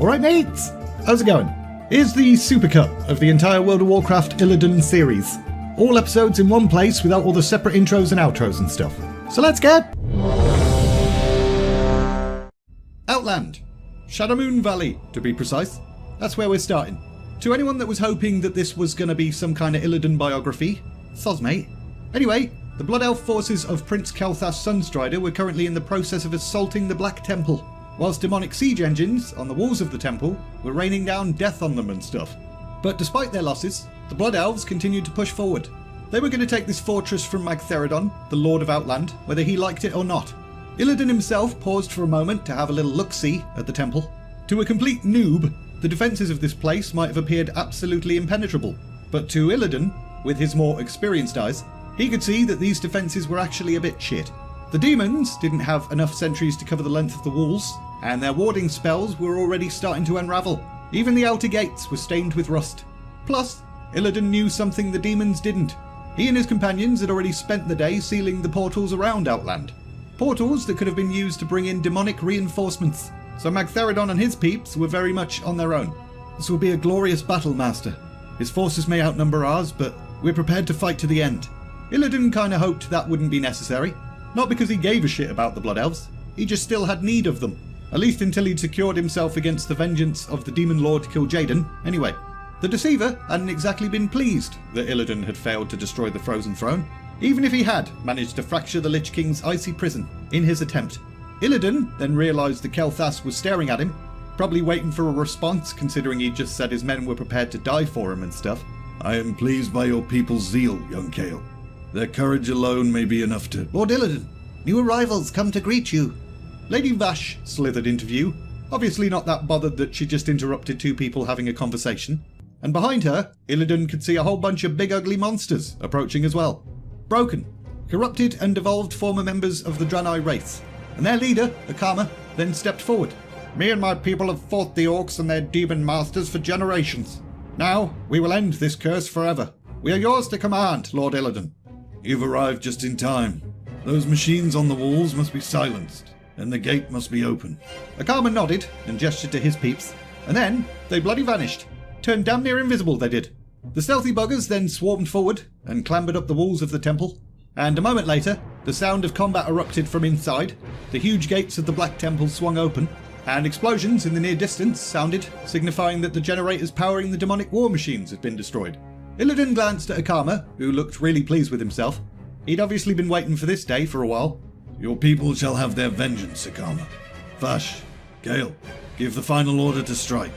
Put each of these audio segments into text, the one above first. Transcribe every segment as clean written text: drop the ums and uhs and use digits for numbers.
Alright mates, how's it going? Here's the supercut of the entire World of Warcraft Illidan series. All episodes in one place without all the separate intros and outros and stuff. So let's get... Outland. Shadowmoon Valley, to be precise. That's where we're starting. To anyone that was hoping that this was going to be some kind of Illidan biography, soz mate. Anyway, the Blood Elf forces of Prince Kel'Thas Sunstrider were currently in the process of assaulting the Black Temple, whilst demonic siege engines on the walls of the temple were raining down death on them and stuff. But despite their losses, the Blood Elves continued to push forward. They were going to take this fortress from Magtheridon, the Lord of Outland, whether he liked it or not. Illidan himself paused for a moment to have a little look-see at the temple. To a complete noob, the defences of this place might have appeared absolutely impenetrable, but to Illidan, with his more experienced eyes, he could see that these defences were actually a bit shit. The demons didn't have enough sentries to cover the length of the walls, and their warding spells were already starting to unravel. Even the outer gates were stained with rust. Plus, Illidan knew something the demons didn't. He and his companions had already spent the day sealing the portals around Outland. Portals that could have been used to bring in demonic reinforcements. So Magtheridon and his peeps were very much on their own. This will be a glorious battle, Master. His forces may outnumber ours, but we're prepared to fight to the end. Illidan kinda hoped that wouldn't be necessary. Not because he gave a shit about the Blood Elves, he just still had need of them. At least until he'd secured himself against the vengeance of the Demon Lord Kil'jaeden, anyway. The Deceiver hadn't exactly been pleased that Illidan had failed to destroy the Frozen Throne, even if he had managed to fracture the Lich King's icy prison in his attempt. Illidan then realised that Kel'Thas was staring at him, probably waiting for a response considering he'd just said his men were prepared to die for him and stuff. I am pleased by your people's zeal, young Kael. Their courage alone may be enough to... Lord Illidan, new arrivals come to greet you. Lady Vash slithered into view, obviously not that bothered that she just interrupted two people having a conversation. And behind her, Illidan could see a whole bunch of big ugly monsters approaching as well. Broken, corrupted and devolved former members of the Draenei race. And their leader, Akama, then stepped forward. Me and my people have fought the orcs and their demon masters for generations. Now, we will end this curse forever. We are yours to command, Lord Illidan. You've arrived just in time. Those machines on the walls must be silenced, and the gate must be open. Akama nodded and gestured to his peeps, and then they bloody vanished. Turned damn near invisible, they did. The stealthy buggers then swarmed forward and clambered up the walls of the temple, and a moment later, the sound of combat erupted from inside, the huge gates of the Black Temple swung open, and explosions in the near distance sounded, signifying that the generators powering the demonic war machines had been destroyed. Illidan glanced at Akama, who looked really pleased with himself. He'd obviously been waiting for this day for a while. Your people shall have their vengeance, Akama. Vash, Kael, give the final order to strike.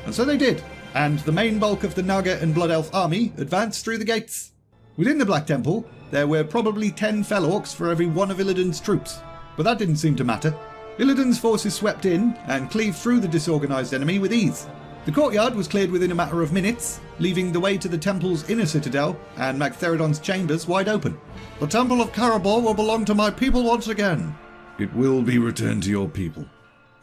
And so they did, and the main bulk of the Naga and Blood Elf army advanced through the gates. Within the Black Temple, there were probably 10 fell orcs for every one of Illidan's troops, but that didn't seem to matter. Illidan's forces swept in and cleaved through the disorganised enemy with ease. The courtyard was cleared within a matter of minutes, leaving the way to the temple's inner citadel and Magtheridon's chambers wide open. The Temple of Karabor will belong to my people once again. It will be returned to your people,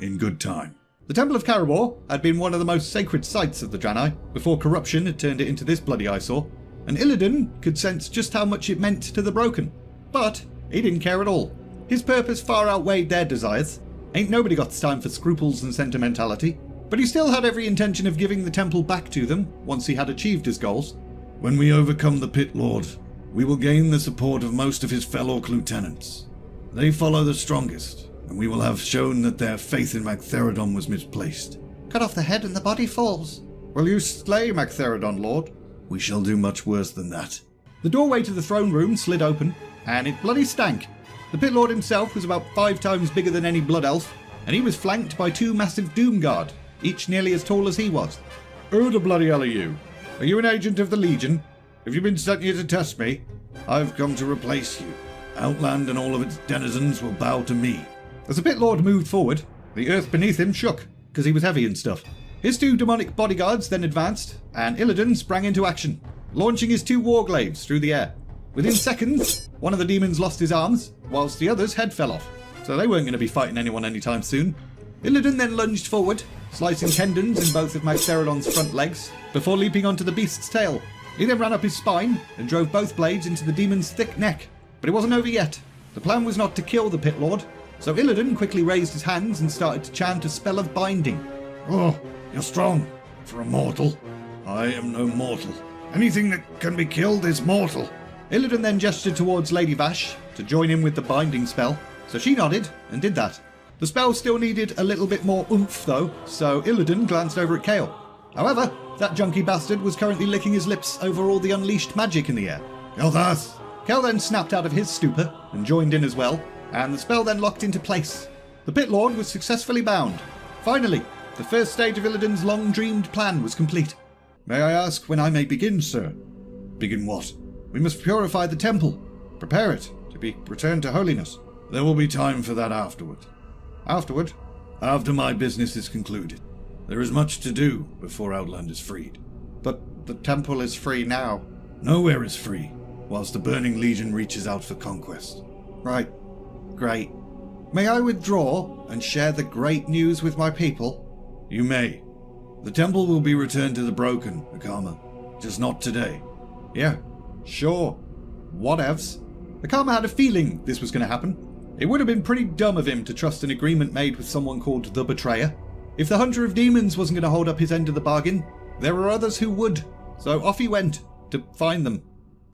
in good time. The Temple of Karabor had been one of the most sacred sites of the Draenei, before corruption had turned it into this bloody eyesore, and Illidan could sense just how much it meant to the broken. But he didn't care at all. His purpose far outweighed their desires. Ain't nobody got time for scruples and sentimentality. But he still had every intention of giving the temple back to them once he had achieved his goals. When we overcome the Pit Lord, we will gain the support of most of his fellow lieutenants. They follow the strongest, and we will have shown that their faith in Magtheridon was misplaced. Cut off the head and the body falls. Will you slay Magtheridon, Lord? We shall do much worse than that. The doorway to the throne room slid open, and it bloody stank. The Pit Lord himself was about 5 times bigger than any Blood Elf, and he was flanked by 2 massive Doomguard, each nearly as tall as he was. Who the bloody hell are you? Are you an agent of the Legion? Have you been sent here to test me? I've come to replace you. Outland and all of its denizens will bow to me. As the Pit Lord moved forward, the earth beneath him shook, because he was heavy and stuff. His 2 demonic bodyguards then advanced, and Illidan sprang into action, launching his 2 warglaives through the air. Within seconds, one of the demons lost his arms, whilst the other's head fell off, so they weren't going to be fighting anyone anytime soon. Illidan then lunged forward, slicing tendons in both of Magtheridon's front legs, before leaping onto the beast's tail. He then ran up his spine and drove both blades into the demon's thick neck. But it wasn't over yet. The plan was not to kill the Pit Lord, so Illidan quickly raised his hands and started to chant a spell of binding. Oh, you're strong for a mortal. I am no mortal. Anything that can be killed is mortal. Illidan then gestured towards Lady Vash to join in with the binding spell, so she nodded and did that. The spell still needed a little bit more oomph though, so Illidan glanced over at Kael. However, that junkie bastard was currently licking his lips over all the unleashed magic in the air. El'thas! Kael then snapped out of his stupor and joined in as well, and the spell then locked into place. The Pit Lord was successfully bound. Finally, the first stage of Illidan's long-dreamed plan was complete. May I ask when I may begin, sir? Begin what? We must purify the temple. Prepare it to be returned to holiness. There will be time for that afterward. Afterward? After my business is concluded. There is much to do before Outland is freed. But the temple is free now. Nowhere is free, whilst the Burning Legion reaches out for conquest. Right. Great. May I withdraw and share the great news with my people? You may. The temple will be returned to the Broken, Akama. Just not today. Yeah, sure. Whatevs. Akama had a feeling this was going to happen. It would have been pretty dumb of him to trust an agreement made with someone called the Betrayer. If the Hunter of Demons wasn't going to hold up his end of the bargain, there were others who would. So off he went to find them.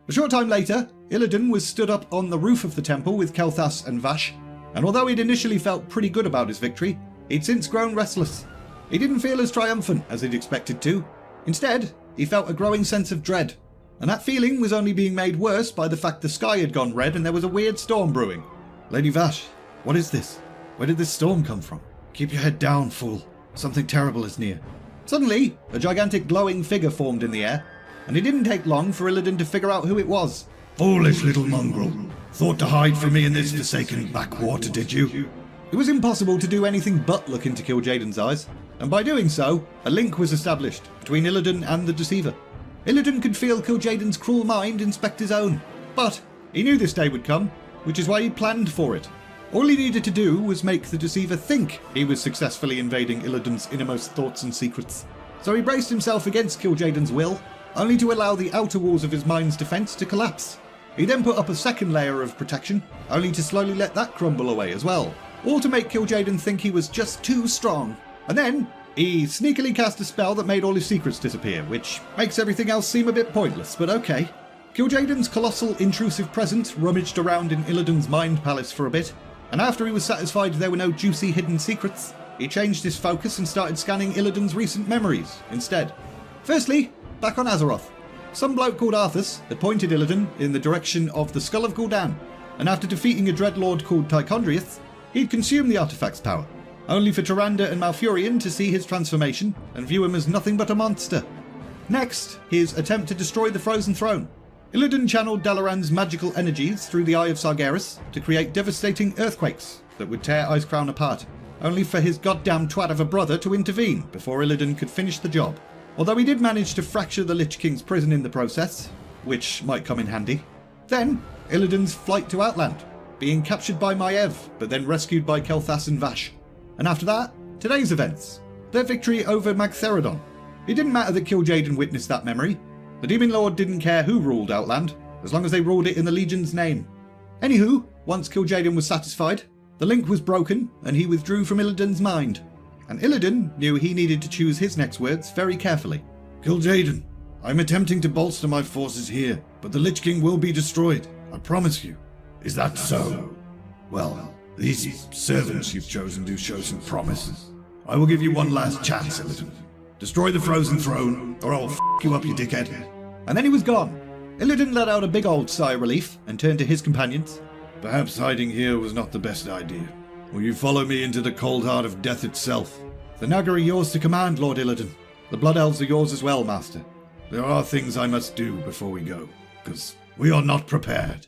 A short time later, Illidan was stood up on the roof of the temple with Kel'thas and Vash, and although he'd initially felt pretty good about his victory, he'd since grown restless. He didn't feel as triumphant as he'd expected to. Instead, he felt a growing sense of dread, and that feeling was only being made worse by the fact the sky had gone red and there was a weird storm brewing. Lady Vash, what is this? Where did this storm come from? Keep your head down, fool. Something terrible is near. Suddenly, a gigantic glowing figure formed in the air, and it didn't take long for Illidan to figure out who it was. Foolish little mongrel. Thought to hide from me in this forsaken backwater, did you? It was impossible to do anything but look into Kil'jaeden's eyes, and by doing so, a link was established between Illidan and the Deceiver. Illidan could feel Kil'jaeden's cruel mind inspect his own, but he knew this day would come, which is why he planned for it. All he needed to do was make the Deceiver think he was successfully invading Illidan's innermost thoughts and secrets. So he braced himself against Kil'jaeden's will, only to allow the outer walls of his mind's defense to collapse. He then put up a second layer of protection, only to slowly let that crumble away as well, all to make Kil'jaeden think he was just too strong. And then he sneakily cast a spell that made all his secrets disappear, which makes everything else seem a bit pointless, but okay. Kil'jaeden's colossal intrusive presence rummaged around in Illidan's mind palace for a bit, and after he was satisfied there were no juicy hidden secrets, he changed his focus and started scanning Illidan's recent memories instead. Firstly, back on Azeroth, some bloke called Arthas had pointed Illidan in the direction of the Skull of Gul'dan, and after defeating a dreadlord called Tichondrius, he'd consumed the artifact's power, only for Tyrande and Malfurion to see his transformation and view him as nothing but a monster. Next, his attempt to destroy the Frozen Throne. Illidan channeled Dalaran's magical energies through the Eye of Sargeras to create devastating earthquakes that would tear Icecrown apart, only for his goddamn twat of a brother to intervene before Illidan could finish the job. Although he did manage to fracture the Lich King's prison in the process, which might come in handy. Then, Illidan's flight to Outland, being captured by Maiev, but then rescued by Kel'thas and Vash. And after that, today's events. Their victory over Magtheridon. It didn't matter that Kil'jaeden witnessed that memory. The Demon Lord didn't care who ruled Outland, as long as they ruled it in the Legion's name. Anywho, once Kil'jaeden was satisfied, the link was broken and he withdrew from Illidan's mind. And Illidan knew he needed to choose his next words very carefully. Kil'jaeden, I'm attempting to bolster my forces here, but the Lich King will be destroyed, I promise you. Is that so? Well, these servants you've chosen do show some promise. I will give you one last chance, Illidan. Destroy the Frozen Throne, or I'll f*** you up, you dickhead. And then he was gone. Illidan let out a big old sigh of relief and turned to his companions. Perhaps hiding here was not the best idea. Will you follow me into the cold heart of death itself? The Naga are yours to command, Lord Illidan. The Blood Elves are yours as well, Master. There are things I must do before we go, because we are not prepared.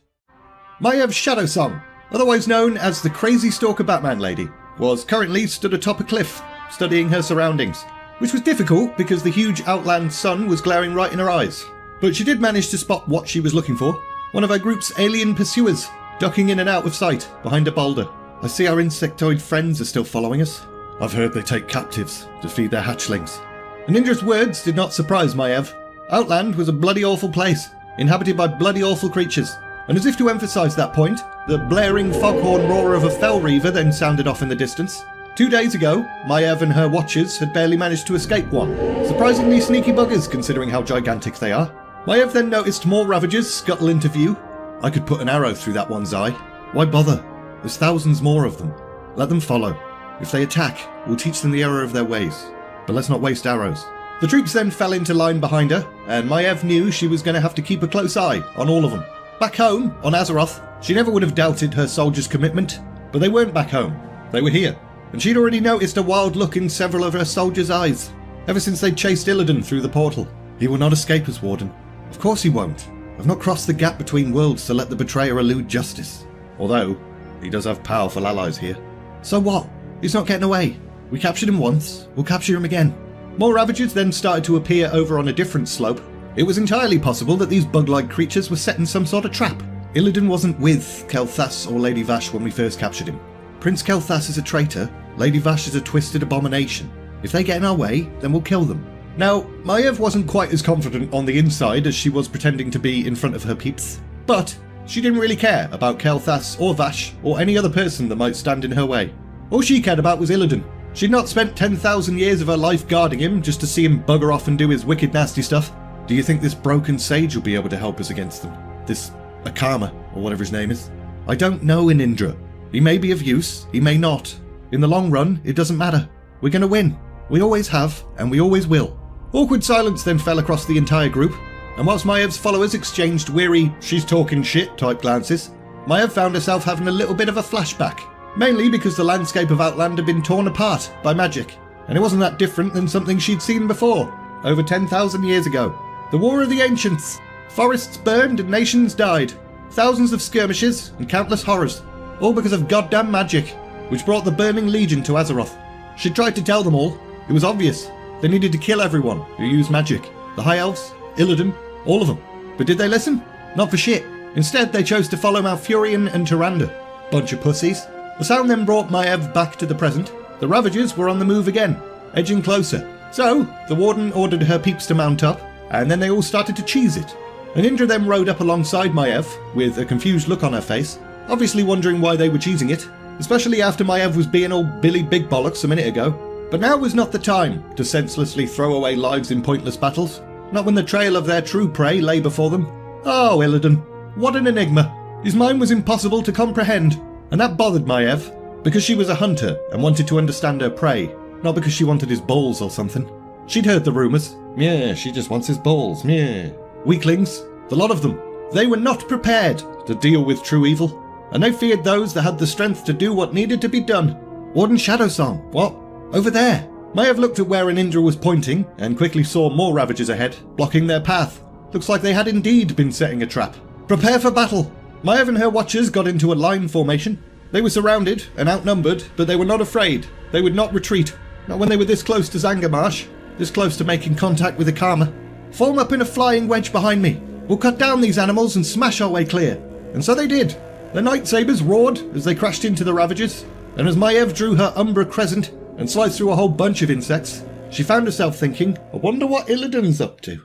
Maiev Shadow Song, otherwise known as the Crazy Stalker Batman Lady, was currently stood atop a cliff, studying her surroundings, which was difficult because the huge Outland sun was glaring right in her eyes. But she did manage to spot what she was looking for, one of her group's alien pursuers, ducking in and out of sight behind a boulder. I see our insectoid friends are still following us. I've heard they take captives to feed their hatchlings. The ninja's words did not surprise Maiev. Outland was a bloody awful place, inhabited by bloody awful creatures. And as if to emphasise that point, the blaring foghorn roar of a fell reaver then sounded off in the distance, 2 days ago, Maiev and her watchers had barely managed to escape one. Surprisingly sneaky buggers considering how gigantic they are. Maiev then noticed more Ravagers scuttle into view. I could put an arrow through that one's eye. Why bother? There's thousands more of them. Let them follow. If they attack, we'll teach them the error of their ways. But let's not waste arrows. The troops then fell into line behind her, and Maiev knew she was going to have to keep a close eye on all of them. Back home, on Azeroth, she never would have doubted her soldiers' commitment, but they weren't back home. They were here, and she'd already noticed a wild look in several of her soldiers' eyes, ever since they'd chased Illidan through the portal. He will not escape us, Warden. Of course he won't. I've not crossed the gap between worlds to let the betrayer elude justice. Although, he does have powerful allies here. So what? He's not getting away. We captured him once, we'll capture him again. More Ravagers then started to appear over on a different slope. It was entirely possible that these bug-like creatures were setting some sort of trap. Illidan wasn't with Kel'Thas or Lady Vash when we first captured him. Prince Kel'Thas is a traitor, Lady Vash is a twisted abomination. If they get in our way, then we'll kill them. Now, Maiev wasn't quite as confident on the inside as she was pretending to be in front of her peeps, but she didn't really care about Kel'Thas or Vash or any other person that might stand in her way. All she cared about was Illidan. She'd not spent 10,000 years of her life guarding him just to see him bugger off and do his wicked nasty stuff. Do you think this broken sage will be able to help us against them? This Akama, or whatever his name is? I don't know, Inindra. He may be of use, he may not. In the long run, it doesn't matter. We're going to win. We always have, and we always will. Awkward silence then fell across the entire group, and whilst Maiev's followers exchanged weary, she's talking shit type glances, Maiev found herself having a little bit of a flashback. Mainly because the landscape of Outland had been torn apart by magic, and it wasn't that different than something she'd seen before, over 10,000 years ago. The War of the Ancients. Forests burned and nations died. Thousands of skirmishes and countless horrors, all because of goddamn magic, which brought the Burning Legion to Azeroth. She tried to tell them all. It was obvious. They needed to kill everyone who used magic. The High Elves, Illidan, all of them. But did they listen? Not for shit. Instead, they chose to follow Malfurion and Tyrande. Bunch of pussies. The sound then brought Maiev back to the present. The Ravagers were on the move again, edging closer. So, the Warden ordered her peeps to mount up, and then they all started to cheese it. Inindra then rode up alongside Maiev, with a confused look on her face, obviously wondering why they were cheesing it, especially after Maiev was being all Billy Big Bollocks a minute ago. But now was not the time to senselessly throw away lives in pointless battles, not when the trail of their true prey lay before them. Oh, Illidan, what an enigma. His mind was impossible to comprehend. And that bothered Maiev, because she was a hunter and wanted to understand her prey, not because she wanted his balls or something. She'd heard the rumours. Yeah, she just wants his balls, yeah. Weaklings, the lot of them. They were not prepared to deal with true evil, and they feared those that had the strength to do what needed to be done. Warden Shadowsong, what? Over there. Maiev looked at where Inindra was pointing, and quickly saw more Ravagers ahead, blocking their path. Looks like they had indeed been setting a trap. Prepare for battle. Maiev and her watchers got into a line formation. They were surrounded and outnumbered, but they were not afraid. They would not retreat. Not when they were this close to Zangarmarsh, this close to making contact with Akama. Form up in a flying wedge behind me. We'll cut down these animals and smash our way clear. And so they did. The lightsabers roared as they crashed into the Ravagers, and as Maiev drew her Umbra Crescent and sliced through a whole bunch of insects, she found herself thinking, I wonder what Illidan's up to.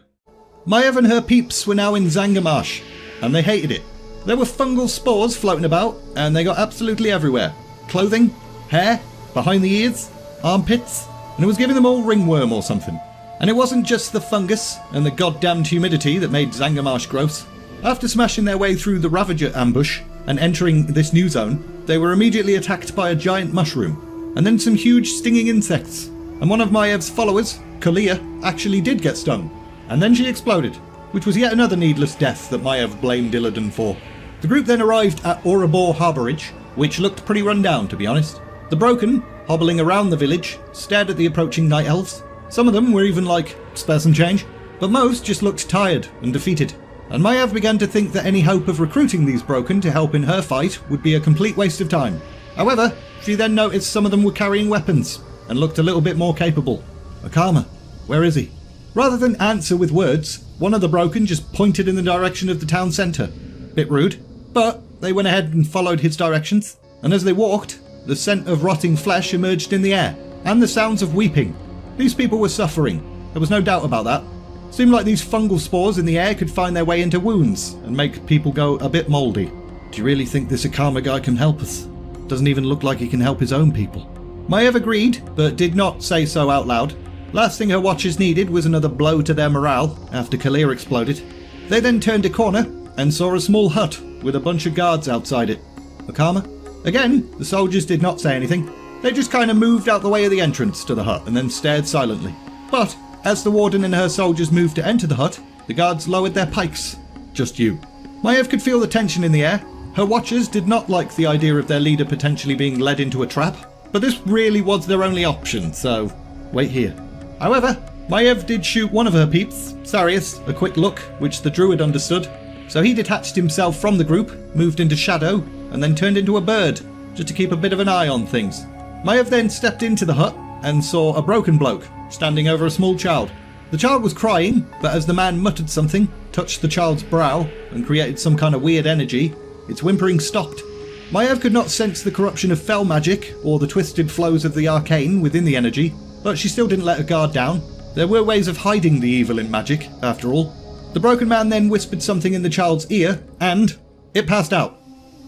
Maiev and her peeps were now in Zangarmarsh, and they hated it. There were fungal spores floating about, and they got absolutely everywhere. Clothing, hair, behind the ears, armpits, and it was giving them all ringworm or something. And it wasn't just the fungus and the goddamned humidity that made Zangarmarsh gross. After smashing their way through the Ravager ambush and entering this new zone, they were immediately attacked by a giant mushroom, and then some huge stinging insects. And one of Maiev's followers, Kalia, actually did get stung, and then she exploded, which was yet another needless death that Maiev blamed Illidan for. The group then arrived at Orabor Harbourage, which looked pretty run down, to be honest. The Broken, hobbling around the village, stared at the approaching night elves. Some of them were even like, spare some change, but most just looked tired and defeated. And Maiev began to think that any hope of recruiting these Broken to help in her fight would be a complete waste of time. However, she then noticed some of them were carrying weapons, and looked a little bit more capable. Akama, where is he? Rather than answer with words, one of the Broken just pointed in the direction of the town centre. Bit rude, but they went ahead and followed his directions, and as they walked, the scent of rotting flesh emerged in the air, and the sounds of weeping. These people were suffering, there was no doubt about that. Seemed like these fungal spores in the air could find their way into wounds, and make people go a bit mouldy. Do you really think this Akama guy can help us? Doesn't even look like he can help his own people. Maiev agreed, but did not say so out loud. Last thing her watchers needed was another blow to their morale after Kalir exploded. They then turned a corner and saw a small hut with a bunch of guards outside it. Akama? Again, the soldiers did not say anything. They just kind of moved out the way of the entrance to the hut and then stared silently. But as the warden and her soldiers moved to enter the hut, the guards lowered their pikes. Just you. Maiev could feel the tension in the air. Her watchers did not like the idea of their leader potentially being led into a trap, but this really was their only option, so wait here. However, Maiev did shoot one of her peeps, Sarius, a quick look, which the druid understood. So he detached himself from the group, moved into shadow, and then turned into a bird, just to keep a bit of an eye on things. Maiev then stepped into the hut and saw a broken bloke standing over a small child. The child was crying, but as the man muttered something, touched the child's brow, and created some kind of weird energy, its whimpering stopped. Maiev could not sense the corruption of fell magic or the twisted flows of the arcane within the energy, but she still didn't let her guard down. There were ways of hiding the evil in magic, after all. The broken man then whispered something in the child's ear, and it passed out.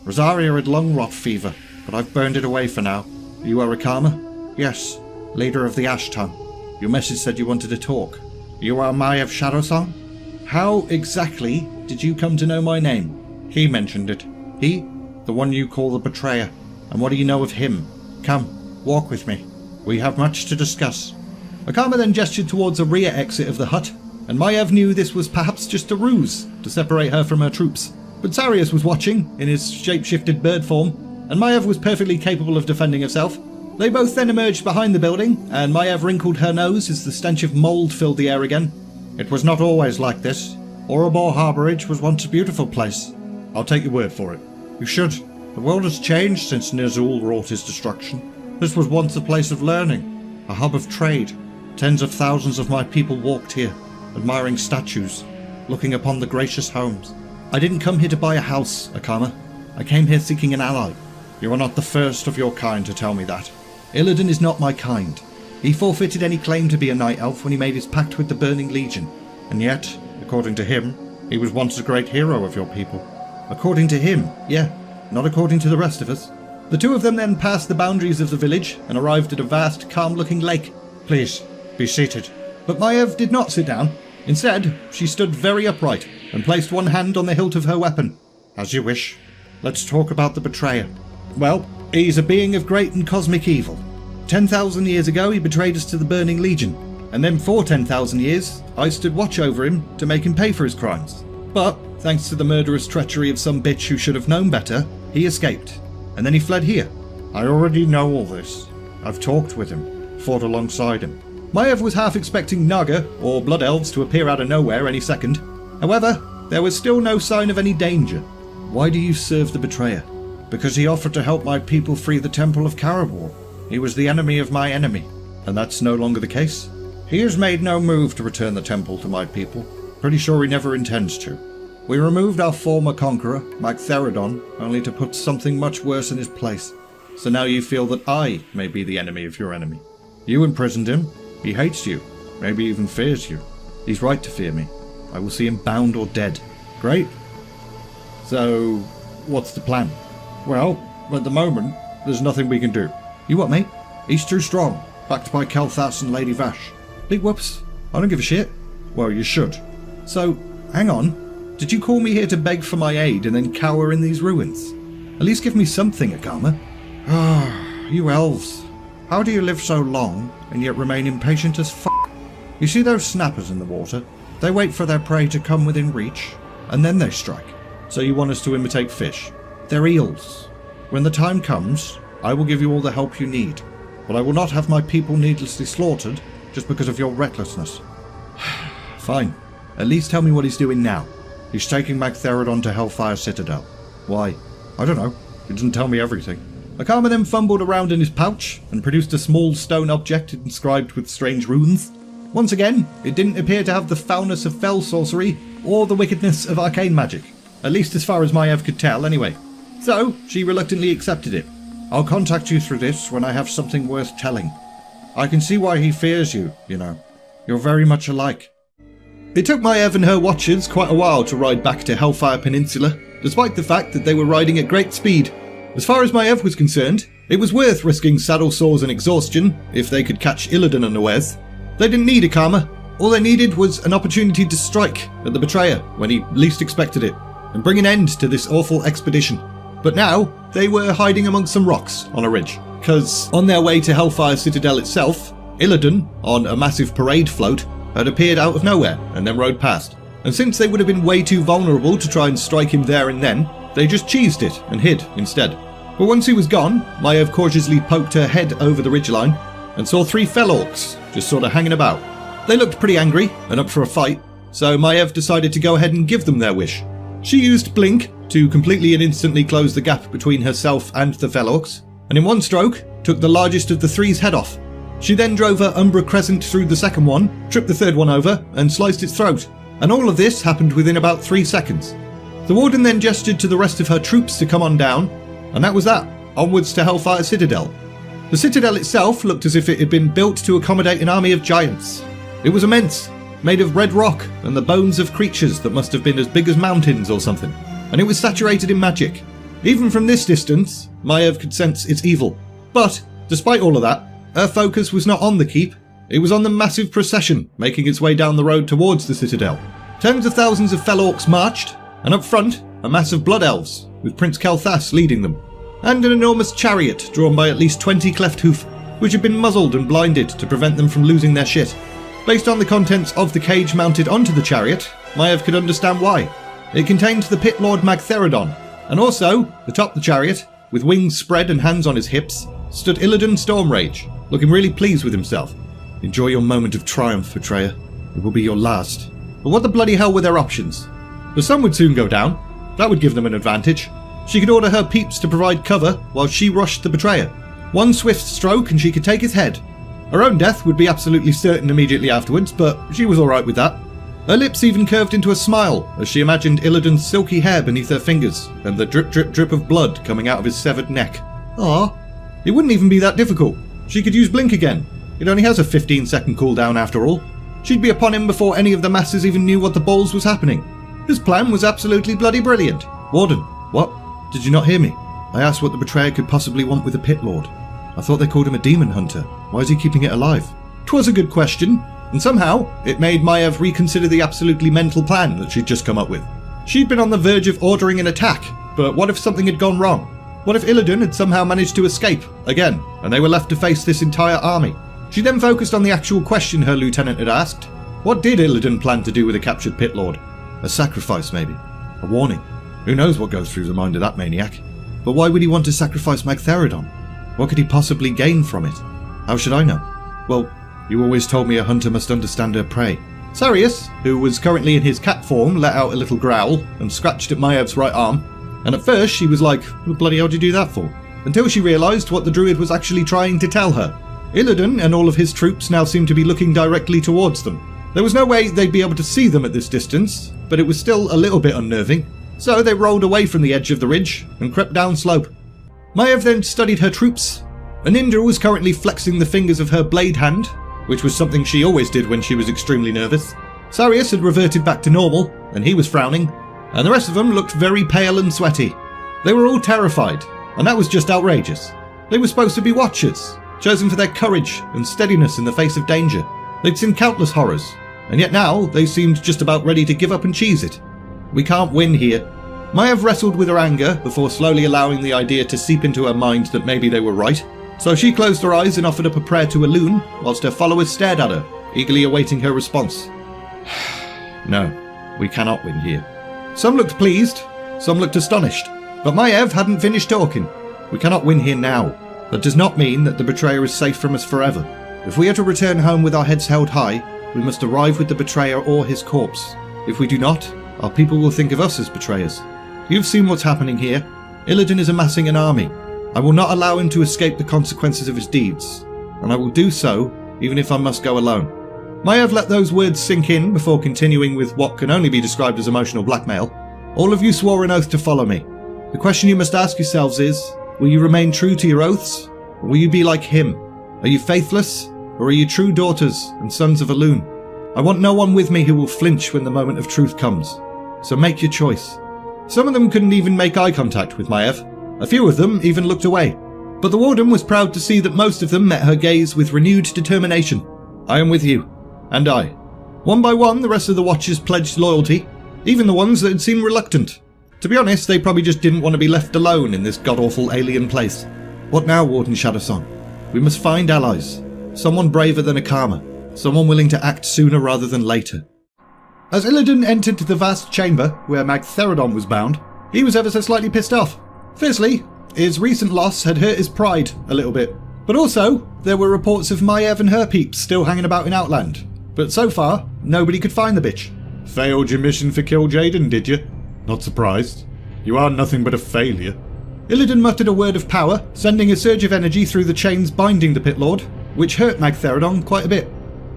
Rosaria had lung rot fever, but I've burned it away for now. You are Akama? Yes, leader of the Ash Tongue. Your message said you wanted to talk. You are Maiev Shadowsong? How exactly did you come to know my name? He mentioned it. He? The one you call the betrayer. And what do you know of him? Come, walk with me. We have much to discuss. Akama then gestured towards a rear exit of the hut, and Maiev knew this was perhaps just a ruse to separate her from her troops. But Sarius was watching, in his shape-shifted bird form, and Maiev was perfectly capable of defending herself. They both then emerged behind the building, and Maiev wrinkled her nose as the stench of mould filled the air again. It was not always like this. Orobor Harborage was once a beautiful place. I'll take your word for it. You should. The world has changed since Ner'zhul wrought his destruction. This was once a place of learning, a hub of trade. Tens of thousands of my people walked here, admiring statues, looking upon the gracious homes. I didn't come here to buy a house, Akama. I came here seeking an ally. You are not the first of your kind to tell me that. Illidan is not my kind. He forfeited any claim to be a night elf when he made his pact with the Burning Legion. And yet, according to him, he was once a great hero of your people. According to him, yeah, not according to the rest of us. The two of them then passed the boundaries of the village and arrived at a vast, calm-looking lake. Please, be seated. But Maiev did not sit down. Instead, she stood very upright and placed one hand on the hilt of her weapon. As you wish. Let's talk about the betrayer. Well, he's a being of great and cosmic evil. 10,000 years ago, he betrayed us to the Burning Legion. And then for 10,000 years, I stood watch over him to make him pay for his crimes. But, thanks to the murderous treachery of some bitch who should have known better, he escaped. And then he fled here. I already know all this. I've talked with him, fought alongside him. Maiev was half expecting Naga, or Blood Elves, to appear out of nowhere any second. However, there was still no sign of any danger. Why do you serve the betrayer? Because he offered to help my people free the Temple of Karabor. He was the enemy of my enemy. And that's no longer the case? He has made no move to return the temple to my people. Pretty sure he never intends to. We removed our former conqueror, Magtheridon, only to put something much worse in his place. So now you feel that I may be the enemy of your enemy. You imprisoned him. He hates you. Maybe even fears you. He's right to fear me. I will see him bound or dead. Great. So, what's the plan? Well, at the moment, there's nothing we can do. You what, mate? He's too strong. Backed by Kel'Thas and Lady Vash. Big whoops. I don't give a shit. Well, you should. So, hang on. Did you call me here to beg for my aid and then cower in these ruins? At least give me something, Akama. Ah, you elves. How do you live so long and yet remain impatient as fuck? You see those snappers in the water? They wait for their prey to come within reach, and then they strike. So you want us to imitate fish? They're eels. When the time comes, I will give you all the help you need, but I will not have my people needlessly slaughtered just because of your recklessness. Fine. At least tell me what he's doing now. He's taking Magtheridon to Hellfire Citadel. Why? I don't know. He doesn't tell me everything. Akama then fumbled around in his pouch and produced a small stone object inscribed with strange runes. Once again, it didn't appear to have the foulness of fell sorcery or the wickedness of arcane magic. At least as far as Maiev could tell, anyway. So, she reluctantly accepted it. I'll contact you through this when I have something worth telling. I can see why he fears you, you know. You're very much alike. It took Maiev and her watchers quite a while to ride back to Hellfire Peninsula, despite the fact that they were riding at great speed. As far as Maiev was concerned, It was worth risking saddle sores and exhaustion if they could catch Illidan unawares. They didn't need Akama. All they needed was an opportunity to strike at the betrayer when he least expected it, and bring an end to this awful expedition. But now, they were hiding amongst some rocks on a ridge, because on their way to Hellfire Citadel itself, Illidan, on a massive parade float, had appeared out of nowhere and then rode past. And since they would have been way too vulnerable to try and strike him there and then, they just cheesed it and hid instead. But once he was gone, Maiev cautiously poked her head over the ridgeline and saw 3 fell orcs just sort of hanging about. They looked pretty angry and up for a fight, so Maiev decided to go ahead and give them their wish. She used Blink to completely and instantly close the gap between herself and the fell orcs, and in one stroke took the largest of the 3's head off. She then drove her Umbra Crescent through the second one, tripped the third one over, and sliced its throat. And all of this happened within about 3 seconds. The Warden then gestured to the rest of her troops to come on down, and that was that, onwards to Hellfire Citadel. The citadel itself looked as if it had been built to accommodate an army of giants. It was immense, made of red rock and the bones of creatures that must have been as big as mountains or something, and it was saturated in magic. Even from this distance, Maiev could sense its evil. But, despite all of that, her focus was not on the keep, it was on the massive procession making its way down the road towards the citadel. Tens of thousands of fell orcs marched, and up front, a mass of blood elves, with Prince Kel'Thas leading them, and an enormous chariot drawn by at least 20 cleft hoof, which had been muzzled and blinded to prevent them from losing their shit. Based on the contents of the cage mounted onto the chariot, Maiev could understand why. It contained the Pit Lord Magtheridon, and also, atop the chariot, with wings spread and hands on his hips, stood Illidan Stormrage, looking really pleased with himself. Enjoy your moment of triumph, betrayer. It will be your last. But what the bloody hell were their options? The sun would soon go down. That would give them an advantage. She could order her peeps to provide cover while she rushed the betrayer. One swift stroke and she could take his head. Her own death would be absolutely certain immediately afterwards, but she was alright with that. Her lips even curved into a smile as she imagined Illidan's silky hair beneath her fingers and the drip drip drip of blood coming out of his severed neck. Ah, it wouldn't even be that difficult. She could use Blink again. It only has a 15-second cooldown after all. She'd be upon him before any of the masses even knew what the balls was happening. His plan was absolutely bloody brilliant. Warden, what? Did you not hear me? I asked what the betrayer could possibly want with a Pit Lord. I thought they called him a demon hunter. Why is he keeping it alive? 'Twas a good question, and somehow it made Maiev reconsider the absolutely mental plan that she'd just come up with. She'd been on the verge of ordering an attack, but what if something had gone wrong? What if Illidan had somehow managed to escape, again, and they were left to face this entire army? She then focused on the actual question her lieutenant had asked. What did Illidan plan to do with a captured Pit Lord? A sacrifice, maybe. A warning. Who knows what goes through the mind of that maniac? But why would he want to sacrifice Magtheridon? What could he possibly gain from it? How should I know? Well, you always told me a hunter must understand her prey. Sarius, who was currently in his cat form, let out a little growl and scratched at Maev's right arm. And at first she was like, what bloody hell did you do that for? Until she realised what the druid was actually trying to tell her. Illidan and all of his troops now seemed to be looking directly towards them. There was no way they'd be able to see them at this distance, but it was still a little bit unnerving. So they rolled away from the edge of the ridge and crept down slope. Maiev then studied her troops. A ninja was currently flexing the fingers of her blade hand, which was something she always did when she was extremely nervous. Sarius had reverted back to normal, and he was frowning, and the rest of them looked very pale and sweaty. They were all terrified, and that was just outrageous. They were supposed to be watchers, chosen for their courage and steadiness in the face of danger. They'd seen countless horrors, and yet now they seemed just about ready to give up and cheese it. We can't win here. Maiev wrestled with her anger before slowly allowing the idea to seep into her mind that maybe they were right. So she closed her eyes and offered up a prayer to Elune, whilst her followers stared at her, eagerly awaiting her response. No, we cannot win here. Some looked pleased, some looked astonished, but Maiev hadn't finished talking. We cannot win here now. That does not mean that the betrayer is safe from us forever. If we are to return home with our heads held high, we must arrive with the betrayer or his corpse. If we do not, our people will think of us as betrayers. You've seen what's happening here. Illidan is amassing an army. I will not allow him to escape the consequences of his deeds, and I will do so even if I must go alone. Maiev let those words sink in before continuing with what can only be described as emotional blackmail. All of you swore an oath to follow me. The question you must ask yourselves is, will you remain true to your oaths, or will you be like him? Are you faithless, or are you true daughters and sons of Elune? I want no one with me who will flinch when the moment of truth comes. So make your choice. Some of them couldn't even make eye contact with Maiev. A few of them even looked away. But the Warden was proud to see that most of them met her gaze with renewed determination. I am with you. And I. One by one, the rest of the Watchers pledged loyalty, even the ones that had seemed reluctant. To be honest, they probably just didn't want to be left alone in this god-awful alien place. What now, Warden Shadowsong? We must find allies. Someone braver than Akama. Someone willing to act sooner rather than later. As Illidan entered the vast chamber where Magtheridon was bound, he was ever so slightly pissed off. Firstly, his recent loss had hurt his pride a little bit. But also, there were reports of Maiev and her peeps still hanging about in Outland. But so far, nobody could find the bitch. Failed your mission for Kil'jaeden, did you? Not surprised. You are nothing but a failure. Illidan muttered a word of power, sending a surge of energy through the chains binding the Pit Lord, which hurt Magtheridon quite a bit.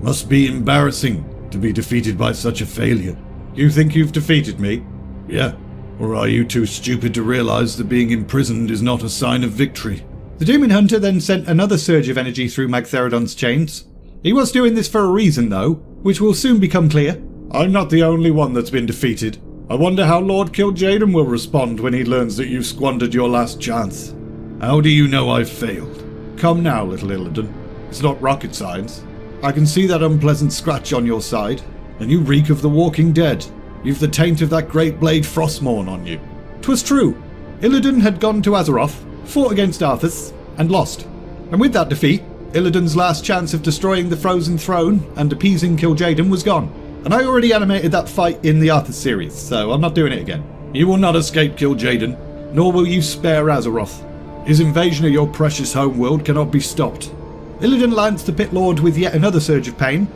Must be embarrassing to be defeated by such a failure. You think you've defeated me? Yeah. Or are you too stupid to realize that being imprisoned is not a sign of victory? The Demon Hunter then sent another surge of energy through Magtheridon's chains. He was doing this for a reason though, which will soon become clear. I'm not the only one that's been defeated. I wonder how Lord Kil'jaeden will respond when he learns that you've squandered your last chance. How do you know I've failed? Come now, little Illidan. It's not rocket science. I can see that unpleasant scratch on your side, and you reek of the walking dead. You've the taint of that great blade Frostmourne on you. 'Twas true. Illidan had gone to Azeroth, fought against Arthas, and lost. And with that defeat, Illidan's last chance of destroying the Frozen Throne and appeasing Kil'jaeden was gone. And I already animated that fight in the Arthas series, so I'm not doing it again. You will not escape Kil'jaeden, nor will you spare Azeroth. His invasion of your precious homeworld cannot be stopped. Illidan lanced the Pit Lord with yet another surge of pain.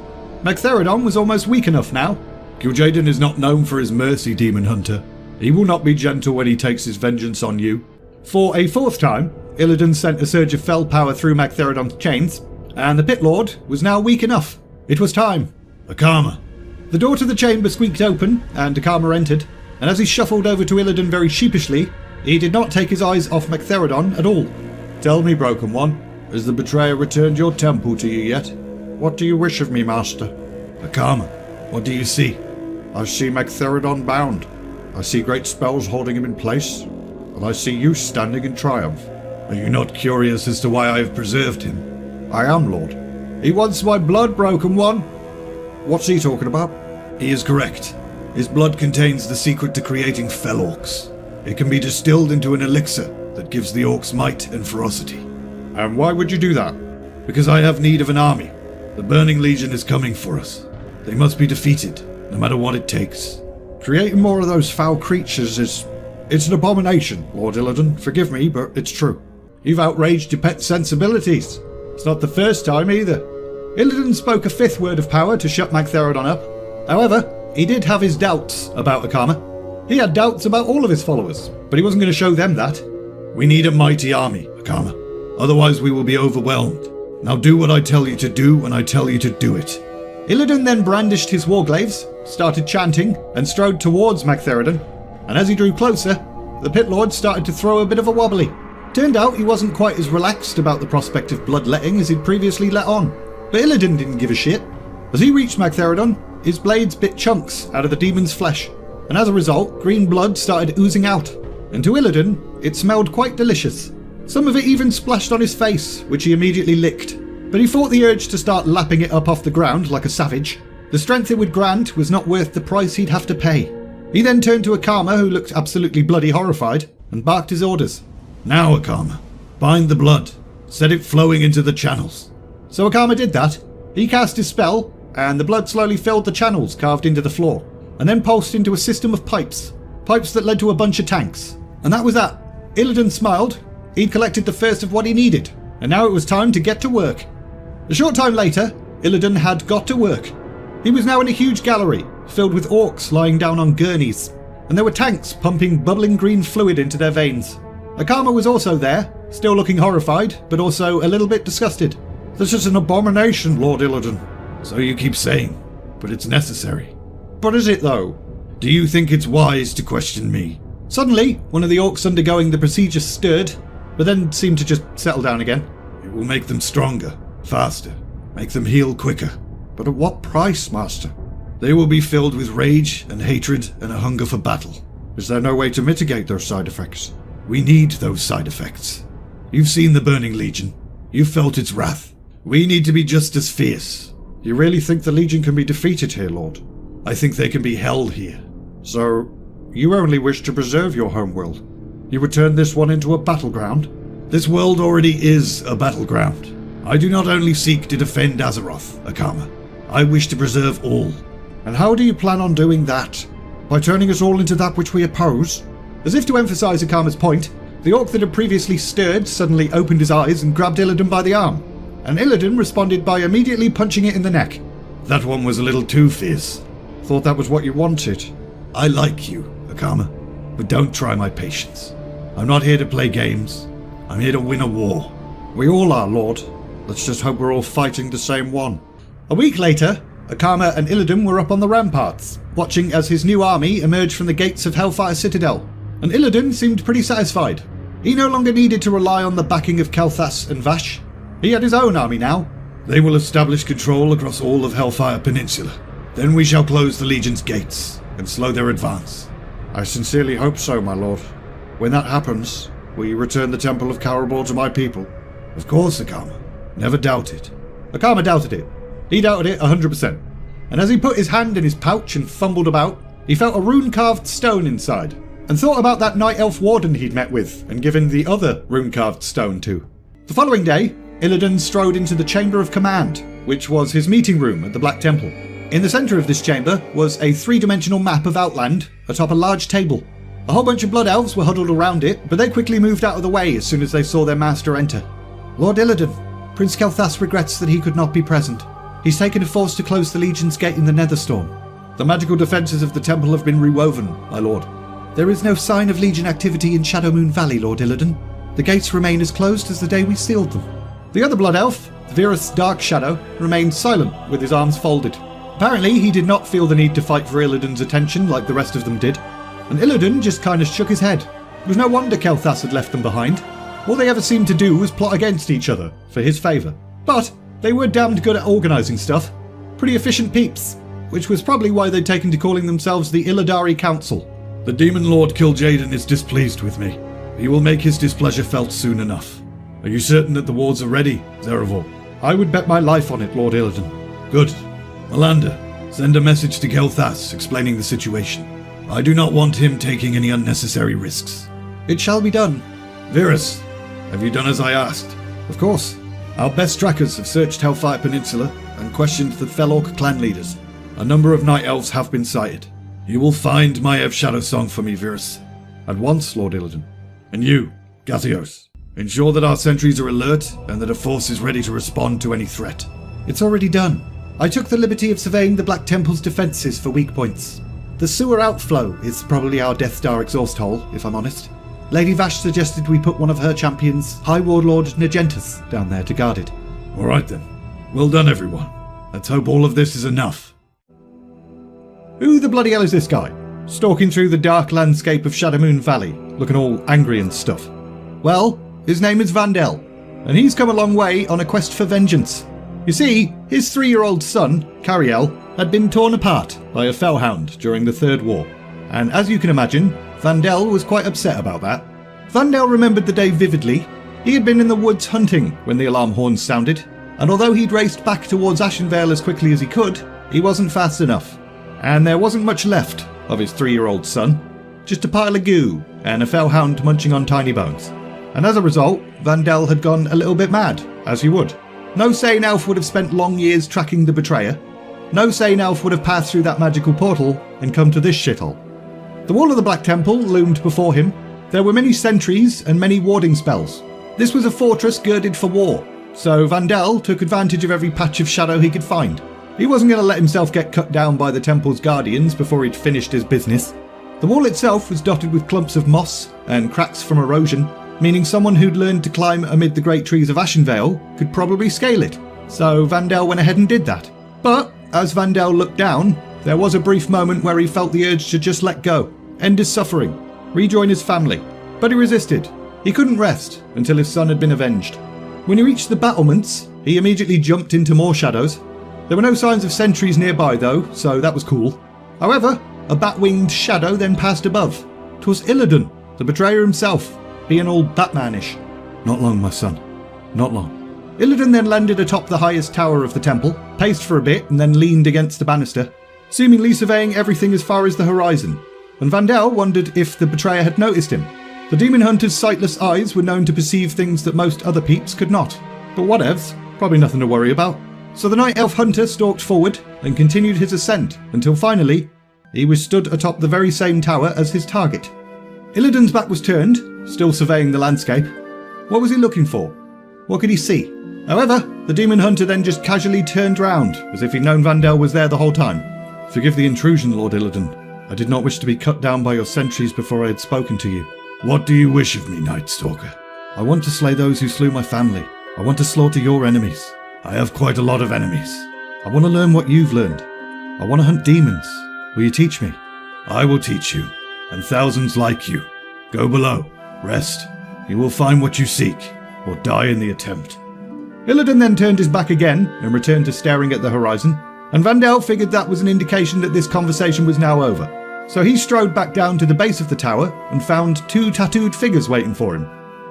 Magtheridon was almost weak enough now. Kil'jaeden is not known for his mercy, Demon Hunter. He will not be gentle when he takes his vengeance on you. For a fourth time, Illidan sent a surge of fell power through Magtheridon's chains, and the Pit Lord was now weak enough. It was time. Akama. The door to the chamber squeaked open, and Akama entered, and as he shuffled over to Illidan very sheepishly, he did not take his eyes off Magtheridon at all. Tell me, Broken One, has the betrayer returned your temple to you yet? What do you wish of me, Master? Akama, what do you see? I see Magtheridon bound. I see great spells holding him in place, and I see you standing in triumph. Are you not curious as to why I have preserved him? I am, Lord. He wants my blood, Broken One. What's he talking about? He is correct. His blood contains the secret to creating fell orcs. It can be distilled into an elixir that gives the orcs might and ferocity. And why would you do that? Because I have need of an army. The Burning Legion is coming for us. They must be defeated, no matter what it takes. Creating more of those foul creatures it's an abomination, Lord Illidan. Forgive me, but it's true. You've outraged your pet's sensibilities. It's not the first time either. Illidan spoke a fifth word of power to shut Magtheridon up. However, he did have his doubts about Akama. He had doubts about all of his followers, but he wasn't going to show them that. We need a mighty army, Akama. Otherwise we will be overwhelmed. Now do what I tell you to do when I tell you to do it. Illidan then brandished his warglaives, started chanting, and strode towards Magtheridon. And as he drew closer, the Pit Lord started to throw a bit of a wobbly. Turned out he wasn't quite as relaxed about the prospect of bloodletting as he'd previously let on. But Illidan didn't give a shit. As he reached Magtheridon, his blades bit chunks out of the demon's flesh, and as a result, green blood started oozing out. And to Illidan, it smelled quite delicious. Some of it even splashed on his face, which he immediately licked. But he fought the urge to start lapping it up off the ground like a savage. The strength it would grant was not worth the price he'd have to pay. He then turned to Akama, who looked absolutely bloody horrified, and barked his orders. Now, Akama, bind the blood. Set it flowing into the channels. So Akama did that. He cast his spell, and the blood slowly filled the channels carved into the floor, and then pulsed into a system of pipes. Pipes that led to a bunch of tanks. And that was that. Illidan smiled. He'd collected the first of what he needed, and now it was time to get to work. A short time later, Illidan had got to work. He was now in a huge gallery, filled with orcs lying down on gurneys, and there were tanks pumping bubbling green fluid into their veins. Akama was also there, still looking horrified, but also a little bit disgusted. This is an abomination, Lord Illidan. So you keep saying, but it's necessary. But is it though? Do you think it's wise to question me? Suddenly, one of the orcs undergoing the procedure stirred, but then seemed to just settle down again. It will make them stronger, faster, make them heal quicker. But at what price, Master? They will be filled with rage and hatred and a hunger for battle. Is there no way to mitigate those side effects? We need those side effects. You've seen the Burning Legion. You've felt its wrath. We need to be just as fierce. You really think the Legion can be defeated here, Lord? I think they can be held here. So, you only wish to preserve your homeworld? You would turn this one into a battleground? This world already is a battleground. I do not only seek to defend Azeroth, Akama. I wish to preserve all. And how do you plan on doing that? By turning us all into that which we oppose? As if to emphasize Akama's point, the orc that had previously stirred suddenly opened his eyes and grabbed Illidan by the arm. And Illidan responded by immediately punching it in the neck. That one was a little too fierce. Thought that was what you wanted. I like you, Akama, but don't try my patience. I'm not here to play games. I'm here to win a war. We all are, Lord. Let's just hope we're all fighting the same one. A week later, Akama and Illidan were up on the ramparts, watching as his new army emerged from the gates of Hellfire Citadel. And Illidan seemed pretty satisfied. He no longer needed to rely on the backing of Kel'Thas and Vash. He had his own army now. They will establish control across all of Hellfire Peninsula. Then we shall close the Legion's gates and slow their advance. I sincerely hope so, my lord. When that happens, will you return the Temple of Karabor to my people? Of course, Akama. Never doubt it. Akama doubted it. He doubted it 100%. And as he put his hand in his pouch and fumbled about, he felt a rune-carved stone inside, and thought about that Night Elf Warden he'd met with and given the other rune-carved stone to. The following day, Illidan strode into the Chamber of Command, which was his meeting room at the Black Temple. In the centre of this chamber was a three-dimensional map of Outland atop a large table. A whole bunch of Blood Elves were huddled around it, but they quickly moved out of the way as soon as they saw their master enter. Lord Illidan, Prince Kel'Thas regrets that he could not be present. He's taken a force to close the Legion's gate in the Netherstorm. The magical defences of the temple have been rewoven, my lord. There is no sign of Legion activity in Shadowmoon Valley, Lord Illidan. The gates remain as closed as the day we sealed them. The other Blood Elf, Virith's Dark Shadow, remained silent with his arms folded. Apparently, he did not feel the need to fight for Illidan's attention like the rest of them did, and Illidan just kind of shook his head. It was no wonder Kel'Thas had left them behind. All they ever seemed to do was plot against each other, for his favour. But they were damned good at organising stuff. Pretty efficient peeps, which was probably why they'd taken to calling themselves the Illidari Council. The Demon Lord Kil'jaeden is displeased with me. He will make his displeasure felt soon enough. Are you certain that the wards are ready, Zerevor? I would bet my life on it, Lord Illidan. Good. Melander, send a message to Kel'Thas explaining the situation. I do not want him taking any unnecessary risks. It shall be done. Virus, have you done as I asked? Of course. Our best trackers have searched Hellfire Peninsula and questioned the Felorc clan leaders. A number of Night Elves have been sighted. You will find Maiev Shadow Song for me, Virus. At once, Lord Illidan. And you, Gathios, ensure that our sentries are alert and that a force is ready to respond to any threat. It's already done. I took the liberty of surveying the Black Temple's defences for weak points. The sewer outflow is probably our Death Star exhaust hole, if I'm honest. Lady Vash suggested we put one of her champions, High Warlord Nagentus, down there to guard it. All right then. Well done, everyone. Let's hope all of this is enough. Who the bloody hell is this guy? Stalking through the dark landscape of Shadowmoon Valley, looking all angry and stuff. Well, his name is Vandell, and he's come a long way on a quest for vengeance. You see, his 3-year-old son, Cariel, had been torn apart by a fellhound during the Third War, and as you can imagine, Vandell was quite upset about that. Vandell remembered the day vividly. He had been in the woods hunting when the alarm horns sounded, and although he'd raced back towards Ashenvale as quickly as he could, he wasn't fast enough. And there wasn't much left of his 3-year-old son, just a pile of goo and a fellhound munching on tiny bones. And as a result, Vandell had gone a little bit mad, as he would. No sane elf would have spent long years tracking the betrayer. No sane elf would have passed through that magical portal and come to this shithole. The wall of the Black Temple loomed before him. There were many sentries and many warding spells. This was a fortress girded for war, so Vandell took advantage of every patch of shadow he could find. He wasn't going to let himself get cut down by the temple's guardians before he'd finished his business. The wall itself was dotted with clumps of moss and cracks from erosion, meaning someone who'd learned to climb amid the great trees of Ashenvale could probably scale it. So Vandell went ahead and did that. But as Vandell looked down, there was a brief moment where he felt the urge to just let go, end his suffering, rejoin his family. But he resisted. He couldn't rest until his son had been avenged. When he reached the battlements, he immediately jumped into more shadows. There were no signs of sentries nearby though, so that was cool. However, a bat-winged shadow then passed above. 'Twas Illidan, the betrayer himself, being all Batmanish. Not long, my son. Not long. Illidan then landed atop the highest tower of the temple, paced for a bit and then leaned against the banister, seemingly surveying everything as far as the horizon, and Vandell wondered if the betrayer had noticed him. The demon hunter's sightless eyes were known to perceive things that most other peeps could not. But whatevs, probably nothing to worry about. So the night elf hunter stalked forward and continued his ascent until finally he was stood atop the very same tower as his target. Illidan's back was turned, still surveying the landscape. What was he looking for? What could he see? However, the demon hunter then just casually turned round, as if he'd known Vandell was there the whole time. Forgive the intrusion, Lord Illidan. I did not wish to be cut down by your sentries before I had spoken to you. What do you wish of me, Night Stalker? I want to slay those who slew my family. I want to slaughter your enemies. I have quite a lot of enemies. I want to learn what you've learned. I want to hunt demons. Will you teach me? I will teach you, and thousands like you. Go below. Rest. You will find what you seek, or die in the attempt. Illidan then turned his back again and returned to staring at the horizon, and Vandell figured that was an indication that this conversation was now over. So he strode back down to the base of the tower and found two tattooed figures waiting for him.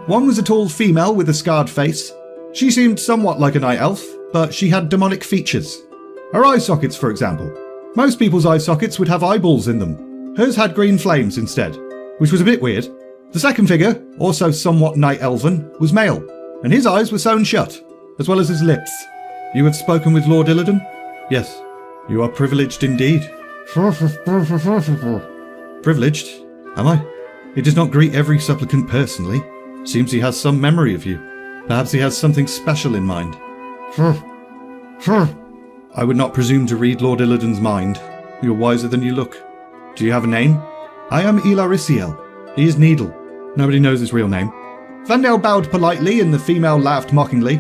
One was a tall female with a scarred face. She seemed somewhat like a night elf, but she had demonic features. Her eye sockets, for example. Most people's eye sockets would have eyeballs in them. Hers had green flames instead, which was a bit weird. The second figure, also somewhat night elven, was male, and his eyes were sewn shut, as well as his lips. You have spoken with Lord Illidan? Yes. You are privileged indeed. Privileged? Am I? He does not greet every supplicant personally. Seems he has some memory of you. Perhaps he has something special in mind. I would not presume to read Lord Illidan's mind. You're wiser than you look. Do you have a name? I am Ilarisiel. He is Needle. Nobody knows his real name. Vandell bowed politely and the female laughed mockingly.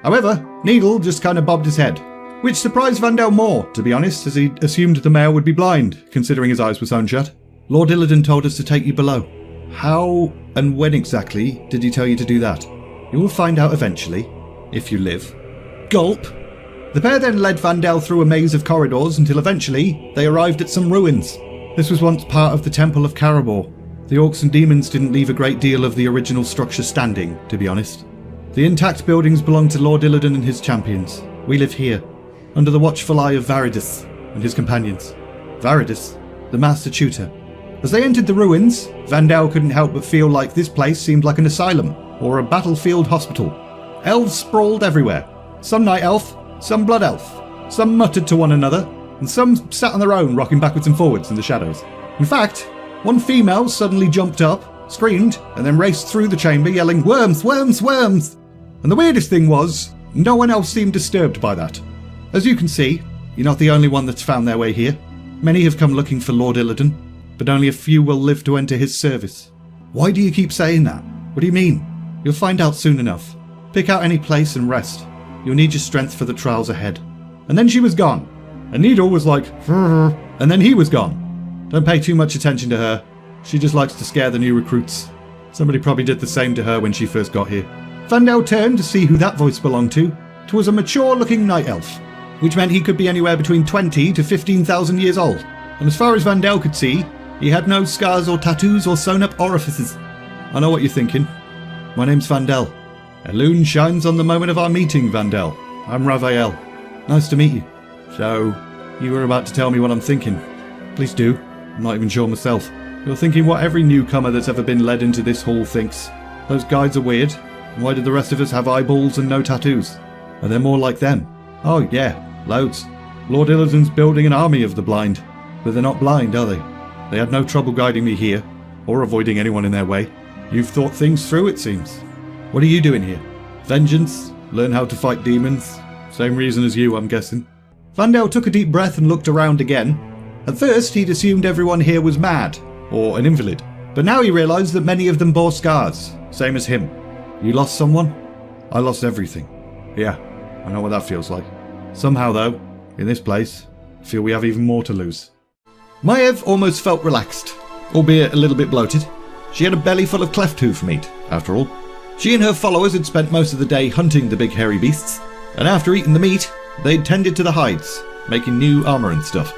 However, Needle just kind of bobbed his head, which surprised Vandell more, to be honest, as he assumed the male would be blind, considering his eyes were sewn shut. Lord Illidan told us to take you below. How and when exactly did he tell you to do that? You will find out eventually, if you live. Gulp! The pair then led Vandell through a maze of corridors until eventually they arrived at some ruins. This was once part of the Temple of Karabor. The orcs and demons didn't leave a great deal of the original structure standing, to be honest. The intact buildings belong to Lord Illidan and his champions. We live here, under the watchful eye of Varidus and his companions. Varidus, the master tutor. As they entered the ruins, Vandell couldn't help but feel like this place seemed like an asylum, or a battlefield hospital. Elves sprawled everywhere. Some night elf, some blood elf. Some muttered to one another, and some sat on their own, rocking backwards and forwards in the shadows. In fact, one female suddenly jumped up, screamed, and then raced through the chamber yelling, "Worms, worms, worms!" And the weirdest thing was, no one else seemed disturbed by that. As you can see, you're not the only one that's found their way here. Many have come looking for Lord Illidan, but only a few will live to enter his service. Why do you keep saying that? What do you mean? You'll find out soon enough. Pick out any place and rest. You'll need your strength for the trials ahead. And then she was gone. And Needle was like, and then he was gone. Don't pay too much attention to her. She just likes to scare the new recruits. Somebody probably did the same to her when she first got here. Vandell turned to see who that voice belonged to. It was a mature-looking night elf, which meant he could be anywhere between 20 to 15,000 years old. And as far as Vandell could see, he had no scars or tattoos or sewn-up orifices. I know what you're thinking. My name's Vandell. Elune shines on the moment of our meeting, Vandell. I'm Ravael. Nice to meet you. So, you were about to tell me what I'm thinking. Please do. I'm not even sure myself. You're thinking what every newcomer that's ever been led into this hall thinks. Those guides are weird. Why did the rest of us have eyeballs and no tattoos? Are there more like them? Oh yeah, loads. Lord Illidan's building an army of the blind. But they're not blind, are they? They had no trouble guiding me here, or avoiding anyone in their way. You've thought things through, it seems. What are you doing here? Vengeance? Learn how to fight demons? Same reason as you, I'm guessing. Vandell took a deep breath and looked around again. At first, he'd assumed everyone here was mad, or an invalid. But now he realised that many of them bore scars, same as him. You lost someone? I lost everything. Yeah, I know what that feels like. Somehow, though, in this place, I feel we have even more to lose. Maiev almost felt relaxed, albeit a little bit bloated. She had a belly full of cleft hoof meat, after all. She and her followers had spent most of the day hunting the big hairy beasts, and after eating the meat, they'd tended to the hides, making new armour and stuff.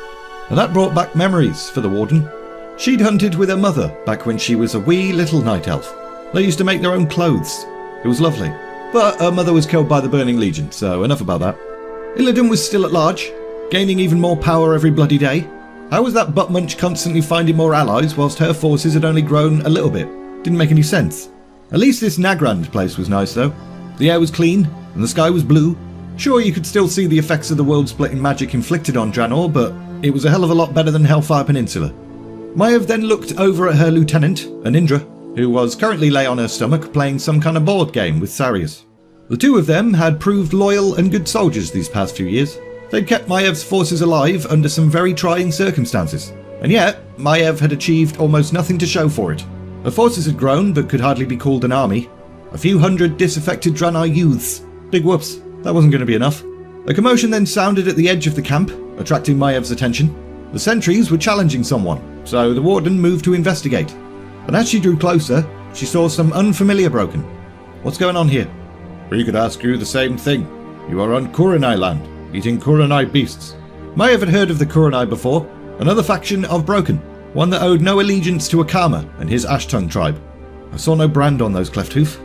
And that brought back memories for the Warden. She'd hunted with her mother back when she was a wee little night elf. They used to make their own clothes. It was lovely. But her mother was killed by the Burning Legion, so enough about that. Illidan was still at large, gaining even more power every bloody day. How was that butt munch constantly finding more allies whilst her forces had only grown a little bit? Didn't make any sense. At least this Nagrand place was nice though. The air was clean, and the sky was blue. Sure, you could still see the effects of the world-splitting magic inflicted on Draenor, but it was a hell of a lot better than Hellfire Peninsula. Maiev then looked over at her lieutenant, Anindra, who was currently lay on her stomach playing some kind of board game with Sarius. The two of them had proved loyal and good soldiers these past few years. They'd kept Maiev's forces alive under some very trying circumstances, and yet Maiev had achieved almost nothing to show for it. Her forces had grown but could hardly be called an army. A few hundred disaffected Draenor youths. Big whoops, that wasn't going to be enough. A commotion then sounded at the edge of the camp, attracting Maev's attention. The sentries were challenging someone, so the warden moved to investigate. But as she drew closer, she saw some unfamiliar broken. What's going on here? We could ask you the same thing. You are on Kuranai land, eating Kuranai beasts. Maiev had heard of the Kuranai before, another faction of Broken, one that owed no allegiance to Akama and his Ashtongue tribe. I saw no brand on those cleft hoof.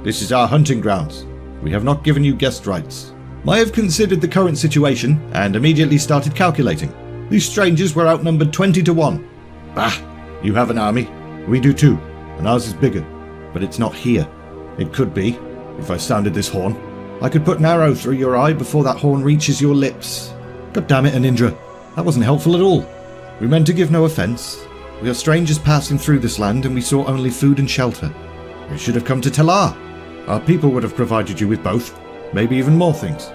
This is our hunting grounds. We have not given you guest rights. Maiev considered the current situation and immediately started calculating. These strangers were outnumbered 20 to 1. Bah! You have an army. We do too, and ours is bigger. But it's not here. It could be, if I sounded this horn. I could put an arrow through your eye before that horn reaches your lips. God damn it, Anindra. That wasn't helpful at all. We meant to give no offence. We are strangers passing through this land and we saw only food and shelter. You should have come to Talar. Our people would have provided you with both, maybe even more things.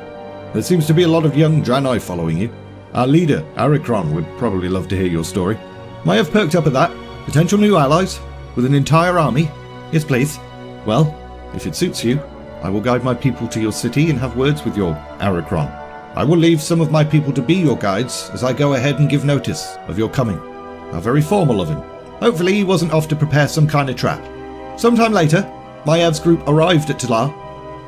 There seems to be a lot of young Draenei following you. Our leader, Arikron, would probably love to hear your story. Maiev perked up at that. Potential new allies? With an entire army? Yes, please. Well, if it suits you, I will guide my people to your city and have words with your Arikron. I will leave some of my people to be your guides as I go ahead and give notice of your coming. How very formal of him. Hopefully he wasn't off to prepare some kind of trap. Sometime later, Maiev's group arrived at Talar.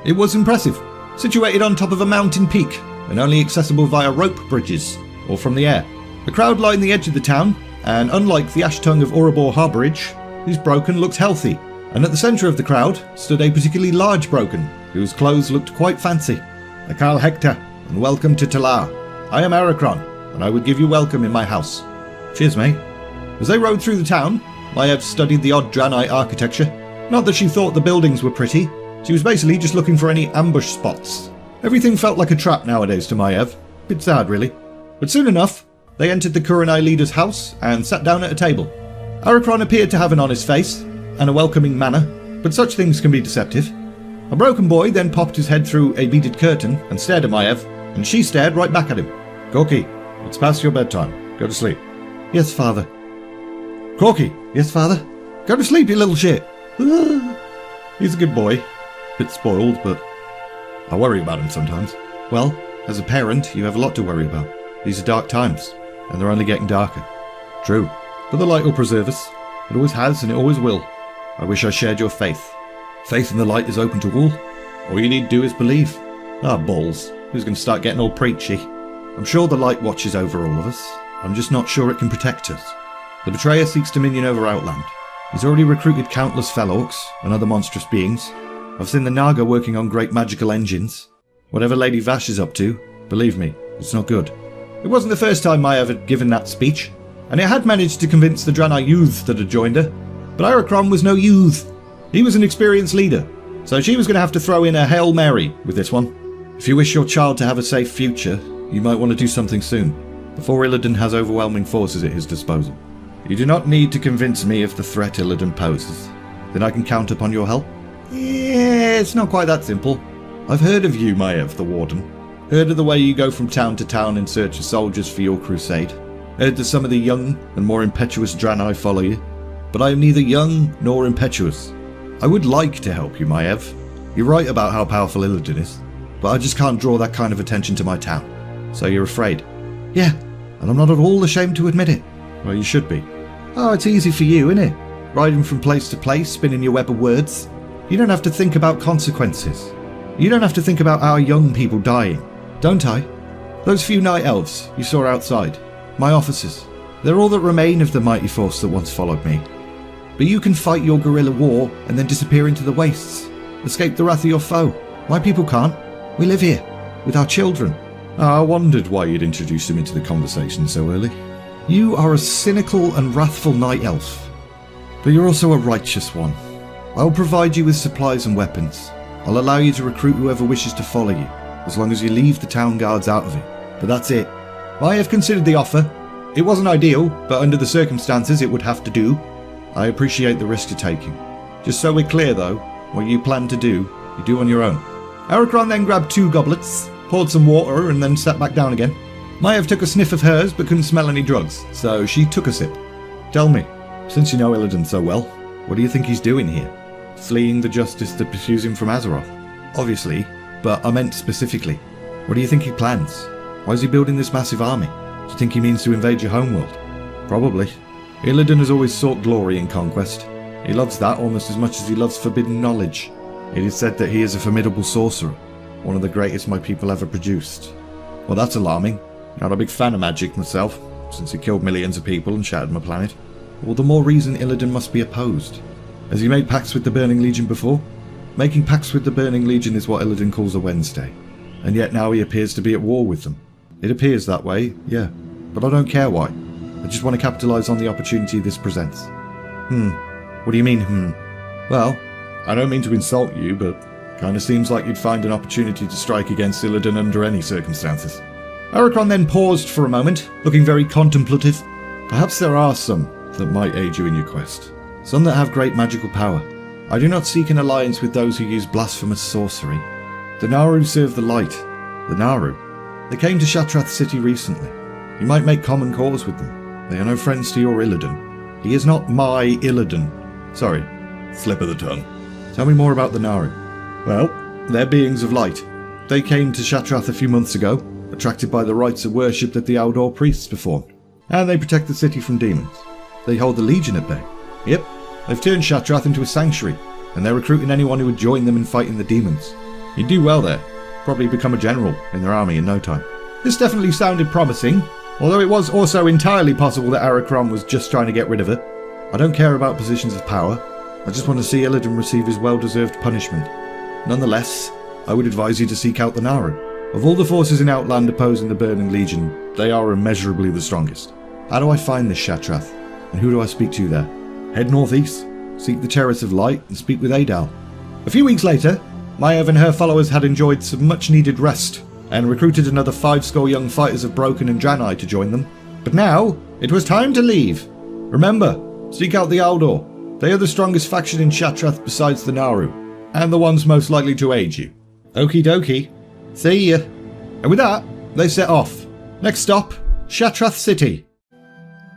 It was impressive, situated on top of a mountain peak and only accessible via rope bridges or from the air. The crowd lined the edge of the town, and unlike the Ashtongue of Oribor Harbourage, whose Broken looked healthy, and at the centre of the crowd stood a particularly large Broken, whose clothes looked quite fancy. Akal Hector, and welcome to Talar. I am Arikron, and I would give you welcome in my house. Cheers, mate. As they rode through the town, Maiev studied the odd Draenei architecture. Not that she thought the buildings were pretty, she was basically just looking for any ambush spots. Everything felt like a trap nowadays to Maiev. Bit sad, really. But soon enough, they entered the Kuranai leader's house and sat down at a table. Arikron appeared to have an honest face and a welcoming manner, but such things can be deceptive. A Broken boy then popped his head through a beaded curtain and stared at Maiev, and she stared right back at him. Corky, it's past your bedtime. Go to sleep. Yes, father. Corky, yes, father. Go to sleep, you little shit. He's a good boy. Bit spoiled, but I worry about him sometimes. Well, as a parent, you have a lot to worry about. These are dark times, and they're only getting darker. True, but the light will preserve us. It always has, and it always will. I wish I shared your faith. Faith in the light is open to all. All you need to do is believe. Ah, balls. Who's going to start getting all preachy? I'm sure the light watches over all of us. I'm just not sure it can protect us. The betrayer seeks dominion over Outland. He's already recruited countless fell orcs and other monstrous beings. I've seen the Naga working on great magical engines. Whatever Lady Vash is up to, believe me, it's not good. It wasn't the first time Maiev had given that speech, and it had managed to convince the Draenei youth that had joined her. But Arikron was no youth. He was an experienced leader, so she was going to have to throw in a Hail Mary with this one. If you wish your child to have a safe future, you might want to do something soon, before Illidan has overwhelming forces at his disposal. You do not need to convince me of the threat Illidan poses. Then I can count upon your help? Yeah, it's not quite that simple. I've heard of you, Maiev, the Warden. Heard of the way you go from town to town in search of soldiers for your crusade. Heard that some of the young and more impetuous Draenei follow you. But I am neither young nor impetuous. I would like to help you, Maiev. You're right about how powerful Illidan is, but I just can't draw that kind of attention to my town. So you're afraid? Yeah, and I'm not at all ashamed to admit it. Well, you should be. Oh, it's easy for you, isn't it? Riding from place to place, spinning your web of words. You don't have to think about consequences. You don't have to think about our young people dying. Don't I? Those few night elves you saw outside, my officers, they're all that remain of the mighty force that once followed me. But you can fight your guerrilla war and then disappear into the wastes. escape the wrath of your foe. My people can't. We live here, with our children. I wondered why you'd introduced him into the conversation so early. You are a cynical and wrathful night elf, but you're also a righteous one. I'll provide you with supplies and weapons. I'll allow you to recruit whoever wishes to follow you, as long as you leave the town guards out of it. But that's it. I have considered the offer. It wasn't ideal, but under the circumstances it would have to do. I appreciate the risk you're taking. Just so we're clear though, what you plan to do, you do on your own. Arachron then grabbed 2 goblets, poured some water and then sat back down again. Maiev took a sniff of hers but couldn't smell any drugs, so she took a sip. Tell me, since you know Illidan so well, what do you think he's doing here? Fleeing the justice that pursues him from Azeroth? Obviously, but I meant specifically. What do you think he plans? Why is he building this massive army? Do you think he means to invade your homeworld? Probably. Illidan has always sought glory and conquest. He loves that almost as much as he loves forbidden knowledge. It is said that he is a formidable sorcerer, one of the greatest my people ever produced. Well, that's alarming. Not a big fan of magic myself, since he killed millions of people and shattered my planet. All the more reason Illidan must be opposed. Has he made pacts with the Burning Legion before? Making pacts with the Burning Legion is what Illidan calls a Wednesday, and yet now he appears to be at war with them. It appears that way, yeah, but I don't care why. I just want to capitalise on the opportunity this presents. What do you mean, Well, I don't mean to insult you, but kinda seems like you'd find an opportunity to strike against Illidan under any circumstances. Arachron then paused for a moment, looking very contemplative. Perhaps there are some that might aid you in your quest. Some that have great magical power. I do not seek an alliance with those who use blasphemous sorcery. The Naaru serve the light. The Naaru. They came to Shattrath city recently. You might make common cause with them. They are no friends to your Illidan. He is not my Illidan. Sorry, slip of the tongue. Tell me more about the Naaru. Well, they're beings of light. They came to Shattrath a few months ago, attracted by the rites of worship that the Aldor priests performed. And they protect the city from demons. They hold the Legion at bay. Yep, they've turned Shattrath into a sanctuary, and they're recruiting anyone who would join them in fighting the demons. You'd do well there. Probably become a general in their army in no time. This definitely sounded promising, although it was also entirely possible that Arachron was just trying to get rid of her. I don't care about positions of power. I just want to see Illidan receive his well-deserved punishment. Nonetheless, I would advise you to seek out the Naaru. Of all the forces in Outland opposing the Burning Legion, they are immeasurably the strongest. How do I find this Shattrath? And who do I speak to there? Head northeast, seek the Terrace of Light, and speak with Adal. A few weeks later, Maiev and her followers had enjoyed some much-needed rest, and recruited another 50 young fighters of Broken and Draenei to join them. But now, it was time to leave. Remember, seek out the Aldor. They are the strongest faction in Shattrath besides the Naaru, and the ones most likely to aid you. Okie dokie. See ya. And with that, they set off. Next stop, Shattrath City.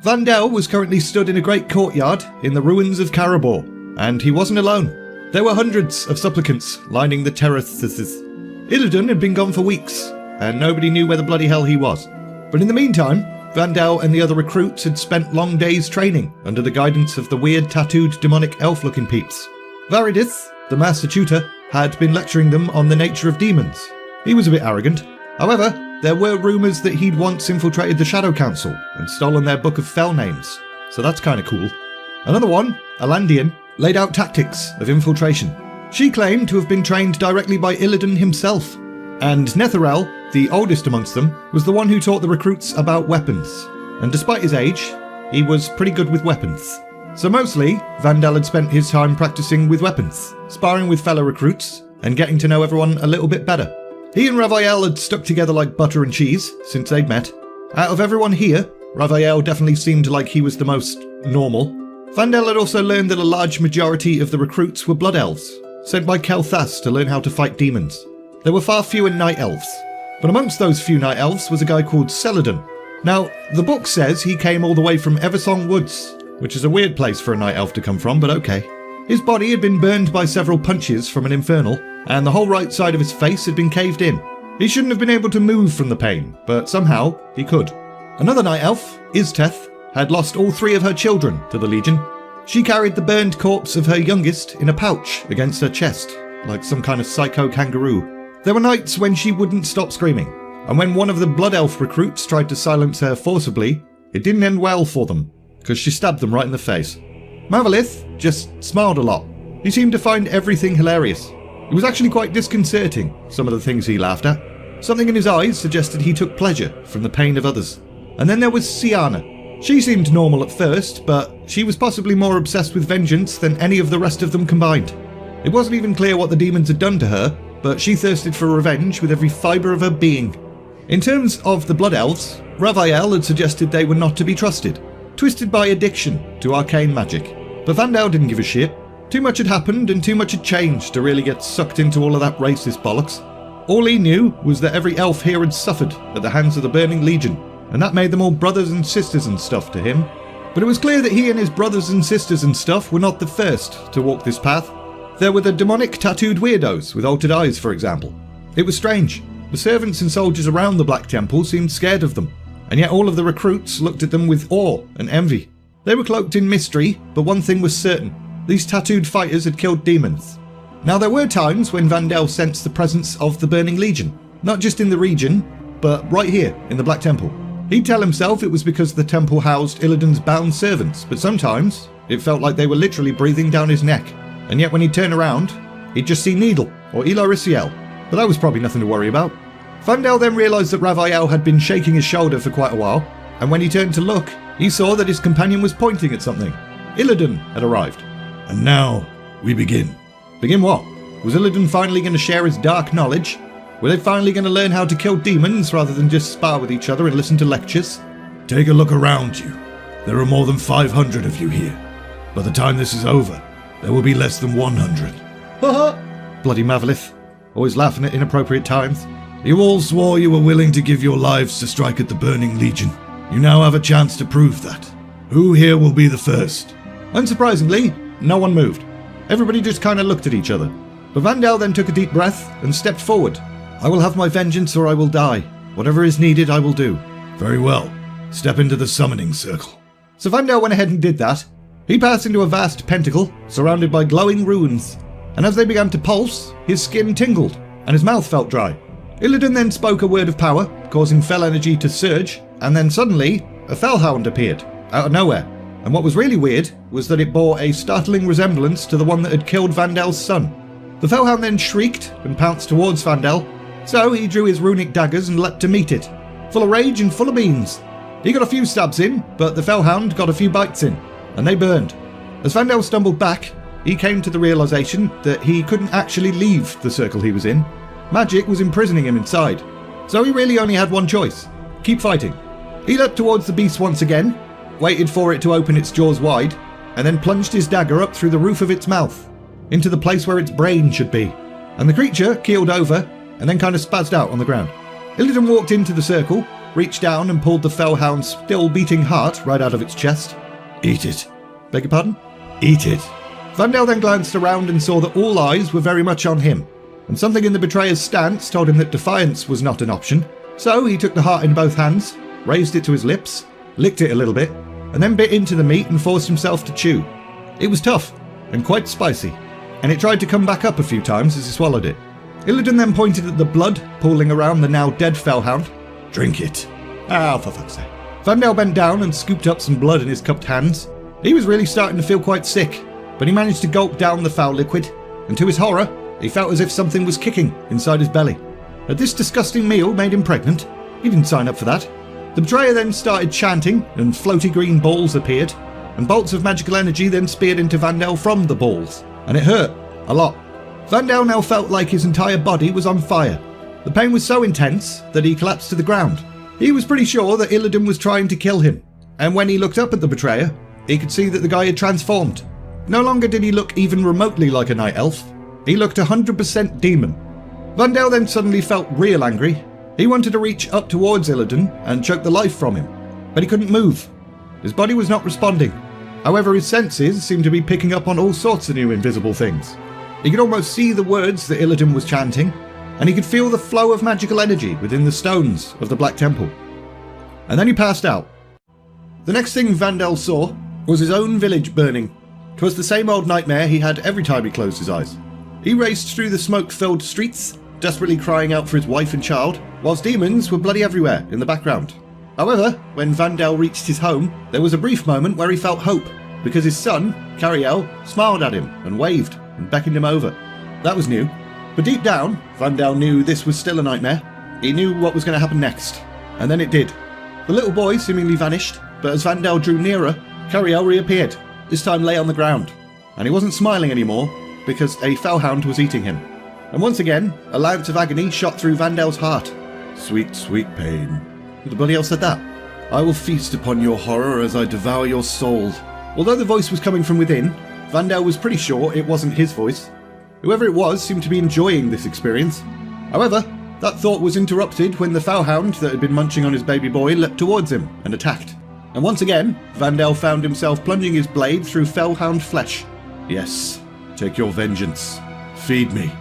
Vandell was currently stood in a great courtyard in the ruins of Karabor, and he wasn't alone. There were hundreds of supplicants lining the terraces. Illidan had been gone for weeks, and nobody knew where the bloody hell he was. But in the meantime, Vandell and the other recruits had spent long days training under the guidance of the weird tattooed demonic elf-looking peeps. Varidith, the master tutor, had been lecturing them on the nature of demons. He was a bit arrogant. However, there were rumours that he'd once infiltrated the Shadow Council and stolen their book of fell names, so that's kinda cool. Another one, Alandian, laid out tactics of infiltration. She claimed to have been trained directly by Illidan himself, and Netherel, the oldest amongst them, was the one who taught the recruits about weapons, and despite his age, he was pretty good with weapons. So mostly, Vandell had spent his time practicing with weapons, sparring with fellow recruits, and getting to know everyone a little bit better. He and Raphael had stuck together like butter and cheese since they'd met. Out of everyone here, Raphael definitely seemed like he was the most normal. Vandell had also learned that a large majority of the recruits were blood elves, sent by Kel'Thas to learn how to fight demons. There were far fewer night elves, but amongst those few night elves was a guy called Celadon. Now, the book says he came all the way from Eversong Woods, which is a weird place for a night elf to come from, but okay. His body had been burned by several punches from an infernal, and the whole right side of his face had been caved in. He shouldn't have been able to move from the pain, but somehow he could. Another night elf, Isteth, had lost all 3 of her children to the Legion. She carried the burned corpse of her youngest in a pouch against her chest, like some kind of psycho kangaroo. There were nights when she wouldn't stop screaming, and when one of the Blood Elf recruits tried to silence her forcibly, it didn't end well for them, because she stabbed them right in the face. Mavalith just smiled a lot. He seemed to find everything hilarious. It was actually quite disconcerting, some of the things he laughed at. Something in his eyes suggested he took pleasure from the pain of others. And then there was Siana. She seemed normal at first, but she was possibly more obsessed with vengeance than any of the rest of them combined. It wasn't even clear what the demons had done to her, but she thirsted for revenge with every fibre of her being. In terms of the Blood Elves, Raphael had suggested they were not to be trusted, twisted by addiction to arcane magic. But Vandell didn't give a shit. Too much had happened and too much had changed to really get sucked into all of that racist bollocks. All he knew was that every elf here had suffered at the hands of the Burning Legion, and that made them all brothers and sisters and stuff to him. But it was clear that he and his brothers and sisters and stuff were not the first to walk this path. There were the demonic tattooed weirdos with altered eyes, for example. It was strange. The servants and soldiers around the Black Temple seemed scared of them, and yet all of the recruits looked at them with awe and envy. They were cloaked in mystery, but one thing was certain. These tattooed fighters had killed demons. Now there were times when Vandell sensed the presence of the Burning Legion, not just in the region, but right here in the Black Temple. He'd tell himself it was because the temple housed Illidan's bound servants, but sometimes it felt like they were literally breathing down his neck. And yet when he'd turn around, he'd just see Needle or Elorisiel, but that was probably nothing to worry about. Vandell then realised that Raphael had been shaking his shoulder for quite a while, and when he turned to look, he saw that his companion was pointing at something. Illidan had arrived. And now, we begin. Begin what? Was Illidan finally going to share his dark knowledge? Were they finally going to learn how to kill demons rather than just spar with each other and listen to lectures? Take a look around you. There are more than 500 of you here. By the time this is over, there will be less than 100. Haha! Bloody Mavelith. Always laughing at inappropriate times. You all swore you were willing to give your lives to strike at the Burning Legion. You now have a chance to prove that. Who here will be the first? Unsurprisingly, no one moved. Everybody just kind of looked at each other. But Vandell then took a deep breath and stepped forward. I will have my vengeance or I will die. Whatever is needed, I will do. Very well. Step into the summoning circle. So Vandell went ahead and did that. He passed into a vast pentacle, surrounded by glowing runes. And as they began to pulse, his skin tingled, and his mouth felt dry. Illidan then spoke a word of power, causing fel energy to surge, and then suddenly, a fellhound appeared, out of nowhere. And what was really weird was that it bore a startling resemblance to the one that had killed Vandell's son. The fellhound then shrieked and pounced towards Vandell, so he drew his runic daggers and leapt to meet it, full of rage and full of beans. He got a few stabs in, but the fellhound got a few bites in, and they burned. As Vandell stumbled back, he came to the realization that he couldn't actually leave the circle he was in. Magic was imprisoning him inside, so he really only had one choice: keep fighting. He leapt towards the beast once again, waited for it to open its jaws wide, and then plunged his dagger up through the roof of its mouth, into the place where its brain should be. And the creature keeled over, and then kind of spazzed out on the ground. Illidan walked into the circle, reached down and pulled the fellhound's still beating heart right out of its chest. Eat it. Beg your pardon? Eat it. Vandell then glanced around and saw that all eyes were very much on him, and something in the betrayer's stance told him that defiance was not an option. So he took the heart in both hands, raised it to his lips, licked it a little bit, and then bit into the meat and forced himself to chew. It was tough, and quite spicy, and it tried to come back up a few times as he swallowed it. Illidan then pointed at the blood pooling around the now dead fellhound. Drink it. Ah, for fuck's sake. Vandell bent down and scooped up some blood in his cupped hands. He was really starting to feel quite sick, but he managed to gulp down the foul liquid, and to his horror, he felt as if something was kicking inside his belly. Had this disgusting meal made him pregnant? He didn't sign up for that. The betrayer then started chanting, and floaty green balls appeared, and bolts of magical energy then speared into Vandell from the balls, and it hurt a lot. Vandell now felt like his entire body was on fire. The pain was so intense that he collapsed to the ground. He was pretty sure that Illidan was trying to kill him, and when he looked up at the betrayer, he could see that the guy had transformed. No longer did he look even remotely like a night elf. He looked 100% demon. Vandell then suddenly felt real angry. He wanted to reach up towards Illidan and choke the life from him, but he couldn't move. His body was not responding. However, his senses seemed to be picking up on all sorts of new invisible things. He could almost see the words that Illidan was chanting, and he could feel the flow of magical energy within the stones of the Black Temple. And then he passed out. The next thing Vandell saw was his own village burning. 'Twas the same old nightmare he had every time he closed his eyes. He raced through the smoke-filled streets, desperately crying out for his wife and child, whilst demons were bloody everywhere in the background. However, when Vandell reached his home, there was a brief moment where he felt hope, because his son, Cariel, smiled at him and waved and beckoned him over. That was new. But deep down, Vandell knew this was still a nightmare. He knew what was going to happen next. And then it did. The little boy seemingly vanished, but as Vandell drew nearer, Cariel reappeared, this time lay on the ground. And he wasn't smiling anymore, because a fellhound was eating him. And once again, a lance of agony shot through Vandell's heart. Sweet, sweet pain. Who the bloody hell said that? I will feast upon your horror as I devour your soul. Although the voice was coming from within, Vandell was pretty sure it wasn't his voice. Whoever it was seemed to be enjoying this experience. However, that thought was interrupted when the fellhound that had been munching on his baby boy leapt towards him and attacked. And once again, Vandell found himself plunging his blade through fellhound flesh. Yes, take your vengeance. Feed me.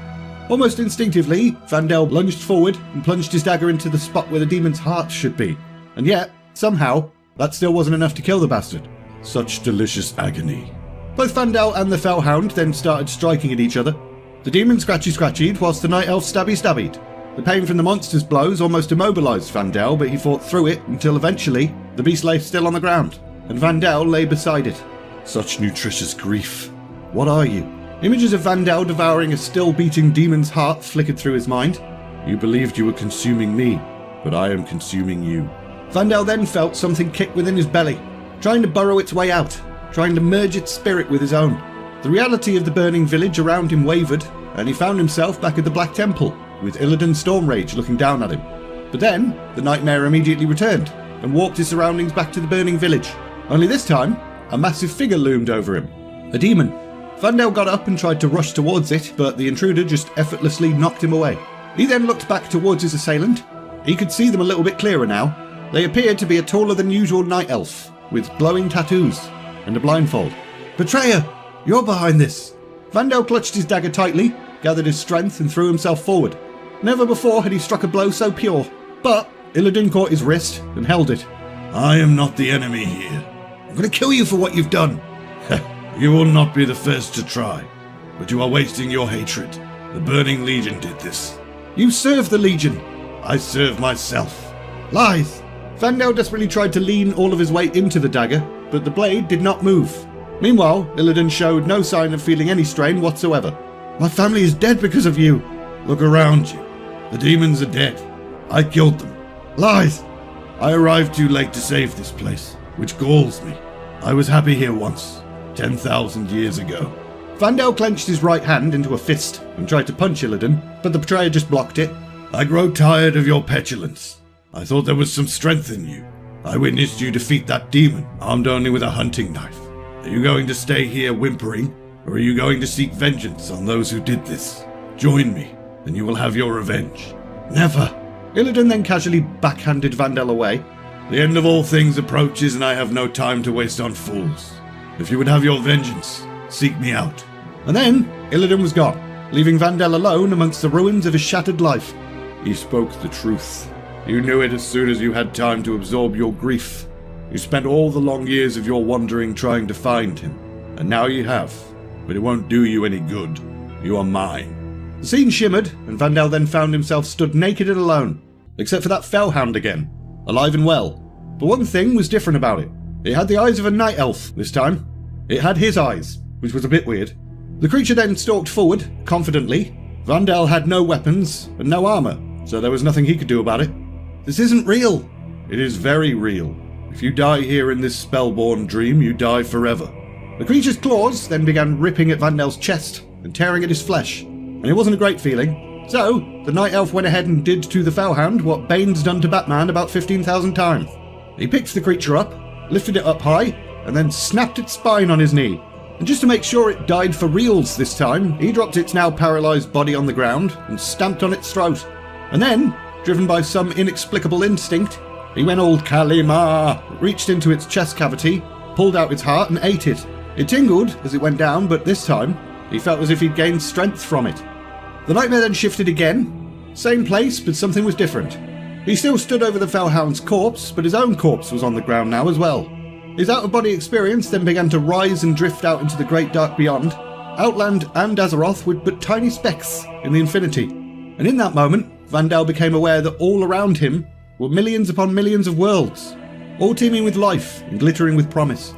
Almost instinctively, Vandell lunged forward and plunged his dagger into the spot where the demon's heart should be. And yet, somehow, that still wasn't enough to kill the bastard. Such delicious agony. Both Vandell and the fellhound then started striking at each other. The demon scratchy-scratchied whilst the night elf stabby-stabbied. The pain from the monster's blows almost immobilised Vandell, but he fought through it until eventually the beast lay still on the ground, and Vandell lay beside it. Such nutritious grief. What are you? Images of Vandell devouring a still-beating demon's heart flickered through his mind. You believed you were consuming me, but I am consuming you. Vandell then felt something kick within his belly, trying to burrow its way out, trying to merge its spirit with his own. The reality of the burning village around him wavered, and he found himself back at the Black Temple, with Illidan Stormrage looking down at him. But then, the nightmare immediately returned, and warped his surroundings back to the burning village. Only this time, a massive figure loomed over him. A demon. Vandell got up and tried to rush towards it, but the intruder just effortlessly knocked him away. He then looked back towards his assailant. He could see them a little bit clearer now. They appeared to be a taller than usual night elf, with glowing tattoos, and a blindfold. Betrayer! You're behind this! Vandell clutched his dagger tightly, gathered his strength and threw himself forward. Never before had he struck a blow so pure, but Illidan caught his wrist and held it. I am not the enemy here. I'm going to kill you for what you've done. You will not be the first to try, but you are wasting your hatred. The Burning Legion did this. You serve the Legion. I serve myself. Lies. Vandell desperately tried to lean all of his weight into the dagger, but the blade did not move. Meanwhile, Illidan showed no sign of feeling any strain whatsoever. My family is dead because of you. Look around you. The demons are dead. I killed them. Lies. I arrived too late to save this place, which galls me. I was happy here once, 10,000 years ago. Vandell clenched his right hand into a fist and tried to punch Illidan, but the betrayer just blocked it. I grow tired of your petulance. I thought there was some strength in you. I witnessed you defeat that demon, armed only with a hunting knife. Are you going to stay here whimpering, or are you going to seek vengeance on those who did this? Join me, and you will have your revenge. Never. Illidan then casually backhanded Vandell away. The end of all things approaches, and I have no time to waste on fools. If you would have your vengeance, seek me out. And then Illidan was gone, leaving Vandell alone amongst the ruins of his shattered life. He spoke the truth. You knew it as soon as you had time to absorb your grief. You spent all the long years of your wandering trying to find him, and now you have. But it won't do you any good. You are mine. The scene shimmered, and Vandell then found himself stood naked and alone, except for that fellhound again, alive and well. But one thing was different about it. It had the eyes of a night elf this time. It had his eyes, which was a bit weird. The creature then stalked forward, confidently. Vandell had no weapons and no armor, so there was nothing he could do about it. This isn't real. It is very real. If you die here in this spellborn dream, you die forever. The creature's claws then began ripping at Vandell's chest and tearing at his flesh, and it wasn't a great feeling. So, the night elf went ahead and did to the fellhound what Bane's done to Batman about 15,000 times. He picked the creature up, lifted it up high, and then snapped its spine on his knee. And just to make sure it died for reals this time, he dropped its now paralysed body on the ground and stamped on its throat. And then, driven by some inexplicable instinct, he went all Kalima, reached into its chest cavity, pulled out its heart and ate it. It tingled as it went down, but this time, he felt as if he'd gained strength from it. The nightmare then shifted again. Same place, but something was different. He still stood over the fellhound's corpse, but his own corpse was on the ground now as well. His out-of-body experience then began to rise and drift out into the great dark beyond. Outland and Azeroth were but tiny specks in the infinity. And in that moment, Vandell became aware that all around him were millions upon millions of worlds, all teeming with life and glittering with promise.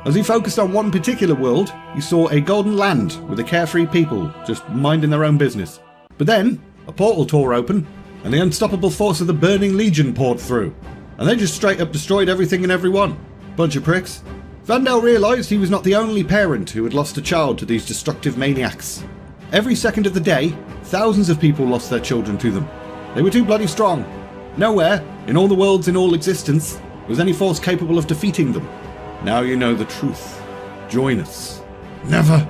As he focused on one particular world, he saw a golden land with a carefree people just minding their own business. But then, a portal tore open, and the unstoppable force of the Burning Legion poured through, and they just straight up destroyed everything and everyone. Bunch of pricks. Vandell realised he was not the only parent who had lost a child to these destructive maniacs. Every second of the day, thousands of people lost their children to them. They were too bloody strong. Nowhere, in all the worlds in all existence, was any force capable of defeating them. Now you know the truth. Join us. Never.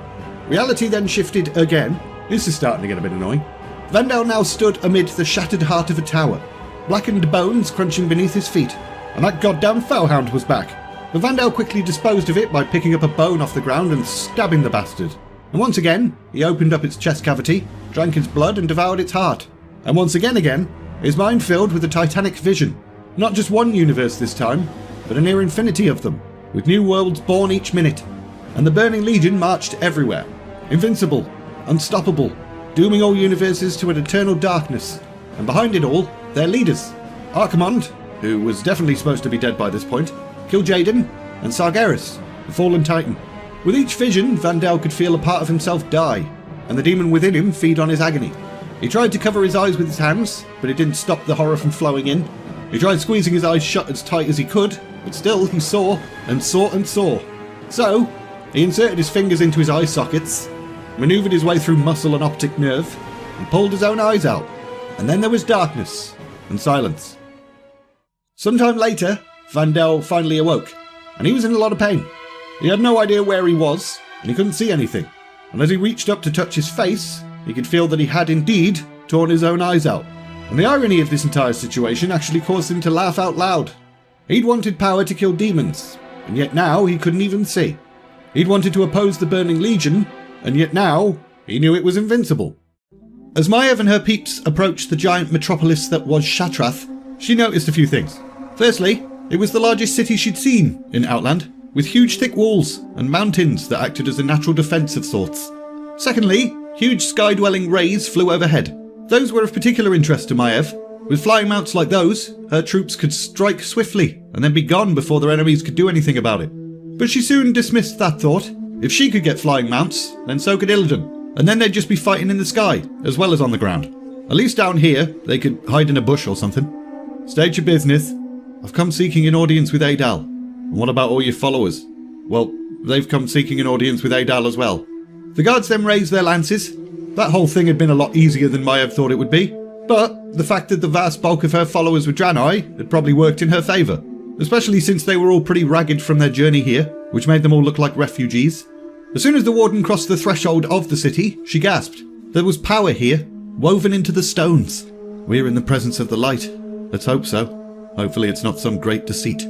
Reality then shifted again. This is starting to get a bit annoying. Vandell now stood amid the shattered heart of a tower, blackened bones crunching beneath his feet, and that goddamn fellhound was back. But Vandell quickly disposed of it by picking up a bone off the ground and stabbing the bastard. And once again, he opened up its chest cavity, drank its blood and devoured its heart. And once again, his mind filled with a titanic vision. Not just one universe this time, but a near infinity of them, with new worlds born each minute. And the Burning Legion marched everywhere. Invincible, unstoppable, dooming all universes to an eternal darkness. And behind it all, their leaders. Akama, who was definitely supposed to be dead by this point, Kil'jaeden, and Sargeras, the fallen titan. With each vision, Vandell could feel a part of himself die, and the demon within him feed on his agony. He tried to cover his eyes with his hands, but it didn't stop the horror from flowing in. He tried squeezing his eyes shut as tight as he could, but still he saw, and saw, and saw. So, he inserted his fingers into his eye sockets, manoeuvred his way through muscle and optic nerve, and pulled his own eyes out. And then there was darkness, and silence. Sometime later, Vandell finally awoke, and he was in a lot of pain. He had no idea where he was, and he couldn't see anything. And as he reached up to touch his face, he could feel that he had indeed torn his own eyes out. And the irony of this entire situation actually caused him to laugh out loud. He'd wanted power to kill demons, and yet now he couldn't even see. He'd wanted to oppose the Burning Legion, and yet now he knew it was invincible. As Maiev and her peeps approached the giant metropolis that was Shattrath, she noticed a few things. Firstly, it was the largest city she'd seen in Outland, with huge thick walls and mountains that acted as a natural defence of sorts. Secondly, huge sky-dwelling rays flew overhead. Those were of particular interest to Maiev. With flying mounts like those, her troops could strike swiftly and then be gone before their enemies could do anything about it. But she soon dismissed that thought. If she could get flying mounts, then so could Illidan, and then they'd just be fighting in the sky, as well as on the ground. At least down here, they could hide in a bush or something. State your business. I've come seeking an audience with Adal. And what about all your followers? Well, they've come seeking an audience with Adal as well. The guards then raised their lances. That whole thing had been a lot easier than Maiev thought it would be, but the fact that the vast bulk of her followers were Draenei had probably worked in her favour, especially since they were all pretty ragged from their journey here, which made them all look like refugees. As soon as the warden crossed the threshold of the city, she gasped. There was power here, woven into the stones. We're in the presence of the light. Let's hope so. Hopefully it's not some great deceit.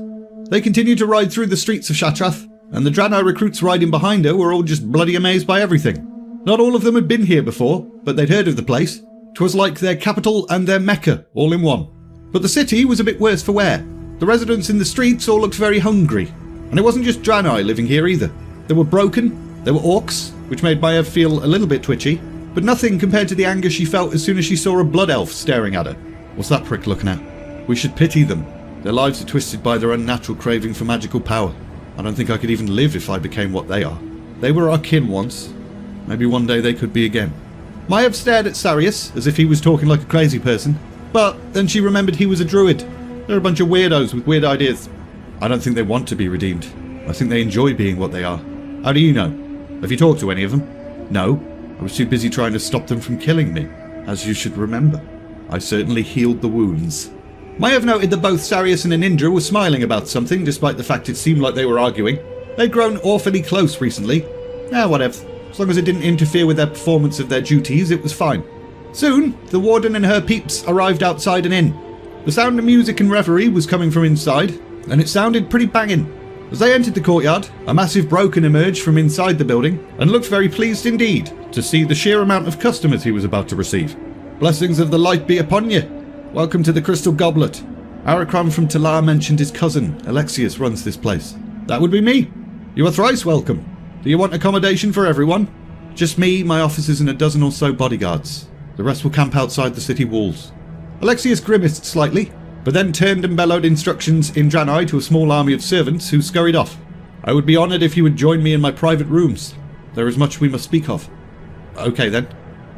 They continued to ride through the streets of Shattrath, and the Draenei recruits riding behind her were all just bloody amazed by everything. Not all of them had been here before, but they'd heard of the place. 'Twas like their capital and their Mecca, all in one. But the city was a bit worse for wear. The residents in the streets all looked very hungry. And it wasn't just Draenei living here either. There were broken, there were orcs, which made Maiev feel a little bit twitchy, but nothing compared to the anger she felt as soon as she saw a blood elf staring at her. What's that prick looking at? We should pity them. Their lives are twisted by their unnatural craving for magical power. I don't think I could even live if I became what they are. They were our kin once. Maybe one day they could be again. Maiev stared at Sarius as if he was talking like a crazy person, but then she remembered he was a druid. They're a bunch of weirdos with weird ideas. I don't think they want to be redeemed. I think they enjoy being what they are. How do you know? Have you talked to any of them? No. I was too busy trying to stop them from killing me, as you should remember. I certainly healed the wounds. Maiev noted that both Sarius and Anindra were smiling about something, despite the fact it seemed like they were arguing. They'd grown awfully close recently. Whatever. As long as it didn't interfere with their performance of their duties, it was fine. Soon, the warden and her peeps arrived outside an inn. The sound of music and revelry was coming from inside, and it sounded pretty banging. As they entered the courtyard, a massive broken emerged from inside the building, and looked very pleased indeed to see the sheer amount of customers he was about to receive. Blessings of the light be upon you. Welcome to the Crystal Goblet. Arakron from Talar mentioned his cousin, Alexius, runs this place. That would be me. You are thrice welcome. Do you want accommodation for everyone? Just me, my officers, and a dozen or so bodyguards. The rest will camp outside the city walls. Alexius grimaced slightly, but then turned and bellowed instructions in Draenei to a small army of servants who scurried off. I would be honoured if you would join me in my private rooms. There is much we must speak of. Okay then.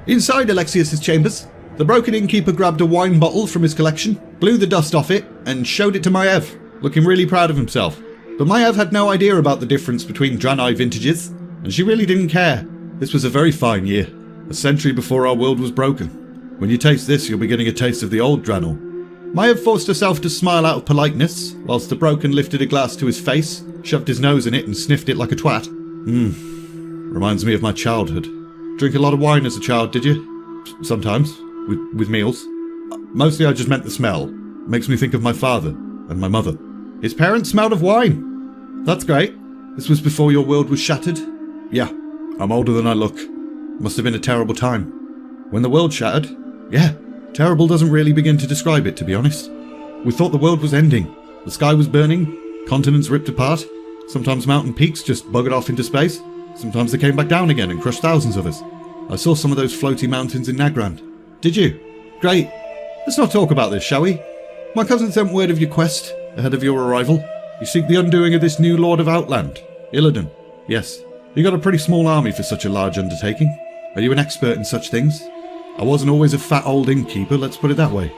Inside Alexius's chambers, the broken innkeeper grabbed a wine bottle from his collection, blew the dust off it, and showed it to Maiev, looking really proud of himself. But Maiev had no idea about the difference between Draenei vintages, and she really didn't care. This was a very fine year, a century before our world was broken. When you taste this, you'll be getting a taste of the old Draenor. Maiev forced herself to smile out of politeness, whilst the broken lifted a glass to his face, shoved his nose in it and sniffed it like a twat. Reminds me of my childhood. Drink a lot of wine as a child, did you? Sometimes. With meals. Mostly I just meant the smell. Makes me think of my father and my mother. His parents smelled of wine. That's great. This was before your world was shattered? Yeah, I'm older than I look. Must have been a terrible time. When the world shattered? Yeah, terrible doesn't really begin to describe it, to be honest. We thought the world was ending. The sky was burning, continents ripped apart. Sometimes mountain peaks just buggered off into space. Sometimes they came back down again and crushed thousands of us. I saw some of those floaty mountains in Nagrand. Did you? Great. Let's not talk about this, shall we? My cousin sent word of your quest ahead of your arrival. You seek the undoing of this new Lord of Outland, Illidan. Yes. You got a pretty small army for such a large undertaking. Are you an expert in such things? I wasn't always a fat old innkeeper, let's put it that way.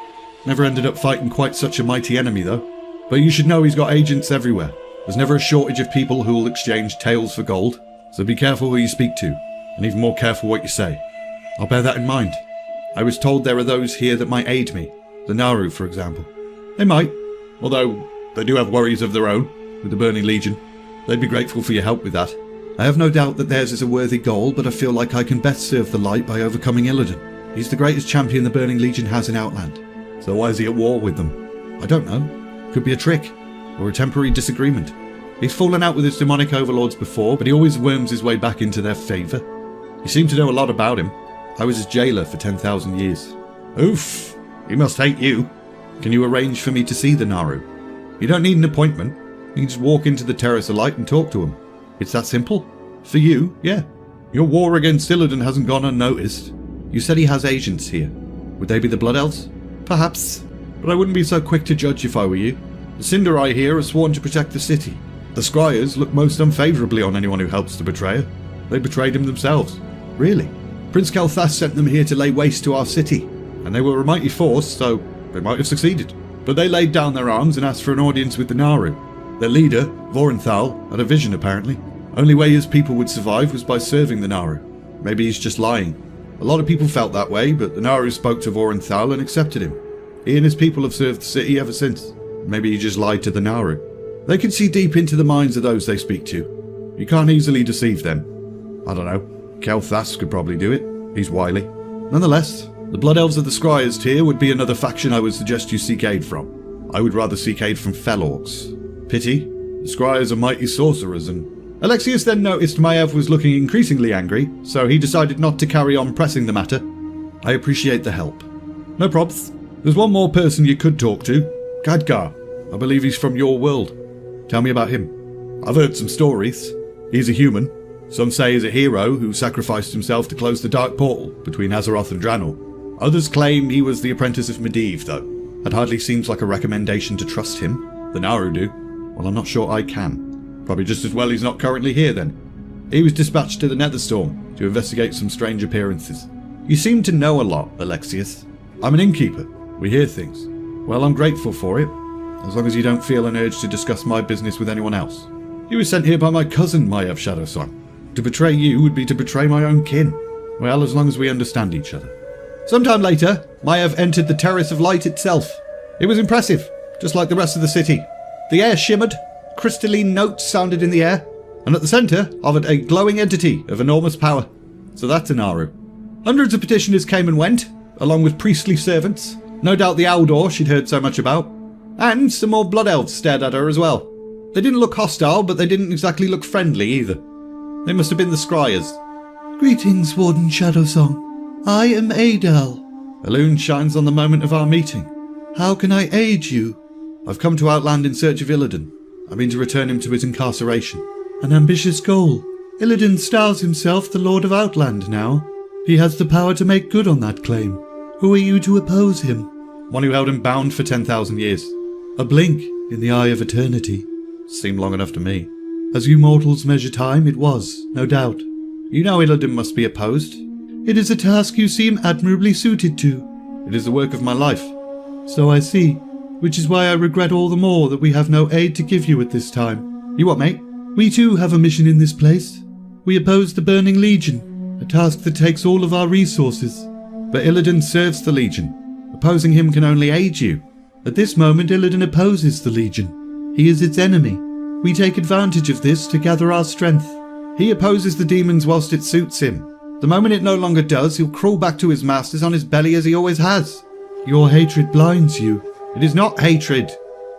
Never ended up fighting quite such a mighty enemy, though. But you should know he's got agents everywhere. There's never a shortage of people who'll exchange tails for gold. So be careful who you speak to, and even more careful what you say. I'll bear that in mind. I was told there are those here that might aid me. The Naaru, for example. They might, although they do have worries of their own, with the Burning Legion. They'd be grateful for your help with that. I have no doubt that theirs is a worthy goal, but I feel like I can best serve the light by overcoming Illidan. He's the greatest champion the Burning Legion has in Outland. So why is he at war with them? I don't know. Could be a trick, or a temporary disagreement. He's fallen out with his demonic overlords before, but he always worms his way back into their favour. You seem to know a lot about him. I was his jailer for 10,000 years. Oof, he must hate you. Can you arrange for me to see the Naaru? You don't need an appointment. You can just walk into the Terrace of Light and talk to him. It's that simple. For you, yeah. Your war against Illidan hasn't gone unnoticed. You said he has agents here. Would they be the Blood Elves? Perhaps. But I wouldn't be so quick to judge if I were you. The Cinderai here are sworn to protect the city. The Scryers look most unfavourably on anyone who helps to betray her. They betrayed him themselves. Really? Prince Kel'Thas sent them here to lay waste to our city, and they were a mighty force, so they might have succeeded. But they laid down their arms and asked for an audience with the Naaru. Their leader, Vorenthal, had a vision apparently. Only way his people would survive was by serving the Naaru. Maybe he's just lying. A lot of people felt that way, but the Naaru spoke to Vorenthal and accepted him. He and his people have served the city ever since. Maybe he just lied to the Naaru. They can see deep into the minds of those they speak to. You can't easily deceive them. I don't know. Kel'Thas could probably do it. He's wily. Nonetheless, the Blood Elves of the Scryers tier would be another faction I would suggest you seek aid from. I would rather seek aid from Fel Orcs. Pity, the Scryers are mighty sorcerers and... Alexius then noticed Maiev was looking increasingly angry, so he decided not to carry on pressing the matter. I appreciate the help. No probs. There's one more person you could talk to. Khadgar. I believe he's from your world. Tell me about him. I've heard some stories. He's a human. Some say he's a hero who sacrificed himself to close the dark portal between Azeroth and Draenor. Others claim he was the apprentice of Maiev, though. That hardly seems like a recommendation to trust him. The Naaru do. Well, I'm not sure I can. Probably just as well he's not currently here, then. He was dispatched to the Netherstorm to investigate some strange appearances. You seem to know a lot, Alexius. I'm an innkeeper. We hear things. Well, I'm grateful for it, as long as you don't feel an urge to discuss my business with anyone else. He was sent here by my cousin, Maiev Shadowsong. To betray you would be to betray my own kin. Well, as long as we understand each other. Sometime later, Maiev entered the Terrace of Light itself. It was impressive, just like the rest of the city. The air shimmered, crystalline notes sounded in the air, and at the centre hovered a glowing entity of enormous power. So that's a Naaru. Hundreds of petitioners came and went, along with priestly servants. No doubt the Aldor she'd heard so much about. And some more Blood Elves stared at her as well. They didn't look hostile, but they didn't exactly look friendly either. They must have been the Scryers. Greetings, Warden Shadowsong. I am Adal. A loon shines on the moment of our meeting. How can I aid you? I've come to Outland in search of Illidan. I mean to return him to his incarceration. An ambitious goal. Illidan styles himself the Lord of Outland now. He has the power to make good on that claim. Who are you to oppose him? One who held him bound for 10,000 years. A blink in the eye of eternity. Seemed long enough to me. As you mortals measure time, it was, no doubt. You know Illidan must be opposed. It is a task you seem admirably suited to. It is the work of my life. So I see, which is why I regret all the more that we have no aid to give you at this time. You what, mate? We too have a mission in this place. We oppose the Burning Legion, a task that takes all of our resources. But Illidan serves the Legion. Opposing him can only aid you. At this moment, Illidan opposes the Legion. He is its enemy. We take advantage of this to gather our strength. He opposes the demons whilst it suits him. The moment it no longer does, he'll crawl back to his masters on his belly as he always has. Your hatred blinds you. It is not hatred.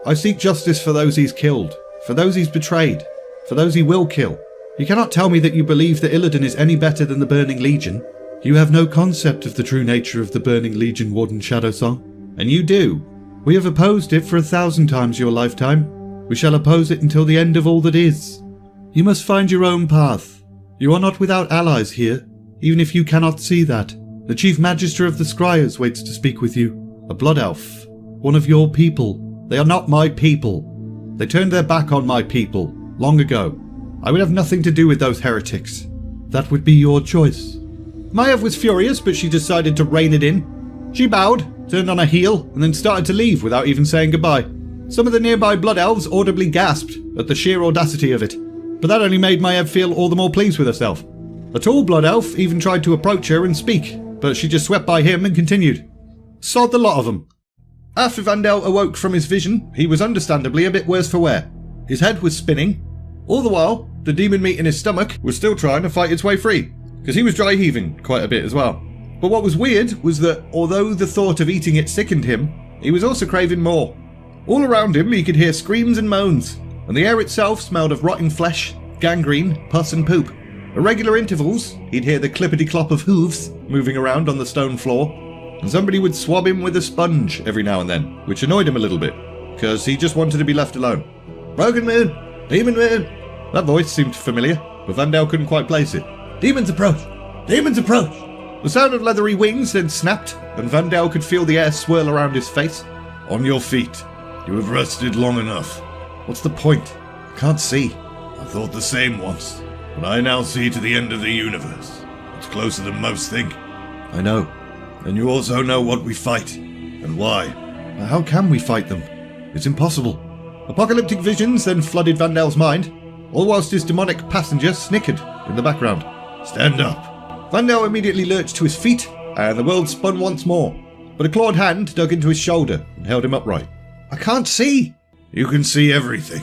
I seek justice for those he's killed, for those he's betrayed, for those he will kill. You cannot tell me that you believe that Illidan is any better than the Burning Legion. You have no concept of the true nature of the Burning Legion, Warden Shadowsong. And you do. We have opposed it for 1,000 times your lifetime. We shall oppose it until the end of all that is. You must find your own path. You are not without allies here, even if you cannot see that. The Chief Magister of the Scryers waits to speak with you. A blood elf. One of your people. They are not my people. They turned their back on my people, long ago. I would have nothing to do with those heretics. That would be your choice. Maiev was furious, but she decided to rein it in. She bowed, turned on her heel, and then started to leave without even saying goodbye. Some of the nearby blood elves audibly gasped at the sheer audacity of it, but that only made Maiev feel all the more pleased with herself. A tall blood elf even tried to approach her and speak, but she just swept by him and continued. Sod the lot of them. After Vandell awoke from his vision, he was understandably a bit worse for wear. His head was spinning. All the while, the demon meat in his stomach was still trying to fight its way free, because he was dry heaving quite a bit as well. But what was weird was that although the thought of eating it sickened him, he was also craving more. All around him he could hear screams and moans, and the air itself smelled of rotting flesh, gangrene, pus and poop. At regular intervals, he'd hear the clippity-clop of hooves moving around on the stone floor, and somebody would swab him with a sponge every now and then, which annoyed him a little bit, because he just wanted to be left alone. Broken Moon! Demon Moon! That voice seemed familiar, but Vandell couldn't quite place it. Demons approach! Demons approach! The sound of leathery wings then snapped, and Vandell could feel the air swirl around his face. On your feet. You have rested long enough. What's the point? I can't see. I thought the same once, but I now see to the end of the universe. It's closer than most think. I know. And you also know what we fight, and why. How can we fight them? It's impossible. Apocalyptic visions then flooded Vandell's mind, all whilst his demonic passenger snickered in the background. Stand up. Vandell immediately lurched to his feet, and the world spun once more, but a clawed hand dug into his shoulder and held him upright. I can't see! You can see everything.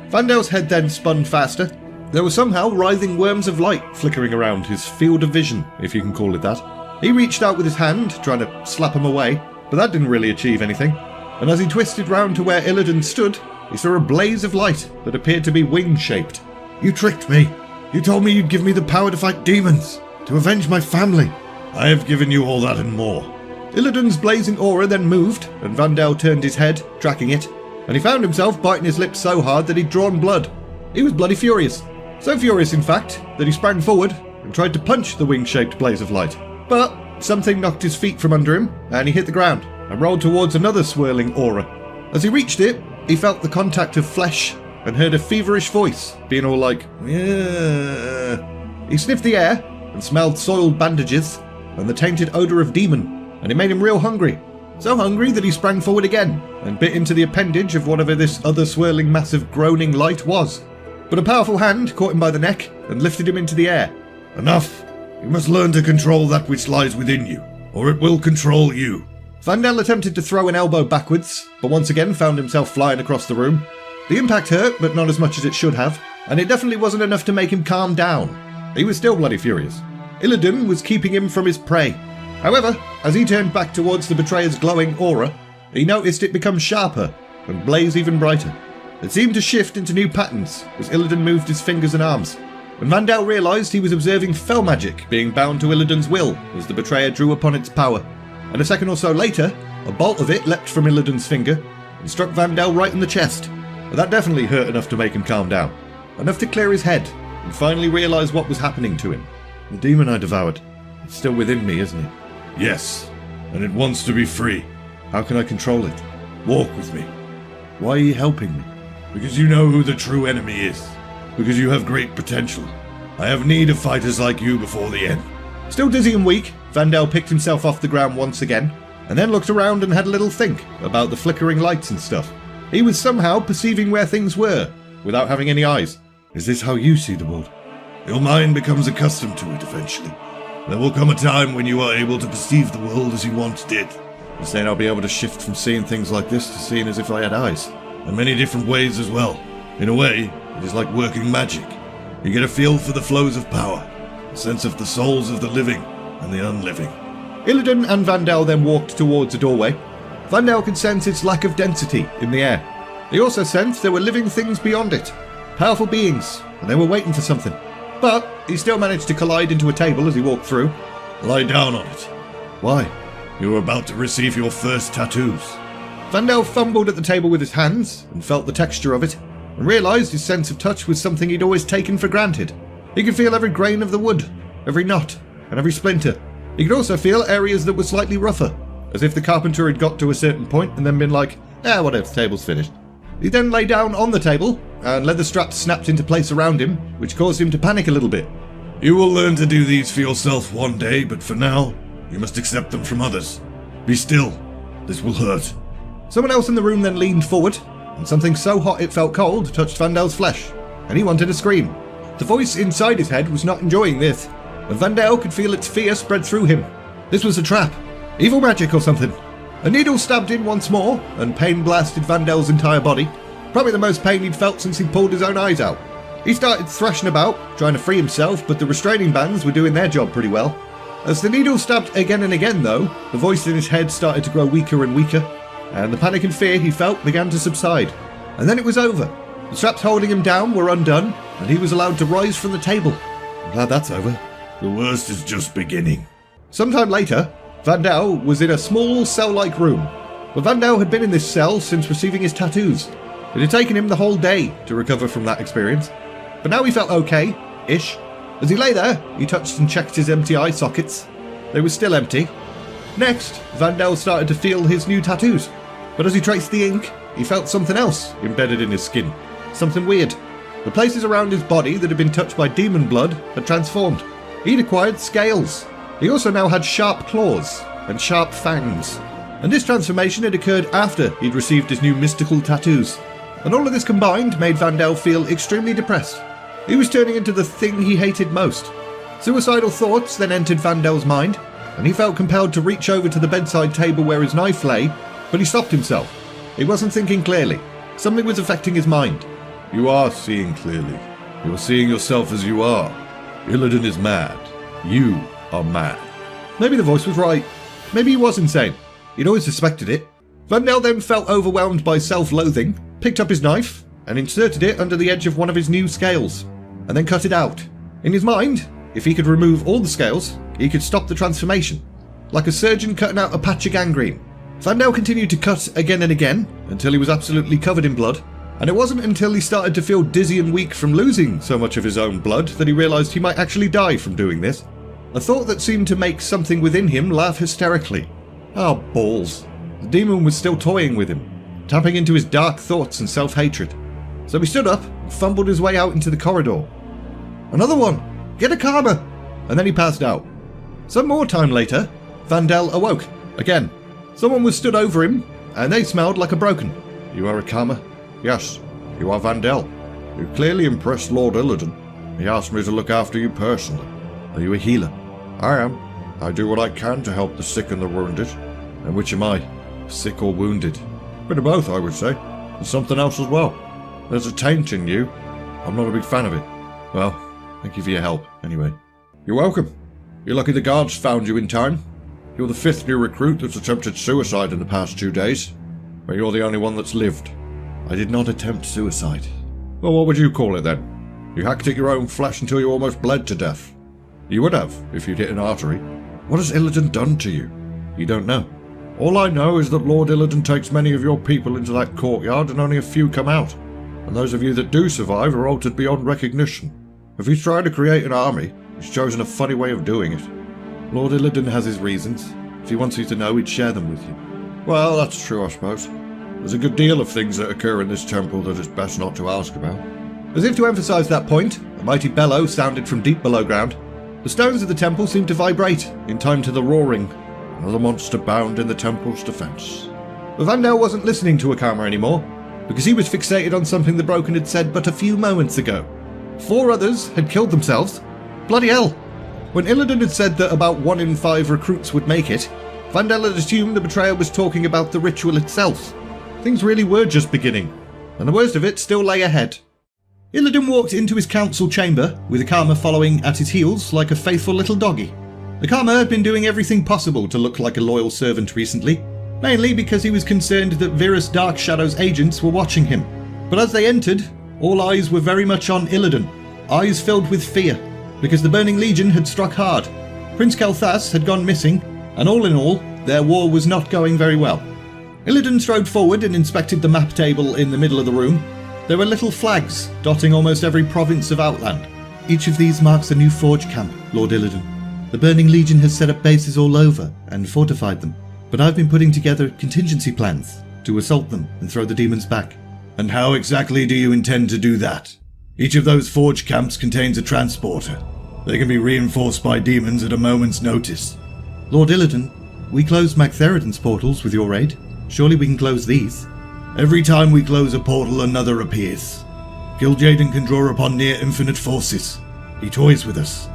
Vandell's head then spun faster. There were somehow writhing worms of light flickering around his field of vision, if you can call it that. He reached out with his hand, trying to slap him away, but that didn't really achieve anything. And as he twisted round to where Illidan stood, he saw a blaze of light that appeared to be wing-shaped. You tricked me. You told me you'd give me the power to fight demons, to avenge my family. I have given you all that and more. Illidan's blazing aura then moved, and Vandell turned his head, tracking it, and he found himself biting his lips so hard that he'd drawn blood. He was bloody furious. So furious, in fact, that he sprang forward and tried to punch the wing-shaped blaze of light. But something knocked his feet from under him, and he hit the ground and rolled towards another swirling aura. As he reached it, he felt the contact of flesh and heard a feverish voice being all like, yeah. He sniffed the air and smelled soiled bandages and the tainted odour of demon, and it made him real hungry. So hungry that he sprang forward again and bit into the appendage of whatever this other swirling mass of groaning light was. But a powerful hand caught him by the neck and lifted him into the air. Enough! You must learn to control that which lies within you, or it will control you. Vandell attempted to throw an elbow backwards, but once again found himself flying across the room. The impact hurt, but not as much as it should have, and it definitely wasn't enough to make him calm down. He was still bloody furious. Illidan was keeping him from his prey. However, as he turned back towards the betrayer's glowing aura, he noticed it become sharper and blaze even brighter. It seemed to shift into new patterns as Illidan moved his fingers and arms. And Vandell realised he was observing fell magic being bound to Illidan's will as the betrayer drew upon its power. And a second or so later, a bolt of it leapt from Illidan's finger and struck Vandell right in the chest. But that definitely hurt enough to make him calm down. Enough to clear his head and finally realise what was happening to him. The demon I devoured. It's still within me, isn't it? Yes, and it wants to be free. How can I control it? Walk with me. Why are you helping me? Because you know who the true enemy is. Because you have great potential. I have need of fighters like you before the end. Still dizzy and weak, Vandell picked himself off the ground once again, and then looked around and had a little think about the flickering lights and stuff. He was somehow perceiving where things were, without having any eyes. Is this how you see the world? Your mind becomes accustomed to it eventually. There will come a time when you are able to perceive the world as you once did. You're saying I'll be able to shift from seeing things like this to seeing as if I had eyes? In many different ways as well. In a way, it is like working magic. You get a feel for the flows of power, a sense of the souls of the living and the unliving. Illidan and Vandell then walked towards a doorway. Vandell could sense its lack of density in the air. He also sensed there were living things beyond it. Powerful beings, and they were waiting for something. But he still managed to collide into a table as he walked through. Lie down on it. Why? You are about to receive your first tattoos. Vandell fumbled at the table with his hands and felt the texture of it, and realised his sense of touch was something he'd always taken for granted. He could feel every grain of the wood, every knot, and every splinter. He could also feel areas that were slightly rougher, as if the carpenter had got to a certain point and then been like, whatever, the table's finished. He then lay down on the table, and leather straps snapped into place around him, which caused him to panic a little bit. You will learn to do these for yourself one day, but for now, you must accept them from others. Be still. This will hurt. Someone else in the room then leaned forward, and something so hot it felt cold touched Vandell's flesh, and he wanted to scream. The voice inside his head was not enjoying this, and Vandell could feel its fear spread through him. This was a trap. Evil magic or something. A needle stabbed in once more, and pain blasted Vandell's entire body. Probably the most pain he'd felt since he pulled his own eyes out. He started thrashing about, trying to free himself, but the restraining bands were doing their job pretty well. As the needle stabbed again and again though, the voice in his head started to grow weaker and weaker, and the panic and fear he felt began to subside. And then it was over. The straps holding him down were undone, and he was allowed to rise from the table. I'm glad that's over. The worst is just beginning. Sometime later, Vandell was in a small cell-like room. But Vandell had been in this cell since receiving his tattoos. It had taken him the whole day to recover from that experience. But now he felt okay-ish. As he lay there, he touched and checked his empty eye sockets. They were still empty. Next, Vandell started to feel his new tattoos. But as he traced the ink, he felt something else embedded in his skin. Something weird. The places around his body that had been touched by demon blood had transformed. He'd acquired scales. He also now had sharp claws and sharp fangs. And this transformation had occurred after he'd received his new mystical tattoos. And all of this combined made Vandell feel extremely depressed. He was turning into the thing he hated most. Suicidal thoughts then entered Vandell's mind, and he felt compelled to reach over to the bedside table where his knife lay, but he stopped himself. He wasn't thinking clearly. Something was affecting his mind. You are seeing clearly. You are seeing yourself as you are. Illidan is mad. You are mad. Maybe the voice was right. Maybe he was insane. He'd always suspected it. Vandell then felt overwhelmed by self-loathing, picked up his knife, and inserted it under the edge of one of his new scales, and then cut it out. In his mind, if he could remove all the scales, he could stop the transformation. Like a surgeon cutting out a patch of gangrene. Vandell continued to cut again and again, until he was absolutely covered in blood, and it wasn't until he started to feel dizzy and weak from losing so much of his own blood that he realised he might actually die from doing this. A thought that seemed to make something within him laugh hysterically. Oh, balls. The demon was still toying with him, tapping into his dark thoughts and self-hatred. So he stood up and fumbled his way out into the corridor. Another one! Get Akama! And then he passed out. Some more time later, Vandell awoke. Again. Someone was stood over him, and they smelled like a broken. You are Akama? Yes, you are Vandell. You clearly impressed Lord Illidan. He asked me to look after you personally. Are you a healer? I am. I do what I can to help the sick and the wounded. And which am I? Sick or wounded? Bit of both, I would say. And something else as well. There's a taint in you. I'm not a big fan of it. Well, thank you for your help, anyway. You're welcome. You're lucky the guards found you in time. You're the 5th new recruit that's attempted suicide in the past 2 days. But you're the only one that's lived. I did not attempt suicide. Well, what would you call it then? You hacked at your own flesh until you almost bled to death. You would have, if you'd hit an artery. What has Illidan done to you? You don't know. All I know is that Lord Illidan takes many of your people into that courtyard and only a few come out. And those of you that do survive are altered beyond recognition. If he's trying to create an army, he's chosen a funny way of doing it. Lord Illidan has his reasons. If he wants you to know, he'd share them with you. Well, that's true, I suppose. There's a good deal of things that occur in this temple that it's best not to ask about. As if to emphasise that point, a mighty bellow sounded from deep below ground. The stones of the temple seemed to vibrate in time to the roaring. Another monster bound in the temple's defense. But Vandell wasn't listening to Akama anymore, because he was fixated on something the Broken had said but a few moments ago. 4 others had killed themselves. Bloody hell! When Illidan had said that about 1 in 5 recruits would make it, Vandell had assumed the betrayer was talking about the ritual itself. Things really were just beginning, and the worst of it still lay ahead. Illidan walked into his council chamber, with Akama following at his heels like a faithful little doggy. Akama had been doing everything possible to look like a loyal servant recently, mainly because he was concerned that Virus Dark Shadow's agents were watching him. But as they entered, all eyes were very much on Illidan, eyes filled with fear, because the Burning Legion had struck hard. Prince Kel'Thas had gone missing, and all in all, their war was not going very well. Illidan strode forward and inspected the map table in the middle of the room. There were little flags dotting almost every province of Outland. Each of these marks a new forge camp, Lord Illidan. The Burning Legion has set up bases all over and fortified them, but I've been putting together contingency plans to assault them and throw the demons back. And how exactly do you intend to do that? Each of those forge camps contains a transporter. They can be reinforced by demons at a moment's notice. Lord Illidan, we closed Magtheridon's portals with your aid. Surely we can close these. Every time we close a portal, another appears. Kil'jaeden can draw upon near infinite forces. He toys with us.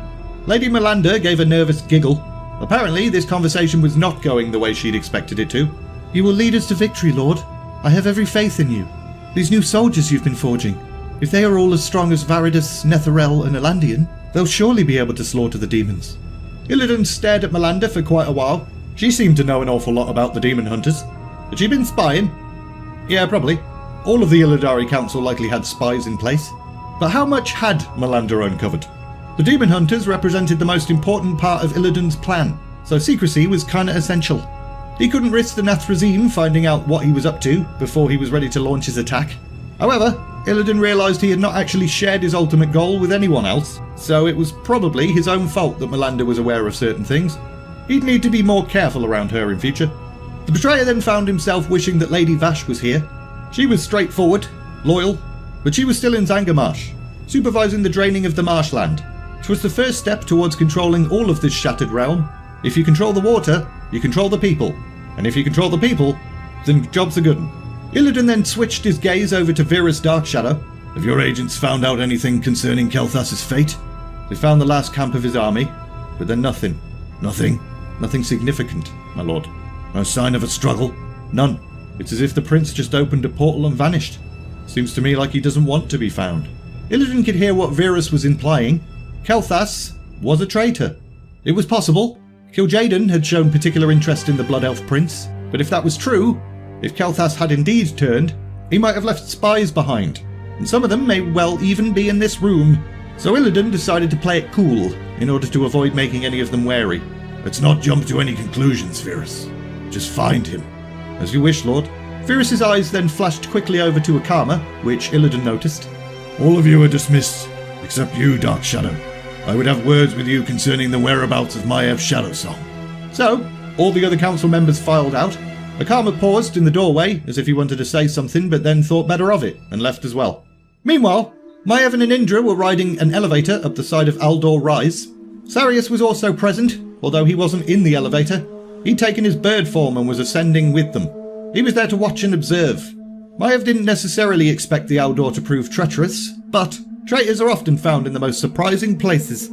Lady Melinda gave a nervous giggle. Apparently, this conversation was not going the way she'd expected it to. You will lead us to victory, Lord. I have every faith in you. These new soldiers you've been forging, if they are all as strong as Varidus, Netherell and Elandian, they'll surely be able to slaughter the demons. Illidan stared at Melinda for quite a while. She seemed to know an awful lot about the demon hunters. Had she been spying? Yeah, probably. All of the Illidari Council likely had spies in place. But how much had Melinda uncovered? The demon hunters represented the most important part of Illidan's plan, so secrecy was kinda essential. He couldn't risk the Nathrazim finding out what he was up to before he was ready to launch his attack. However, Illidan realised he had not actually shared his ultimate goal with anyone else, so it was probably his own fault that Melinda was aware of certain things. He'd need to be more careful around her in future. The betrayer then found himself wishing that Lady Vash was here. She was straightforward, loyal, but she was still in Zangarmarsh, supervising the draining of the marshland. It was the first step towards controlling all of this shattered realm. If you control the water, you control the people. And if you control the people, then job's a good one. Illidan then switched his gaze over to Virus Dark Shadow. Have your agents found out anything concerning Kel'Thas's fate? They found the last camp of his army, but then nothing. Nothing? Nothing significant, my lord. No sign of a struggle? None. It's as if the prince just opened a portal and vanished. Seems to me like he doesn't want to be found. Illidan could hear what Virus was implying. Kel'Thas was a traitor. It was possible. Kil'jaeden had shown particular interest in the Blood Elf Prince, but if that was true, if Kel'Thas had indeed turned, he might have left spies behind, and some of them may well even be in this room. So Illidan decided to play it cool, in order to avoid making any of them wary. Let's not jump to any conclusions, Virus. Just find him. As you wish, Lord. Virus's eyes then flashed quickly over to Akama, which Illidan noticed. All of you are dismissed, except you, Dark Shadow. I would have words with you concerning the whereabouts of Maiev's Shadow Song. So, all the other council members filed out. Akama paused in the doorway, as if he wanted to say something, but then thought better of it, and left as well. Meanwhile, Maiev and Indra were riding an elevator up the side of Aldor Rise. Sarius was also present, although he wasn't in the elevator. He'd taken his bird form and was ascending with them. He was there to watch and observe. Maiev didn't necessarily expect the Aldor to prove treacherous, but traitors are often found in the most surprising places.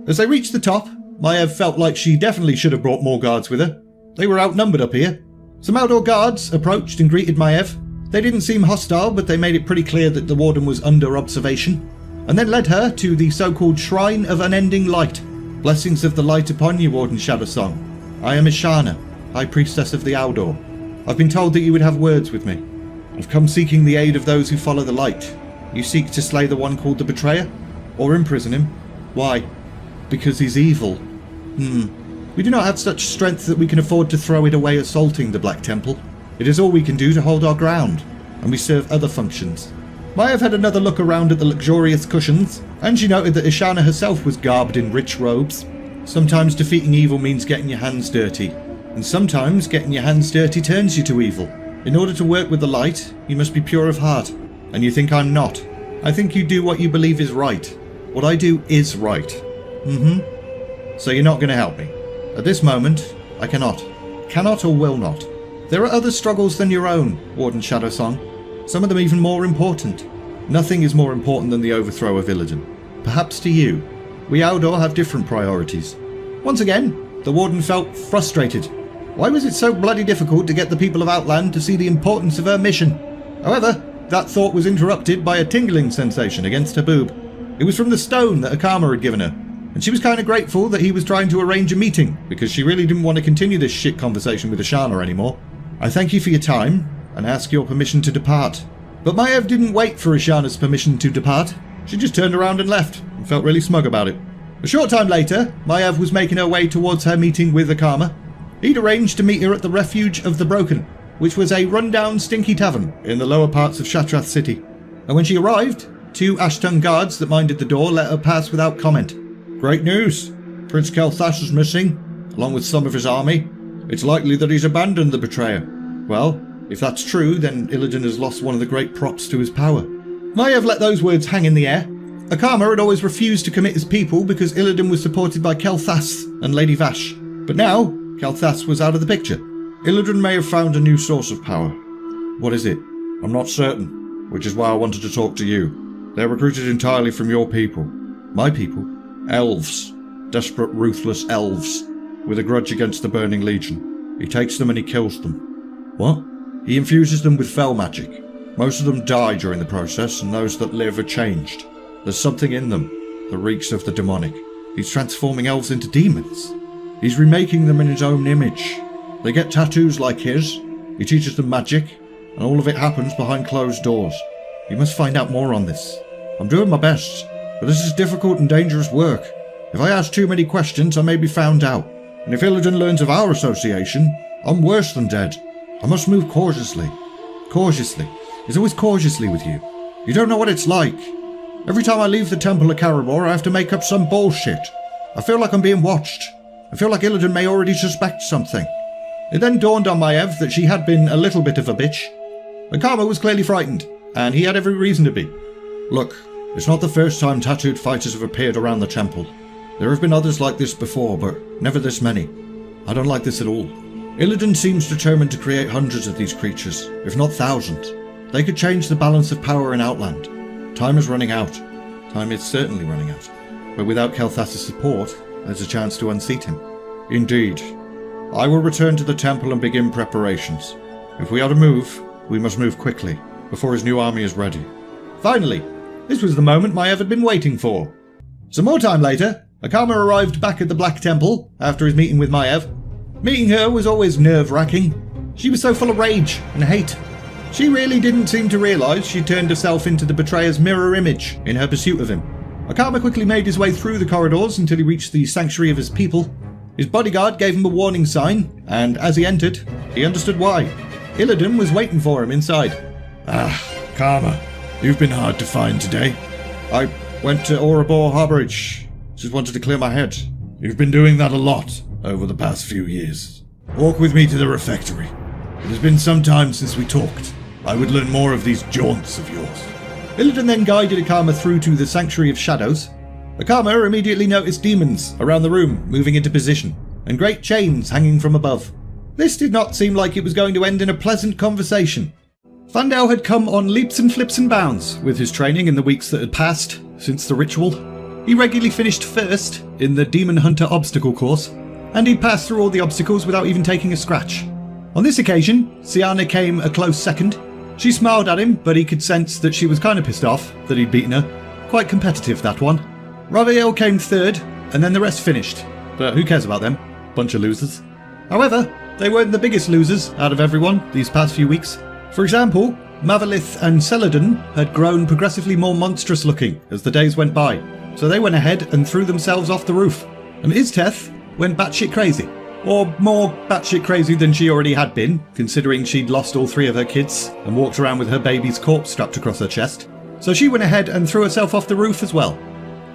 As they reached the top, Maiev felt like she definitely should have brought more guards with her. They were outnumbered up here. Some Aldor guards approached and greeted Maiev. They didn't seem hostile, but they made it pretty clear that the warden was under observation, and then led her to the so-called Shrine of Unending Light. Blessings of the light upon you, Warden Shadowsong. I am Ishana, High Priestess of the Aldor. I've been told that you would have words with me. I've come seeking the aid of those who follow the light. You seek to slay the one called the Betrayer? Or imprison him? Why? Because he's evil. We do not have such strength that we can afford to throw it away assaulting the Black Temple. It is all we can do to hold our ground, and we serve other functions. Maiev had another look around at the luxurious cushions, and she noted that Ishana herself was garbed in rich robes. Sometimes defeating evil means getting your hands dirty, and sometimes getting your hands dirty turns you to evil. In order to work with the light, you must be pure of heart, and you think I'm not. I think you do what you believe is right. What I do is right. So you're not going to help me? At this moment, I cannot. Cannot or will not. There are other struggles than your own, Warden Shadowsong. Some of them even more important. Nothing is more important than the overthrow of Illidan. Perhaps to you. We Aldor have different priorities. Once again, the Warden felt frustrated. Why was it so bloody difficult to get the people of Outland to see the importance of her mission? However, that thought was interrupted by a tingling sensation against her boob. It was from the stone that Akama had given her, and she was kind of grateful that he was trying to arrange a meeting, because she really didn't want to continue this shit conversation with Ashana anymore. I thank you for your time, and ask your permission to depart. But Maiev didn't wait for Ashana's permission to depart. She just turned around and left, and felt really smug about it. A short time later, Maiev was making her way towards her meeting with Akama. He'd arranged to meet her at the Refuge of the Broken, which was a run-down, stinky tavern in the lower parts of Shattrath city. And when she arrived, 2 Ashton guards that minded the door let her pass without comment. Great news! Prince Kel'Thas is missing, along with some of his army. It's likely that he's abandoned the betrayer. Well, if that's true, then Illidan has lost one of the great props to his power. Maiev let those words hang in the air. Akama had always refused to commit his people because Illidan was supported by Kel'Thas and Lady Vash. But now, Kel'Thas was out of the picture. Illidan may have found a new source of power. What is it? I'm not certain, which is why I wanted to talk to you. They're recruited entirely from your people. My people? Elves. Desperate, ruthless elves, with a grudge against the Burning Legion. He takes them and he kills them. What? He infuses them with fel magic. Most of them die during the process, and those that live are changed. There's something in them that reeks of the demonic. He's transforming elves into demons. He's remaking them in his own image. They get tattoos like his. He teaches them magic, and all of it happens behind closed doors. You must find out more on this. I'm doing my best, but this is difficult and dangerous work. If I ask too many questions, I may be found out. And if Illidan learns of our association, I'm worse than dead. I must move cautiously. Cautiously. It's always cautiously with you. You don't know what it's like. Every time I leave the Temple of Karabor, I have to make up some bullshit. I feel like I'm being watched. I feel like Illidan may already suspect something. It then dawned on Maiev that she had been a little bit of a bitch. Akama was clearly frightened, and he had every reason to be. Look, it's not the first time tattooed fighters have appeared around the temple. There have been others like this before, but never this many. I don't like this at all. Illidan seems determined to create hundreds of these creatures, if not thousands. They could change the balance of power in Outland. Time is running out. Time is certainly running out. But without Kel'Thas' support, there's a chance to unseat him. Indeed. I will return to the temple and begin preparations. If we are to move, we must move quickly, before his new army is ready. Finally, this was the moment Maiev had been waiting for. Some more time later, Akama arrived back at the Black Temple after his meeting with Maiev. Meeting her was always nerve-wracking. She was so full of rage and hate. She really didn't seem to realise she turned herself into the betrayer's mirror image in her pursuit of him. Akama quickly made his way through the corridors until he reached the sanctuary of his people. His bodyguard gave him a warning sign, and as he entered, he understood why. Illidan was waiting for him inside. Akama, you've been hard to find today. I went to Orabor Harborage. Just wanted to clear my head. You've been doing that a lot over the past few years. Walk with me to the refectory. It has been some time since we talked. I would learn more of these jaunts of yours. Illidan then guided Akama through to the Sanctuary of Shadows. Akama immediately noticed demons around the room moving into position, and great chains hanging from above. This did not seem like it was going to end in a pleasant conversation. Vandell had come on leaps and flips and bounds with his training in the weeks that had passed since the ritual. He regularly finished first in the Demon Hunter obstacle course, and he'd passed through all the obstacles without even taking a scratch. On this occasion, Siana came a close second. She smiled at him, but he could sense that she was kind of pissed off that he'd beaten her. Quite competitive, that one. Raviel came third, and then the rest finished. But who cares about them? Bunch of losers. However, they weren't the biggest losers out of everyone these past few weeks. For example, Mavalith and Celadon had grown progressively more monstrous looking as the days went by, so they went ahead and threw themselves off the roof. And Izteth went batshit crazy. Or more batshit crazy than she already had been, considering she'd lost all 3 of her kids and walked around with her baby's corpse strapped across her chest. So she went ahead and threw herself off the roof as well.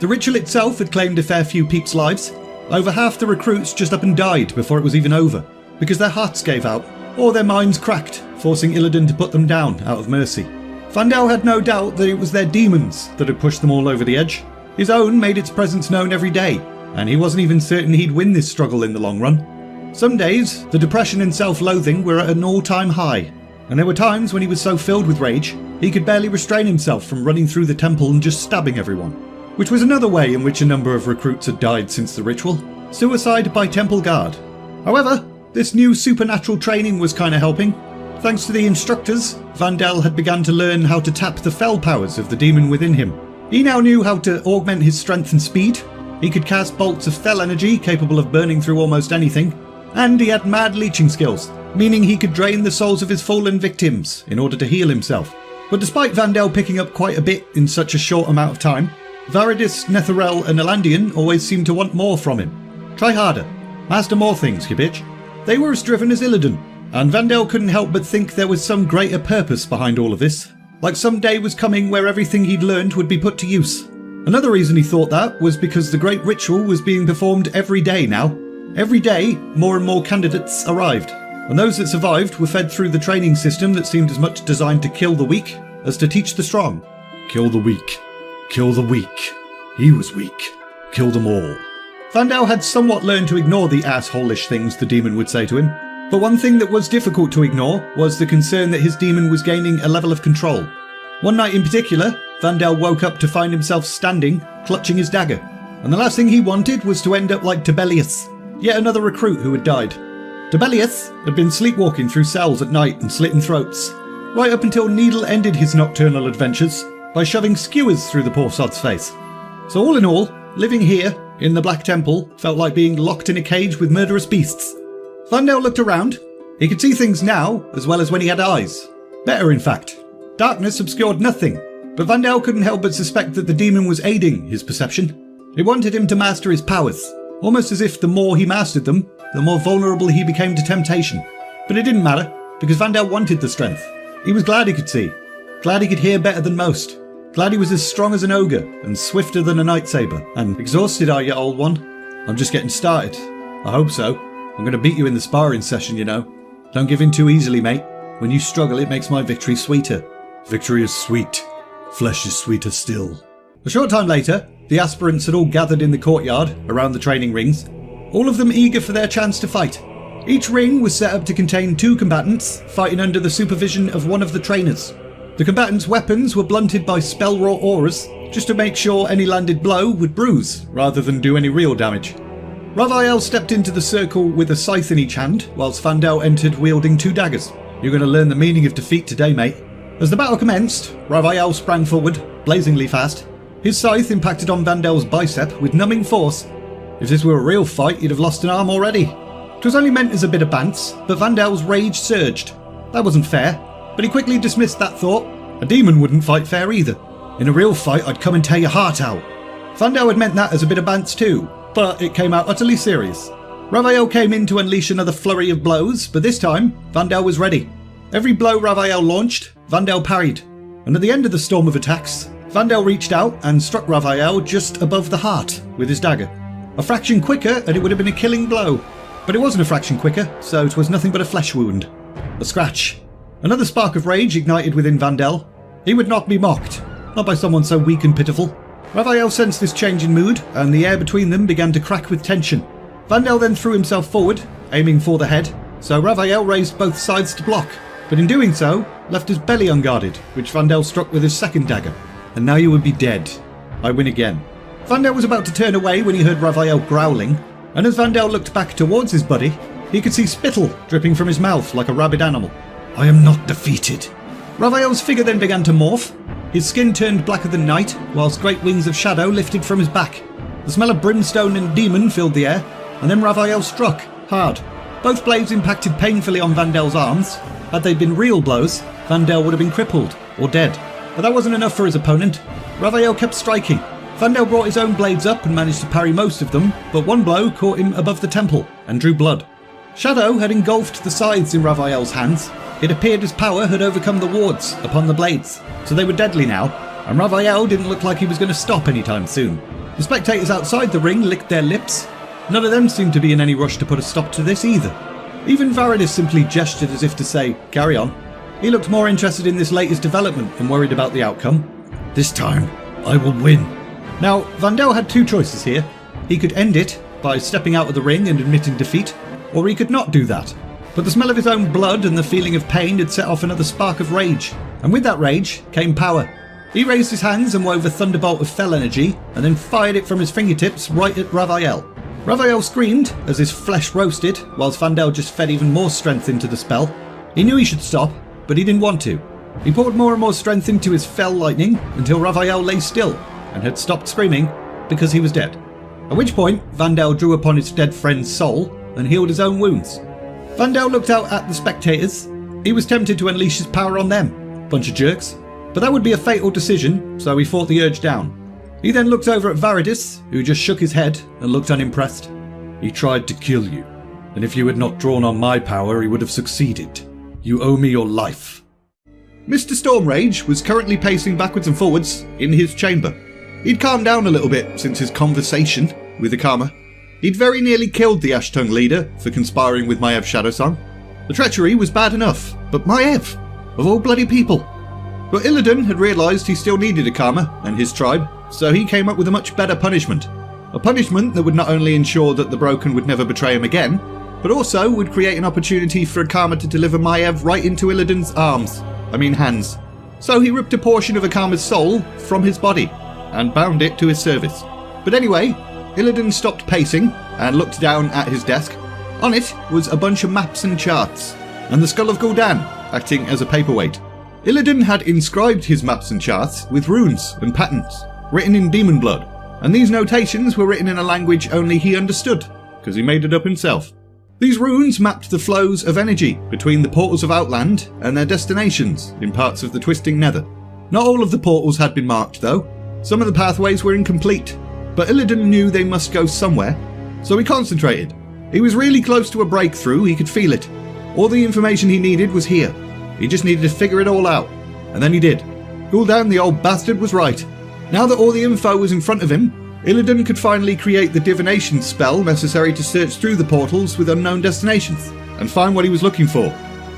The ritual itself had claimed a fair few peeps' lives. Over half the recruits just up and died before it was even over, because their hearts gave out, or their minds cracked, forcing Illidan to put them down out of mercy. Vandell had no doubt that it was their demons that had pushed them all over the edge. His own made its presence known every day, and he wasn't even certain he'd win this struggle in the long run. Some days, the depression and self-loathing were at an all-time high, and there were times when he was so filled with rage, he could barely restrain himself from running through the temple and just stabbing everyone. Which was another way in which a number of recruits had died since the ritual. Suicide by temple guard. However, this new supernatural training was kinda helping. Thanks to the instructors, Vandell had begun to learn how to tap the fell powers of the demon within him. He now knew how to augment his strength and speed, he could cast bolts of fell energy capable of burning through almost anything, and he had mad leeching skills, meaning he could drain the souls of his fallen victims in order to heal himself. But despite Vandell picking up quite a bit in such a short amount of time, Varadis, Netherel and Elandian always seemed to want more from him. Try harder. Master more things, you bitch. They were as driven as Illidan, and Vandell couldn't help but think there was some greater purpose behind all of this. Like some day was coming where everything he'd learned would be put to use. Another reason he thought that was because the great ritual was being performed every day now. Every day, more and more candidates arrived, and those that survived were fed through the training system that seemed as much designed to kill the weak as to teach the strong. Kill the weak. Kill the weak. He was weak. Kill them all. Vandell had somewhat learned to ignore the asshole-ish things the demon would say to him, but one thing that was difficult to ignore was the concern that his demon was gaining a level of control. One night in particular, Vandell woke up to find himself standing, clutching his dagger, and the last thing he wanted was to end up like Tibelius, yet another recruit who had died. Tibelius had been sleepwalking through cells at night and slitting throats, right up until Needle ended his nocturnal adventures by shoving skewers through the poor sod's face. So all in all, living here, in the Black Temple, felt like being locked in a cage with murderous beasts. Vandell looked around. He could see things now, as well as when he had eyes. Better, in fact. Darkness obscured nothing, but Vandell couldn't help but suspect that the demon was aiding his perception. It wanted him to master his powers, almost as if the more he mastered them, the more vulnerable he became to temptation. But it didn't matter, because Vandell wanted the strength. He was glad he could see, glad he could hear better than most, glad he was as strong as an ogre and swifter than a lightsaber. And exhausted are you, old one? I'm just getting started. I hope so. I'm going to beat you in the sparring session, you know. Don't give in too easily, mate. When you struggle, it makes my victory sweeter. Victory is sweet. Flesh is sweeter still. A short time later, the aspirants had all gathered in the courtyard around the training rings, all of them eager for their chance to fight. Each ring was set up to contain 2 combatants fighting under the supervision of one of the trainers. The combatants' weapons were blunted by spell-wrought auras, just to make sure any landed blow would bruise rather than do any real damage. Raphael stepped into the circle with a scythe in each hand, whilst Vandell entered wielding 2 daggers. You're going to learn the meaning of defeat today, mate. As the battle commenced, Raphael sprang forward, blazingly fast. His scythe impacted on Vandell's bicep with numbing force. If this were a real fight, he'd have lost an arm already. It was only meant as a bit of bants, but Vandell's rage surged. That wasn't fair, but he quickly dismissed that thought. A demon wouldn't fight fair either. In a real fight, I'd come and tear your heart out. Vandell had meant that as a bit of bants too, but it came out utterly serious. Raphael came in to unleash another flurry of blows, but this time, Vandell was ready. Every blow Raphael launched, Vandell parried, and at the end of the storm of attacks, Vandell reached out and struck Raphael just above the heart with his dagger. A fraction quicker and it would have been a killing blow, but it wasn't a fraction quicker, so it was nothing but a flesh wound. A scratch. Another spark of rage ignited within Vandell. He would not be mocked, not by someone so weak and pitiful. Raphael sensed this change in mood, and the air between them began to crack with tension. Vandell then threw himself forward, aiming for the head, so Raphael raised both sides to block, but in doing so, left his belly unguarded, which Vandell struck with his second dagger. And now you would be dead. I win again. Vandell was about to turn away when he heard Raphael growling, and as Vandell looked back towards his buddy, he could see spittle dripping from his mouth like a rabid animal. I am not defeated. Raphael's figure then began to morph. His skin turned blacker than night, whilst great wings of shadow lifted from his back. The smell of brimstone and demon filled the air, and then Raphael struck, hard. Both blades impacted painfully on Vandell's arms. Had they been real blows, Vandell would have been crippled, or dead. But that wasn't enough for his opponent. Raphael kept striking. Vandell brought his own blades up and managed to parry most of them, but one blow caught him above the temple, and drew blood. Shadow had engulfed the scythes in Raphael's hands. It appeared his power had overcome the wards upon the blades, so they were deadly now, and Raphael didn't look like he was going to stop anytime soon. The spectators outside the ring licked their lips. None of them seemed to be in any rush to put a stop to this either. Even Varadis simply gestured as if to say, carry on. He looked more interested in this latest development than worried about the outcome. This time, I will win. Now, Vandell had 2 choices here. He could end it by stepping out of the ring and admitting defeat, or he could not do that. But the smell of his own blood and the feeling of pain had set off another spark of rage, and with that rage came power. He raised his hands and wove a thunderbolt of fell energy, and then fired it from his fingertips right at Raphael. Raphael screamed as his flesh roasted, whilst Vandell just fed even more strength into the spell. He knew he should stop, but he didn't want to. He poured more and more strength into his fell lightning until Raphael lay still and had stopped screaming because he was dead. At which point, Vandell drew upon his dead friend's soul and healed his own wounds. Vandell looked out at the spectators. He was tempted to unleash his power on them. Bunch of jerks. But that would be a fatal decision, so he fought the urge down. He then looked over at Varadis, who just shook his head and looked unimpressed. He tried to kill you, and if you had not drawn on my power, he would have succeeded. You owe me your life. Mr. Stormrage was currently pacing backwards and forwards in his chamber. He'd calmed down a little bit since his conversation with Akama. He'd very nearly killed the Ash-Tongue leader for conspiring with Maiev Shadowsong. The treachery was bad enough, but Maiev, of all bloody people. But Illidan had realised he still needed Akama and his tribe, so he came up with a much better punishment. A punishment that would not only ensure that the Broken would never betray him again, but also would create an opportunity for Akama to deliver Maiev right into Illidan's hands. So he ripped a portion of Akama's soul from his body and bound it to his service. But anyway, Illidan stopped pacing and looked down at his desk. On it was a bunch of maps and charts, and the skull of Gul'dan acting as a paperweight. Illidan had inscribed his maps and charts with runes and patterns, written in demon blood, and these notations were written in a language only he understood, because he made it up himself. These runes mapped the flows of energy between the portals of Outland and their destinations in parts of the Twisting Nether. Not all of the portals had been marked though. Some of the pathways were incomplete, but Illidan knew they must go somewhere, so he concentrated. He was really close to a breakthrough, he could feel it. All the information he needed was here. He just needed to figure it all out, and then he did. Gul'dan, the old bastard, was right. Now that all the info was in front of him, Illidan could finally create the divination spell necessary to search through the portals with unknown destinations and find what he was looking for.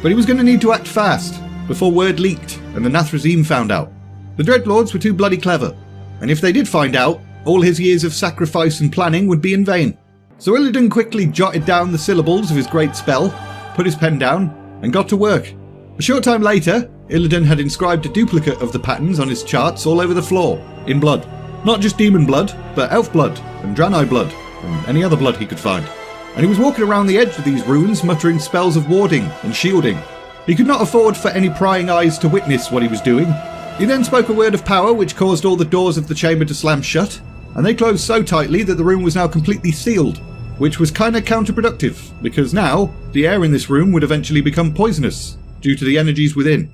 But he was going to need to act fast before word leaked and the Nathrezim found out. The Dreadlords were too bloody clever, and if they did find out, all his years of sacrifice and planning would be in vain. So Illidan quickly jotted down the syllables of his great spell, put his pen down, and got to work. A short time later, Illidan had inscribed a duplicate of the patterns on his charts all over the floor, in blood. Not just demon blood, but elf blood, and Draenei blood, and any other blood he could find. And he was walking around the edge of these runes muttering spells of warding and shielding. He could not afford for any prying eyes to witness what he was doing. He then spoke a word of power which caused all the doors of the chamber to slam shut, and they closed so tightly that the room was now completely sealed, which was kinda counterproductive, because now the air in this room would eventually become poisonous due to the energies within.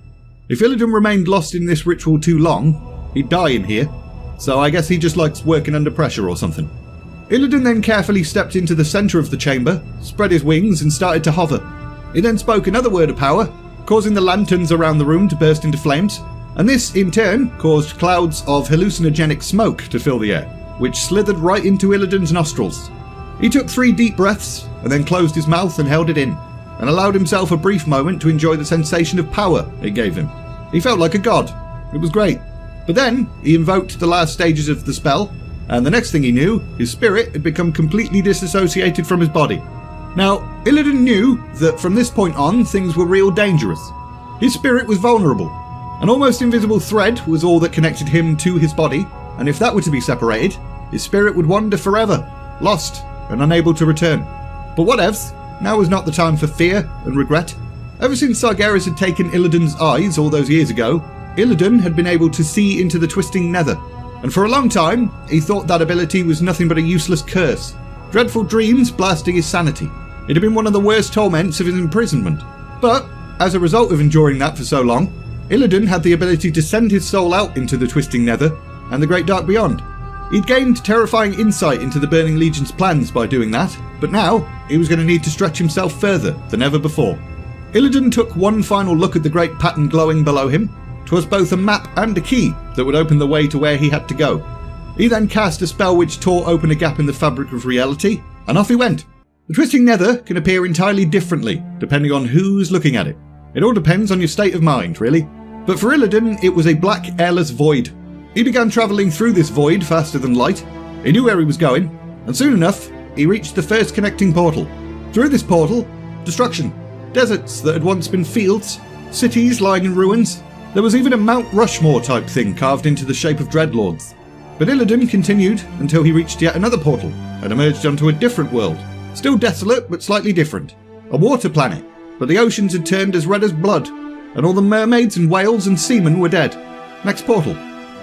If Illidan remained lost in this ritual too long, he'd die in here, so I guess he just likes working under pressure or something. Illidan then carefully stepped into the centre of the chamber, spread his wings and started to hover. He then spoke another word of power, causing the lanterns around the room to burst into flames, and this in turn caused clouds of hallucinogenic smoke to fill the air, which slithered right into Illidan's nostrils. He took 3 deep breaths and then closed his mouth and held it in, and allowed himself a brief moment to enjoy the sensation of power it gave him. He felt like a god. It was great. But then he invoked the last stages of the spell, and the next thing he knew, his spirit had become completely disassociated from his body. Now, Illidan knew that from this point on, things were real dangerous. His spirit was vulnerable. An almost invisible thread was all that connected him to his body, and if that were to be separated, his spirit would wander forever, lost and unable to return. But whatevs, now was not the time for fear and regret. Ever since Sargeras had taken Illidan's eyes all those years ago, Illidan had been able to see into the Twisting Nether, and for a long time he thought that ability was nothing but a useless curse. Dreadful dreams blasting his sanity. It had been one of the worst torments of his imprisonment. But, as a result of enduring that for so long, Illidan had the ability to send his soul out into the Twisting Nether and the Great Dark beyond. He'd gained terrifying insight into the Burning Legion's plans by doing that, but now he was going to need to stretch himself further than ever before. Illidan took one final look at the great pattern glowing below him. 'Twas both a map and a key that would open the way to where he had to go. He then cast a spell which tore open a gap in the fabric of reality, and off he went. The Twisting Nether can appear entirely differently, depending on who's looking at it. It all depends on your state of mind, really. But for Illidan, it was a black, airless void. He began travelling through this void faster than light. He knew where he was going, and soon enough, he reached the first connecting portal. Through this portal, destruction. Deserts that had once been fields, cities lying in ruins. There was even a Mount Rushmore type thing carved into the shape of dreadlords. But Illidan continued until he reached yet another portal and emerged onto a different world. Still desolate, but slightly different. A water planet, but the oceans had turned as red as blood, and all the mermaids and whales and seamen were dead. Next portal.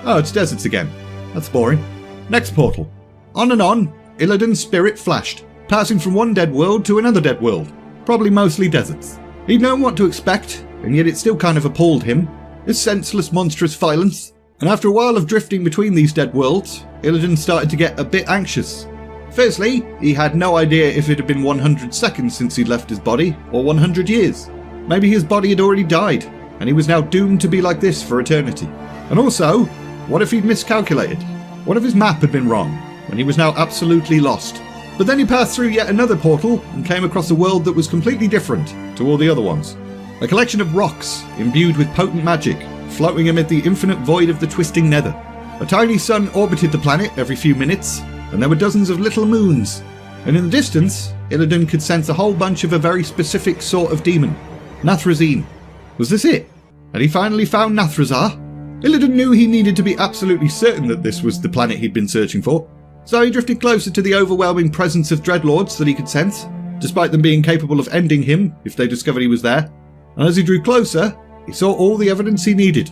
Oh, it's deserts again. That's boring. Next portal. On and on, Illidan's spirit flashed, passing from one dead world to another dead world. Probably mostly deserts. He'd known what to expect, and yet it still kind of appalled him. This senseless, monstrous violence. And after a while of drifting between these dead worlds, Illidan started to get a bit anxious. Firstly, he had no idea if it had been 100 seconds since he'd left his body, or 100 years. Maybe his body had already died, and he was now doomed to be like this for eternity. And also, what if he'd miscalculated? What if his map had been wrong, and he was now absolutely lost? But then he passed through yet another portal and came across a world that was completely different to all the other ones. A collection of rocks, imbued with potent magic, floating amid the infinite void of the twisting nether. A tiny sun orbited the planet every few minutes, and there were dozens of little moons. And in the distance, Illidan could sense a whole bunch of a very specific sort of demon. Nathrezim. Was this it? Had he finally found Nathrezar? Illidan knew he needed to be absolutely certain that this was the planet he'd been searching for, so he drifted closer to the overwhelming presence of dreadlords that he could sense, despite them being capable of ending him if they discovered he was there. And as he drew closer, he saw all the evidence he needed.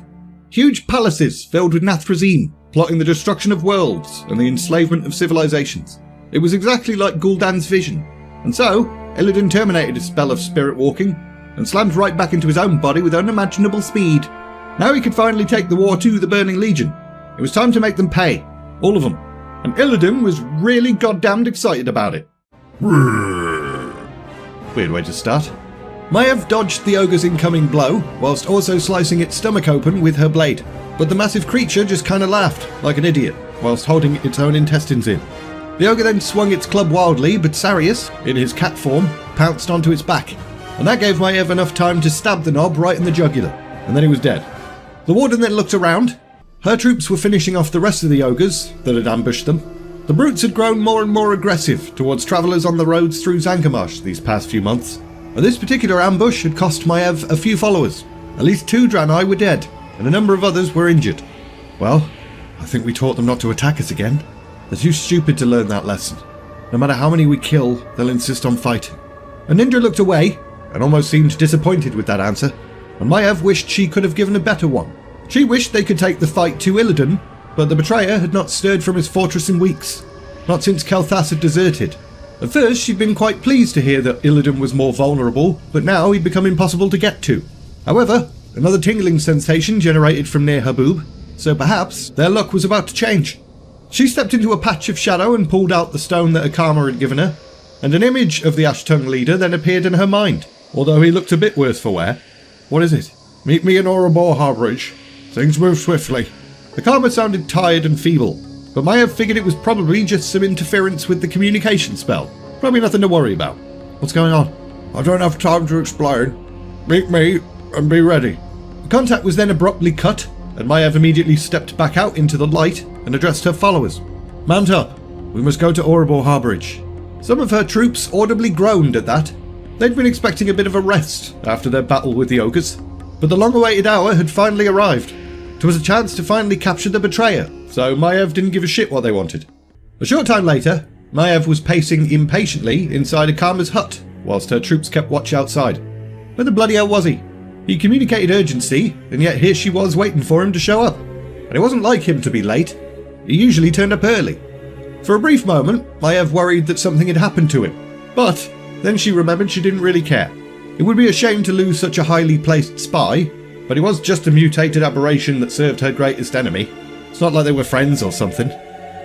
Huge palaces filled with Nathrezim, plotting the destruction of worlds and the enslavement of civilizations. It was exactly like Gul'dan's vision. And so, Illidan terminated his spell of spirit walking and slammed right back into his own body with unimaginable speed. Now he could finally take the war to the Burning Legion. It was time to make them pay. All of them. And Illidan was really goddamned excited about it. Weird way to start. Maiev dodged the ogre's incoming blow, whilst also slicing its stomach open with her blade. But the massive creature just kinda laughed, like an idiot, whilst holding its own intestines in. The ogre then swung its club wildly, but Sarius, in his cat form, pounced onto its back. And that gave Maiev enough time to stab the knob right in the jugular, and then he was dead. The warden then looked around. Her troops were finishing off the rest of the ogres that had ambushed them. The brutes had grown more and more aggressive towards travellers on the roads through Zangarmarsh these past few months. And this particular ambush had cost Maiev a few followers. At least 2 Draenei were dead, and a number of others were injured. Well, I think we taught them not to attack us again. They're too stupid to learn that lesson. No matter how many we kill, they'll insist on fighting. And Indra looked away, and almost seemed disappointed with that answer, and Maiev wished she could have given a better one. She wished they could take the fight to Illidan, but the betrayer had not stirred from his fortress in weeks, not since Kel'Thas had deserted. At first she'd been quite pleased to hear that Illidan was more vulnerable, but now he'd become impossible to get to. However, another tingling sensation generated from near her boob, so perhaps their luck was about to change. She stepped into a patch of shadow and pulled out the stone that Akama had given her, and an image of the Ash-Tongue leader then appeared in her mind, although he looked a bit worse for wear. What is it? Meet me in Orobor Harbourage. Things move swiftly. Akama sounded tired and feeble, but Maiev figured it was probably just some interference with the communication spell. Probably nothing to worry about. What's going on? I don't have time to explain. Meet me and be ready. The contact was then abruptly cut, and Maiev immediately stepped back out into the light and addressed her followers. Mount up. We must go to Orobor Harbourage. Some of her troops audibly groaned at that. They'd been expecting a bit of a rest after their battle with the ogres, but the long-awaited hour had finally arrived. It was a chance to finally capture the betrayer, so Maiev didn't give a shit what they wanted. A short time later, Maiev was pacing impatiently inside Akama's hut, whilst her troops kept watch outside. Where the bloody hell was he? He communicated urgency, and yet here she was waiting for him to show up. And it wasn't like him to be late. He usually turned up early. For a brief moment, Maiev worried that something had happened to him, but then she remembered she didn't really care. It would be a shame to lose such a highly placed spy, but he was just a mutated aberration that served her greatest enemy. It's not like they were friends or something.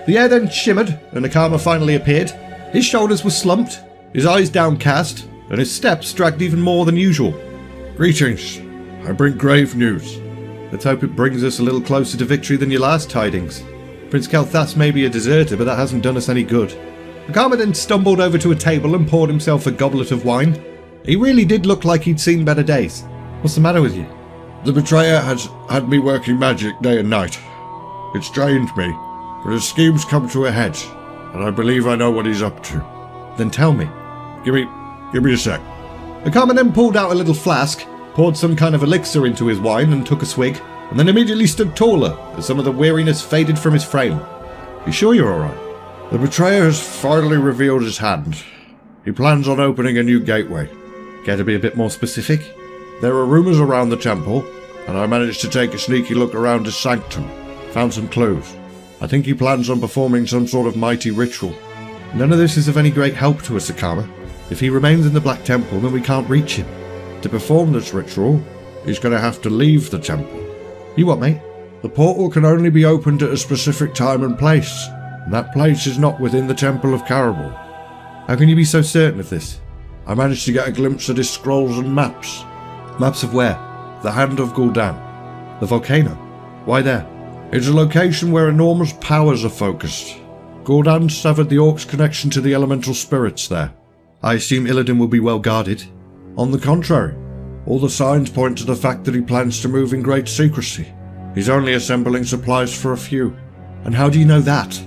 The air then shimmered, and Akama finally appeared. His shoulders were slumped, his eyes downcast, and his steps dragged even more than usual. Greetings. I bring grave news. Let's hope it brings us a little closer to victory than your last tidings. Prince Kel'Thas may be a deserter, but that hasn't done us any good. Akama then stumbled over to a table and poured himself a goblet of wine. He really did look like he'd seen better days. What's the matter with you? The betrayer has had me working magic day and night. It's drained me, but his schemes come to a head. and I believe I know what he's up to. Then tell me. Give me a sec. Akama then pulled out a little flask, poured some kind of elixir into his wine and took a swig, and then immediately stood taller as some of the weariness faded from his frame. You sure you're alright? The betrayer has finally revealed his hand. He plans on opening a new gateway. Care to be a bit more specific? There are rumours around the temple, and I managed to take a sneaky look around his sanctum. Found some clues. I think he plans on performing some sort of mighty ritual. None of this is of any great help to us, Akama. If he remains in the Black Temple, then we can't reach him. To perform this ritual, he's going to have to leave the temple. You what, mate? The portal can only be opened at a specific time and place, and that place is not within the Temple of Caribou. How can you be so certain of this? I managed to get a glimpse of his scrolls and maps. Maps of where? The Hand of Gul'dan. The volcano? Why there? It's a location where enormous powers are focused. Gul'dan severed the orcs' connection to the elemental spirits there. I assume Illidan will be well guarded. On the contrary, all the signs point to the fact that he plans to move in great secrecy. He's only assembling supplies for a few. And how do you know that?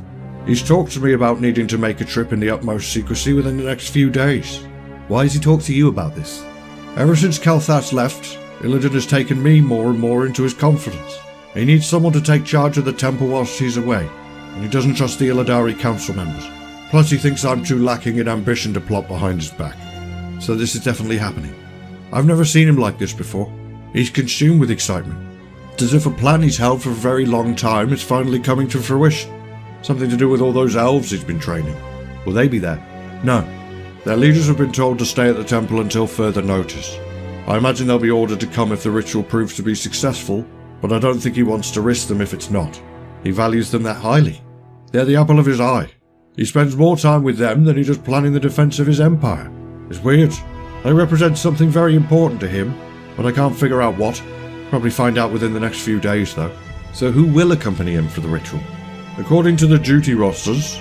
He's talked to me about needing to make a trip in the utmost secrecy within the next few days. Why has he talked to you about this? Ever since Kel'Thas left, Illidan has taken me more and more into his confidence. He needs someone to take charge of the temple whilst he's away, and he doesn't trust the Illidari council members. Plus he thinks I'm too lacking in ambition to plot behind his back. So this is definitely happening. I've never seen him like this before. He's consumed with excitement. It's as if a plan he's held for a very long time is finally coming to fruition. Something to do with all those elves he's been training. Will they be there? No. Their leaders have been told to stay at the temple until further notice. I imagine they'll be ordered to come if the ritual proves to be successful, but I don't think he wants to risk them if it's not. He values them that highly. They're the apple of his eye. He spends more time with them than he does planning the defense of his empire. It's weird. They represent something very important to him, but I can't figure out what. Probably find out within the next few days, though. So who will accompany him for the ritual? According to the duty rosters,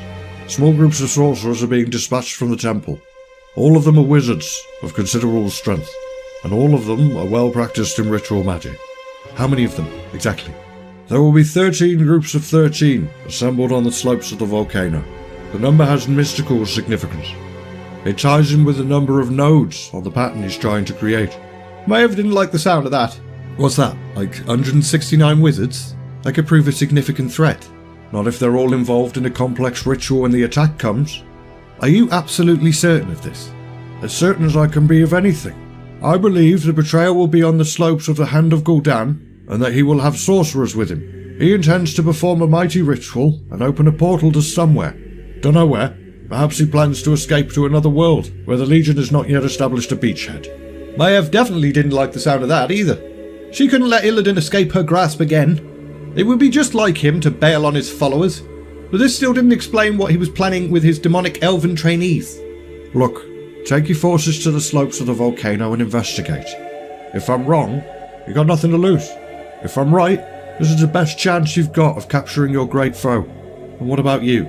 small groups of sorcerers are being dispatched from the temple. All of them are wizards of considerable strength, and all of them are well practiced in ritual magic. How many of them, exactly? There will be 13 groups of 13 assembled on the slopes of the volcano. The number has mystical significance. It ties in with the number of nodes on the pattern he's trying to create. Maiev didn't like the sound of that. What's that, like 169 wizards? That could prove a significant threat. Not if they're all involved in a complex ritual when the attack comes. Are you absolutely certain of this? As certain as I can be of anything. I believe the betrayer will be on the slopes of the Hand of Gul'dan, and that he will have sorcerers with him. He intends to perform a mighty ritual and open a portal to somewhere. Don't know where. Perhaps he plans to escape to another world, where the Legion has not yet established a beachhead. Maiev definitely didn't like the sound of that either. She couldn't let Illidan escape her grasp again. It would be just like him to bail on his followers, but this still didn't explain what he was planning with his demonic elven trainees. Look, take your forces to the slopes of the volcano and investigate. If I'm wrong, you've got nothing to lose. If I'm right, this is the best chance you've got of capturing your great foe. And what about you?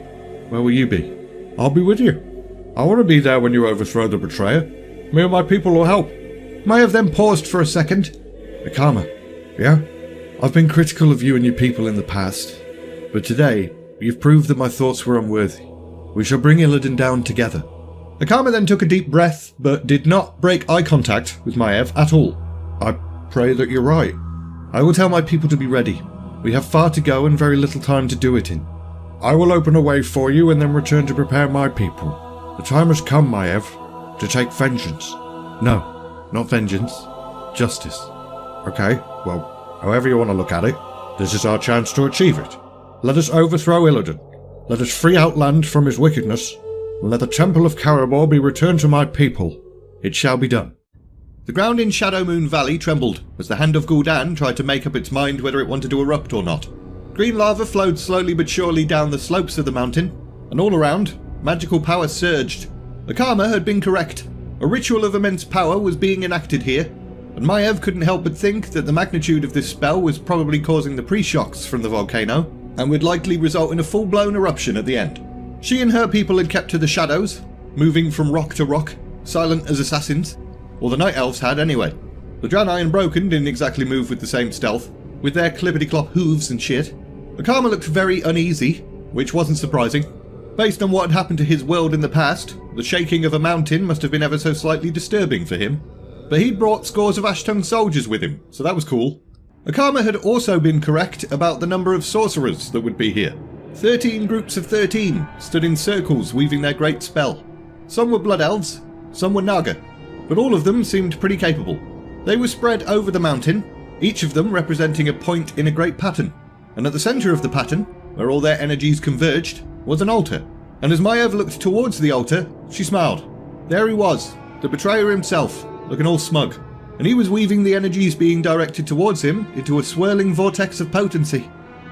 Where will you be? I'll be with you. I want to be there when you overthrow the betrayer. Me and my people will help. Maiev then paused for a second. Akama. Yeah? I've been critical of you and your people in the past, but today, you've proved that my thoughts were unworthy. We shall bring Illidan down together. Akama then took a deep breath, but did not break eye contact with Maiev at all. I pray that you're right. I will tell my people to be ready. We have far to go and very little time to do it in. I will open a way for you and then return to prepare my people. The time has come, Maiev, to take vengeance. No, not vengeance. Justice. Okay, well, however you want to look at it, this is our chance to achieve it. Let us overthrow Illidan. Let us free Outland from his wickedness, and let the Temple of Caribou be returned to my people. It shall be done. The ground in Shadowmoon Valley trembled as the Hand of Gul'dan tried to make up its mind whether it wanted to erupt or not. Green lava flowed slowly but surely down the slopes of the mountain, and all around, magical power surged. Akama had been correct. A ritual of immense power was being enacted here, and Maiev couldn't help but think that the magnitude of this spell was probably causing the pre-shocks from the volcano, and would likely result in a full-blown eruption at the end. She and her people had kept to the shadows, moving from rock to rock, silent as assassins, or the Night Elves had anyway. The Draenei and Broken didn't exactly move with the same stealth, with their clippity-clop hooves and shit. Akama looked very uneasy, which wasn't surprising. Based on what had happened to his world in the past, the shaking of a mountain must have been ever so slightly disturbing for him. But he'd brought scores of Ash-Tongue soldiers with him, so that was cool. Akama had also been correct about the number of sorcerers that would be here. 13 groups of 13 stood in circles weaving their great spell. Some were blood elves, some were Naga, but all of them seemed pretty capable. They were spread over the mountain, each of them representing a point in a great pattern, and at the centre of the pattern, where all their energies converged, was an altar. And as Maiev looked towards the altar, she smiled. There he was, the betrayer himself, looking all smug, and he was weaving the energies being directed towards him into a swirling vortex of potency.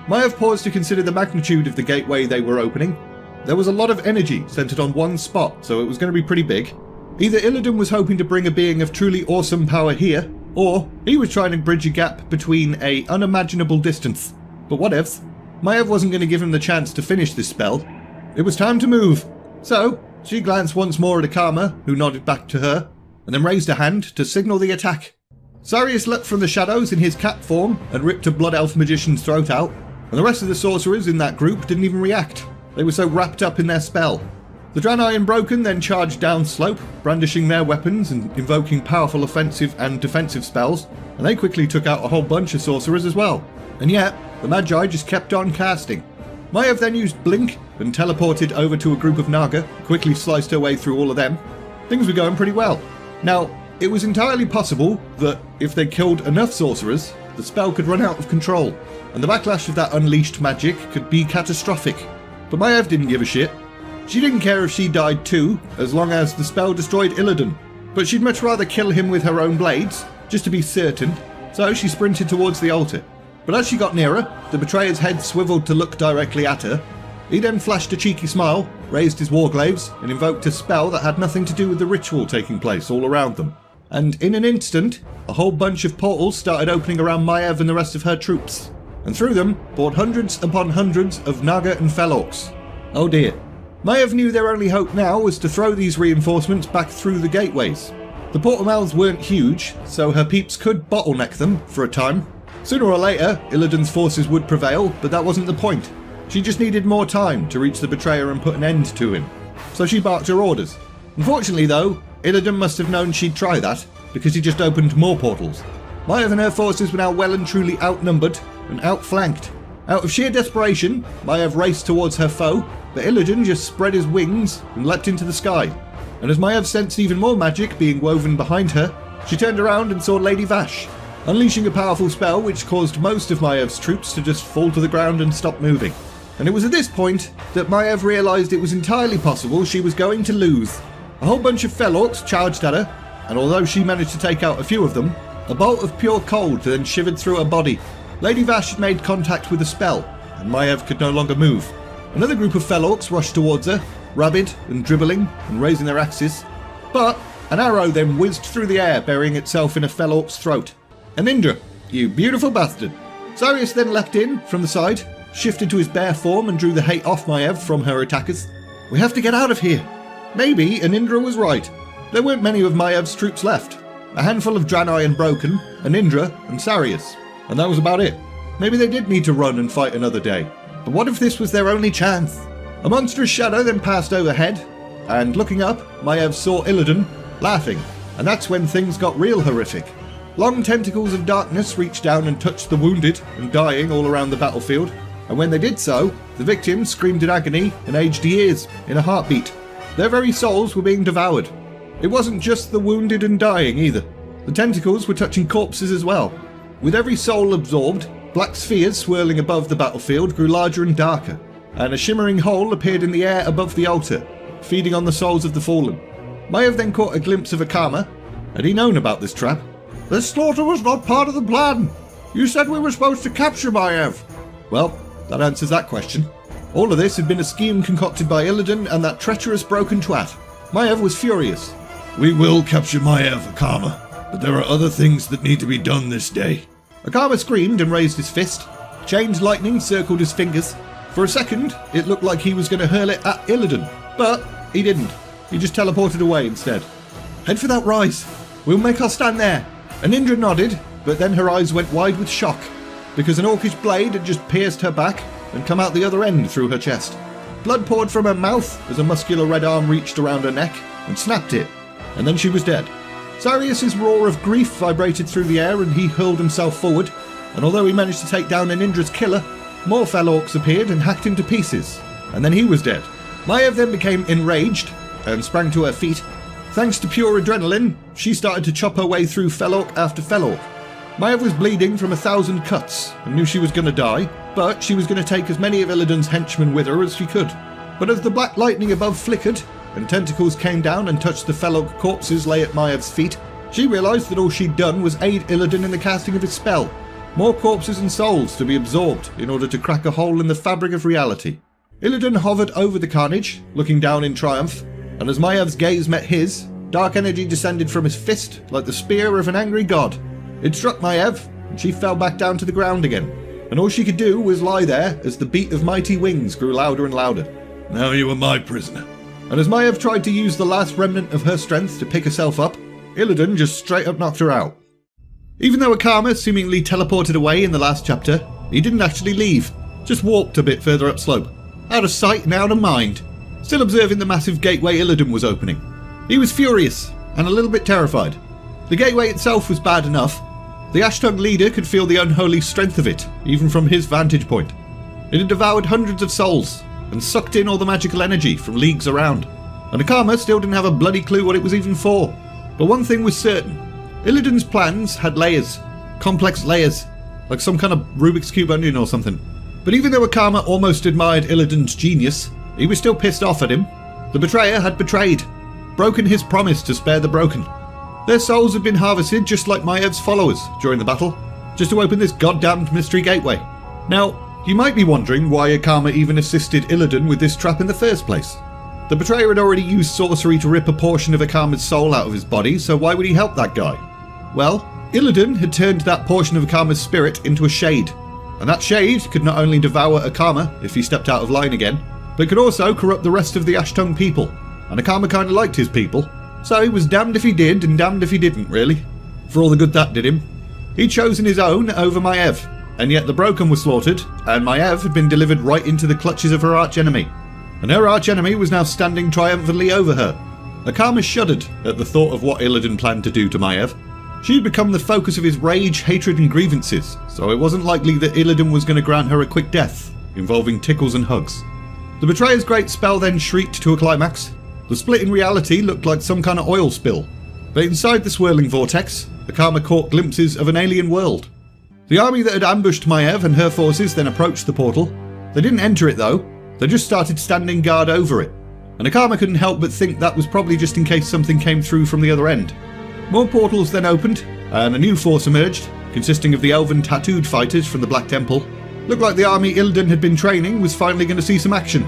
Maiev paused to consider the magnitude of the gateway they were opening. There was a lot of energy centred on one spot, so it was going to be pretty big. Either Illidan was hoping to bring a being of truly awesome power here, or he was trying to bridge a gap between a unimaginable distance. But whatevs. Maiev wasn't going to give him the chance to finish this spell. It was time to move. So, she glanced once more at Akama, who nodded back to her, and then raised a hand to signal the attack. Sarius leapt from the shadows in his cat form and ripped a Blood Elf magician's throat out, and the rest of the sorcerers in that group didn't even react. They were so wrapped up in their spell. The Draenei and Broken then charged down slope, brandishing their weapons and invoking powerful offensive and defensive spells, and they quickly took out a whole bunch of sorcerers as well. And yet, the Magi just kept on casting. Maiev then used Blink and teleported over to a group of Naga, quickly sliced her way through all of them. Things were going pretty well. Now, it was entirely possible that if they killed enough sorcerers, the spell could run out of control, and the backlash of that unleashed magic could be catastrophic. But Maiev didn't give a shit. She didn't care if she died too, as long as the spell destroyed Illidan, but she'd much rather kill him with her own blades, just to be certain, so she sprinted towards the altar. But as she got nearer, the betrayer's head swiveled to look directly at her. He then flashed a cheeky smile, raised his warglaives, and invoked a spell that had nothing to do with the ritual taking place all around them. And in an instant, a whole bunch of portals started opening around Maiev and the rest of her troops, and through them poured hundreds upon hundreds of Naga and Fel Orcs. Oh dear. Maiev knew their only hope now was to throw these reinforcements back through the gateways. The portal mouths weren't huge, so her peeps could bottleneck them for a time. Sooner or later, Illidan's forces would prevail, but that wasn't the point. She just needed more time to reach the betrayer and put an end to him. So she barked her orders. Unfortunately though, Illidan must have known she'd try that, because he just opened more portals. Maiev and her forces were now well and truly outnumbered and outflanked. Out of sheer desperation, Maiev raced towards her foe, but Illidan just spread his wings and leapt into the sky. And as Maiev sensed even more magic being woven behind her, she turned around and saw Lady Vash, unleashing a powerful spell which caused most of Maiev's troops to just fall to the ground and stop moving. And it was at this point that Maiev realised it was entirely possible she was going to lose. A whole bunch of Fel Orcs charged at her, and although she managed to take out a few of them, a bolt of pure cold then shivered through her body. Lady Vash had made contact with a spell, and Maiev could no longer move. Another group of Fel Orcs rushed towards her, rabid and dribbling and raising their axes. But an arrow then whizzed through the air, burying itself in a Fel Orc's throat. And Indra, you beautiful bastard. Sarius then leapt in from the side, shifted to his bare form and drew the hate off Maiev from her attackers. We have to get out of here. Maybe Anindra was right. There weren't many of Maiev's troops left. A handful of Draenei and Broken, Anindra and Sarius. And that was about it. Maybe they did need to run and fight another day. But what if this was their only chance? A monstrous shadow then passed overhead, and looking up, Maiev saw Illidan, laughing, and that's when things got real horrific. Long tentacles of darkness reached down and touched the wounded and dying all around the battlefield, and when they did so, the victims screamed in agony and aged years in a heartbeat. Their very souls were being devoured. It wasn't just the wounded and dying either. The tentacles were touching corpses as well. With every soul absorbed, black spheres swirling above the battlefield grew larger and darker, and a shimmering hole appeared in the air above the altar, feeding on the souls of the fallen. Maiev then caught a glimpse of Akama. Had he known about this trap? This slaughter was not part of the plan. You said we were supposed to capture Maiev. Well, that answers that question. All of this had been a scheme concocted by Illidan and that treacherous Broken twat. Maiev was furious. We will capture Maiev, Akama, but there are other things that need to be done this day. Akama screamed and raised his fist. Chained lightning circled his fingers. For a second, it looked like he was going to hurl it at Illidan, but he didn't. He just teleported away instead. Head for that rise. We'll make our stand there. Anindra nodded, but then her eyes went wide with shock, because an orcish blade had just pierced her back and come out the other end through her chest. Blood poured from her mouth as a muscular red arm reached around her neck and snapped it, and then she was dead. Sarius's roar of grief vibrated through the air and he hurled himself forward, and although he managed to take down an Indra's killer, more fell orcs appeared and hacked him to pieces, and then he was dead. Maiev then became enraged and sprang to her feet. Thanks to pure adrenaline, she started to chop her way through fell orc after fell orc. Maiev was bleeding from 1,000 cuts and knew she was going to die, but she was going to take as many of Illidan's henchmen with her as she could. But as the black lightning above flickered, and tentacles came down and touched the fell orc corpses lay at Maev's feet, she realised that all she'd done was aid Illidan in the casting of his spell. More corpses and souls to be absorbed in order to crack a hole in the fabric of reality. Illidan hovered over the carnage, looking down in triumph, and as Maev's gaze met his, dark energy descended from his fist like the spear of an angry god. It struck Maiev, and she fell back down to the ground again, and all she could do was lie there as the beat of mighty wings grew louder and louder. Now you are my prisoner. And as Maiev tried to use the last remnant of her strength to pick herself up, Illidan just straight up knocked her out. Even though Akama seemingly teleported away in the last chapter, he didn't actually leave, just walked a bit further upslope, out of sight and out of mind, still observing the massive gateway Illidan was opening. He was furious, and a little bit terrified. The gateway itself was bad enough. The Ashtung leader could feel the unholy strength of it, even from his vantage point. It had devoured hundreds of souls, and sucked in all the magical energy from leagues around. And Akama still didn't have a bloody clue what it was even for. But one thing was certain. Illidan's plans had layers. Complex layers. Like some kind of Rubik's Cube onion or something. But even though Akama almost admired Illidan's genius, he was still pissed off at him. The betrayer had betrayed. Broken his promise to spare the broken. Their souls had been harvested just like Maev's followers during the battle. Just to open this goddamned mystery gateway. Now, you might be wondering why Akama even assisted Illidan with this trap in the first place. The betrayer had already used sorcery to rip a portion of Akama's soul out of his body, so why would he help that guy? Well, Illidan had turned that portion of Akama's spirit into a shade, and that shade could not only devour Akama if he stepped out of line again, but could also corrupt the rest of the Ashtung people, and Akama kinda liked his people, so he was damned if he did and damned if he didn't, really. For all the good that did him. He'd chosen his own over Maiev, and yet the broken were slaughtered, and Maiev had been delivered right into the clutches of her archenemy. And her archenemy was now standing triumphantly over her. Akama shuddered at the thought of what Illidan planned to do to Maiev. She had become the focus of his rage, hatred and grievances, so it wasn't likely that Illidan was going to grant her a quick death, involving tickles and hugs. The betrayer's great spell then shrieked to a climax. The split in reality looked like some kind of oil spill, but inside the swirling vortex, Akama caught glimpses of an alien world. The army that had ambushed Maiev and her forces then approached the portal. They didn't enter it though, they just started standing guard over it, and Akama couldn't help but think that was probably just in case something came through from the other end. More portals then opened, and a new force emerged, consisting of the elven tattooed fighters from the Black Temple. Looked like the army Illidan had been training was finally going to see some action.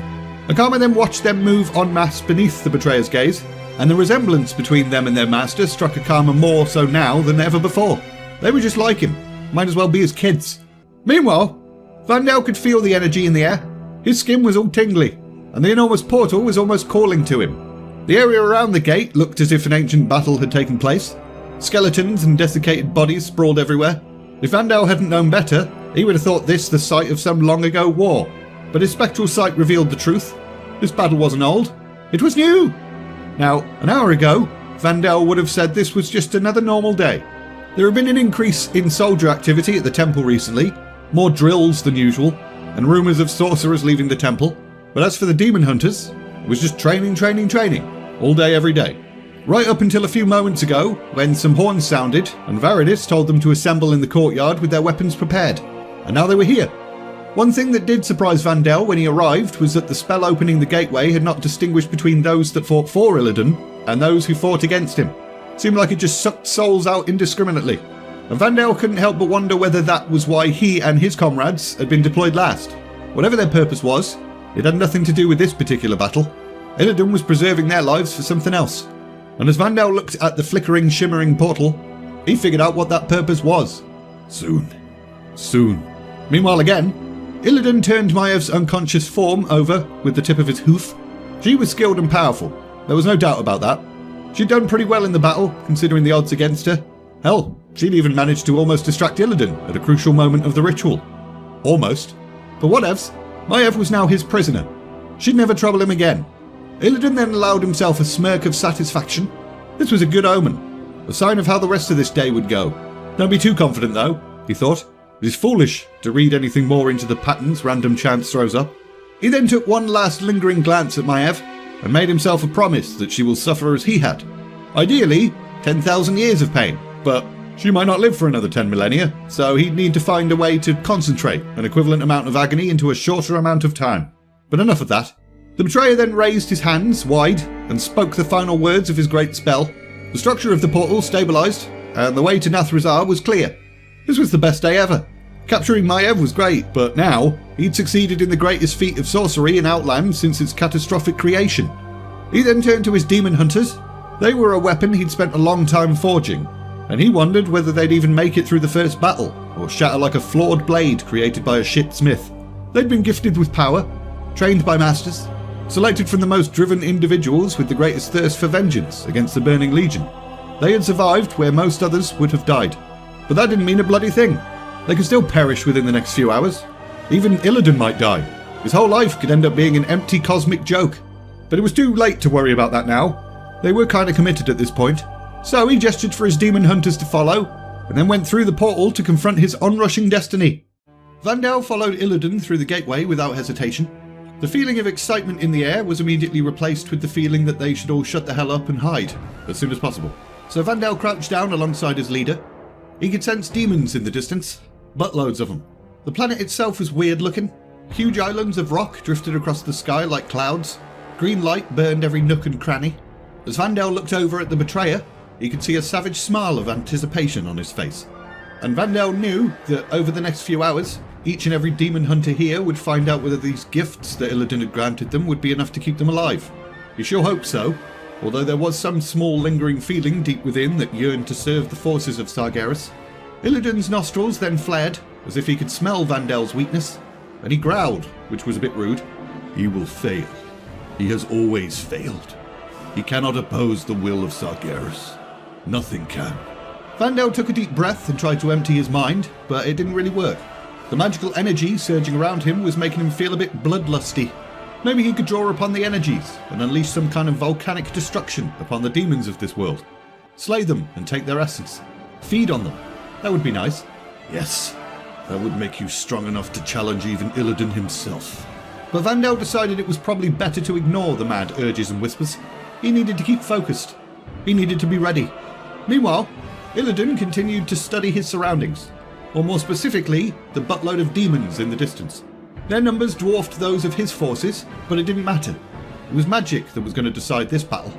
Akama then watched them move en masse beneath the betrayer's gaze, and the resemblance between them and their master struck Akama more so now than ever before. They were just like him, might as well be his kids. Meanwhile, Vandell could feel the energy in the air. His skin was all tingly, and the enormous portal was almost calling to him. The area around the gate looked as if an ancient battle had taken place. Skeletons and desiccated bodies sprawled everywhere. If Vandell hadn't known better, he would have thought this the site of some long ago war. But his spectral sight revealed the truth. This battle wasn't old. It was new! Now, an hour ago, Vandell would have said this was just another normal day. There had been an increase in soldier activity at the temple recently, more drills than usual, and rumours of sorcerers leaving the temple. But as for the demon hunters, it was just training, all day every day. Right up until a few moments ago, when some horns sounded, and Varadis told them to assemble in the courtyard with their weapons prepared. And now they were here. One thing that did surprise Vandell when he arrived was that the spell opening the gateway had not distinguished between those that fought for Illidan and those who fought against him. Seemed like it just sucked souls out indiscriminately. And Vandell couldn't help but wonder whether that was why he and his comrades had been deployed last. Whatever their purpose was, it had nothing to do with this particular battle. Illidan was preserving their lives for something else. And as Vandell looked at the flickering, shimmering portal, he figured out what that purpose was. Soon. Meanwhile again, Illidan turned Maev's unconscious form over with the tip of his hoof. She was skilled and powerful, there was no doubt about that. She'd done pretty well in the battle, considering the odds against her. Hell, she'd even managed to almost distract Illidan at a crucial moment of the ritual. Almost. But whatevs, Maiev was now his prisoner. She'd never trouble him again. Illidan then allowed himself a smirk of satisfaction. This was a good omen, a sign of how the rest of this day would go. Don't be too confident though, he thought. It is foolish to read anything more into the patterns random chance throws up. He then took one last lingering glance at Maiev and made himself a promise that she will suffer as he had. Ideally, 10,000 years of pain, but she might not live for another 10 millennia, so he'd need to find a way to concentrate an equivalent amount of agony into a shorter amount of time. But enough of that. The betrayer then raised his hands wide and spoke the final words of his great spell. The structure of the portal stabilised, and the way to Nathrazar was clear. This was the best day ever. Capturing Maiev was great, but now he'd succeeded in the greatest feat of sorcery in Outland since its catastrophic creation. He then turned to his demon hunters. They were a weapon he'd spent a long time forging, and he wondered whether they'd even make it through the first battle, or shatter like a flawed blade created by a shit smith. They'd been gifted with power, trained by masters, selected from the most driven individuals with the greatest thirst for vengeance against the Burning Legion. They had survived where most others would have died. But that didn't mean a bloody thing. They could still perish within the next few hours. Even Illidan might die. His whole life could end up being an empty cosmic joke. But it was too late to worry about that now. They were kind of committed at this point. So he gestured for his demon hunters to follow, and then went through the portal to confront his onrushing destiny. Vandell followed Illidan through the gateway without hesitation. The feeling of excitement in the air was immediately replaced with the feeling that they should all shut the hell up and hide as soon as possible. So Vandell crouched down alongside his leader. He could sense demons in the distance, buttloads of them. The planet itself was weird looking. Huge islands of rock drifted across the sky like clouds. Green light burned every nook and cranny. As Vandell looked over at the betrayer, he could see a savage smile of anticipation on his face. And Vandell knew that over the next few hours, each and every demon hunter here would find out whether these gifts that Illidan had granted them would be enough to keep them alive. He sure hoped so, although there was some small lingering feeling deep within that yearned to serve the forces of Sargeras. Illidan's nostrils then flared, as if he could smell Vandell's weakness, and he growled, which was a bit rude. He will fail. He has always failed. He cannot oppose the will of Sargeras. Nothing can. Vandell took a deep breath and tried to empty his mind, but it didn't really work. The magical energy surging around him was making him feel a bit bloodlusty. Maybe he could draw upon the energies and unleash some kind of volcanic destruction upon the demons of this world. Slay them and take their essence. Feed on them. That would be nice. Yes, that would make you strong enough to challenge even Illidan himself. But Vandell decided it was probably better to ignore the mad urges and whispers. He needed to keep focused. He needed to be ready. Meanwhile, Illidan continued to study his surroundings, or more specifically, the buttload of demons in the distance. Their numbers dwarfed those of his forces, but it didn't matter. It was magic that was going to decide this battle.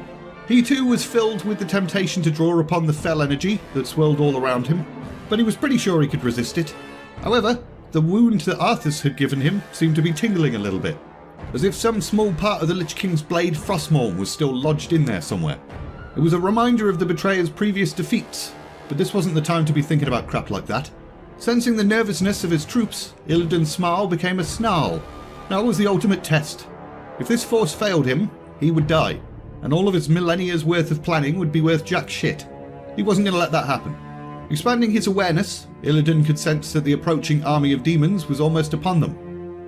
He too was filled with the temptation to draw upon the fell energy that swirled all around him, but he was pretty sure he could resist it. However, the wound that Arthas had given him seemed to be tingling a little bit, as if some small part of the Lich King's blade Frostmourne was still lodged in there somewhere. It was a reminder of the betrayer's previous defeats, but this wasn't the time to be thinking about crap like that. Sensing the nervousness of his troops, Illidan's smile became a snarl. Now was the ultimate test. If this force failed him, he would die, and all of his millennia's worth of planning would be worth jack shit. He wasn't going to let that happen. Expanding his awareness, Illidan could sense that the approaching army of demons was almost upon them,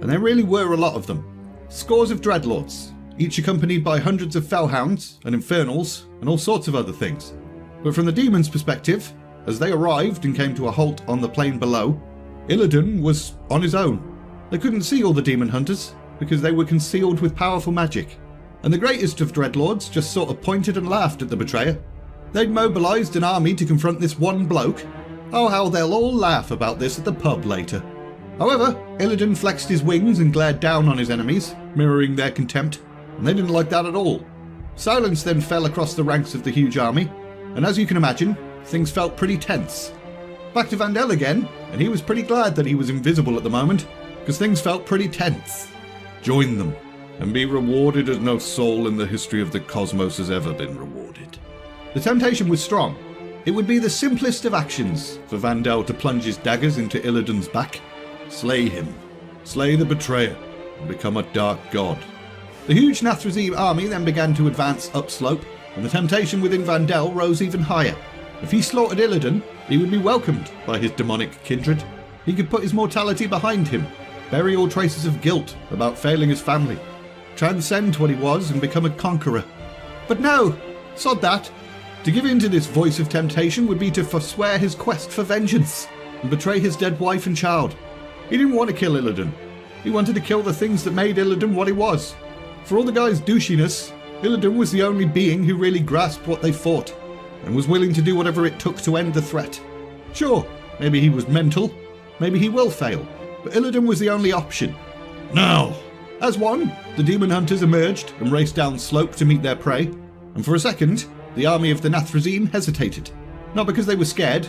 and there really were a lot of them. Scores of dreadlords, each accompanied by hundreds of fellhounds and infernals and all sorts of other things. But from the demons' perspective, as they arrived and came to a halt on the plain below, Illidan was on his own. They couldn't see all the demon hunters because they were concealed with powerful magic, and the greatest of dreadlords just sort of pointed and laughed at the betrayer. They'd mobilised an army to confront this one bloke. Oh, how they'll all laugh about this at the pub later. However, Illidan flexed his wings and glared down on his enemies, mirroring their contempt, and they didn't like that at all. Silence then fell across the ranks of the huge army, and as you can imagine, things felt pretty tense. Back to Vandell again, and he was pretty glad that he was invisible at the moment, because things felt pretty tense. Join them, and be rewarded as no soul in the history of the cosmos has ever been rewarded. The temptation was strong. It would be the simplest of actions for Vandell to plunge his daggers into Illidan's back. Slay him. Slay the betrayer, and become a dark god. The huge Nathrazim army then began to advance upslope, and the temptation within Vandell rose even higher. If he slaughtered Illidan, he would be welcomed by his demonic kindred. He could put his mortality behind him, bury all traces of guilt about failing his family. transcend what he was and become a conqueror. But no, sod that. To give in to this voice of temptation would be to forswear his quest for vengeance and betray his dead wife and child. He didn't want to kill Illidan. He wanted to kill the things that made Illidan what he was. For all the guy's douchiness, Illidan was the only being who really grasped what they fought and was willing to do whatever it took to end the threat. Sure, maybe he was mental, maybe he will fail, but Illidan was the only option. Now! As one, the demon hunters emerged and raced down slope to meet their prey, and for a second, the army of the Nathrezim hesitated. Not because they were scared,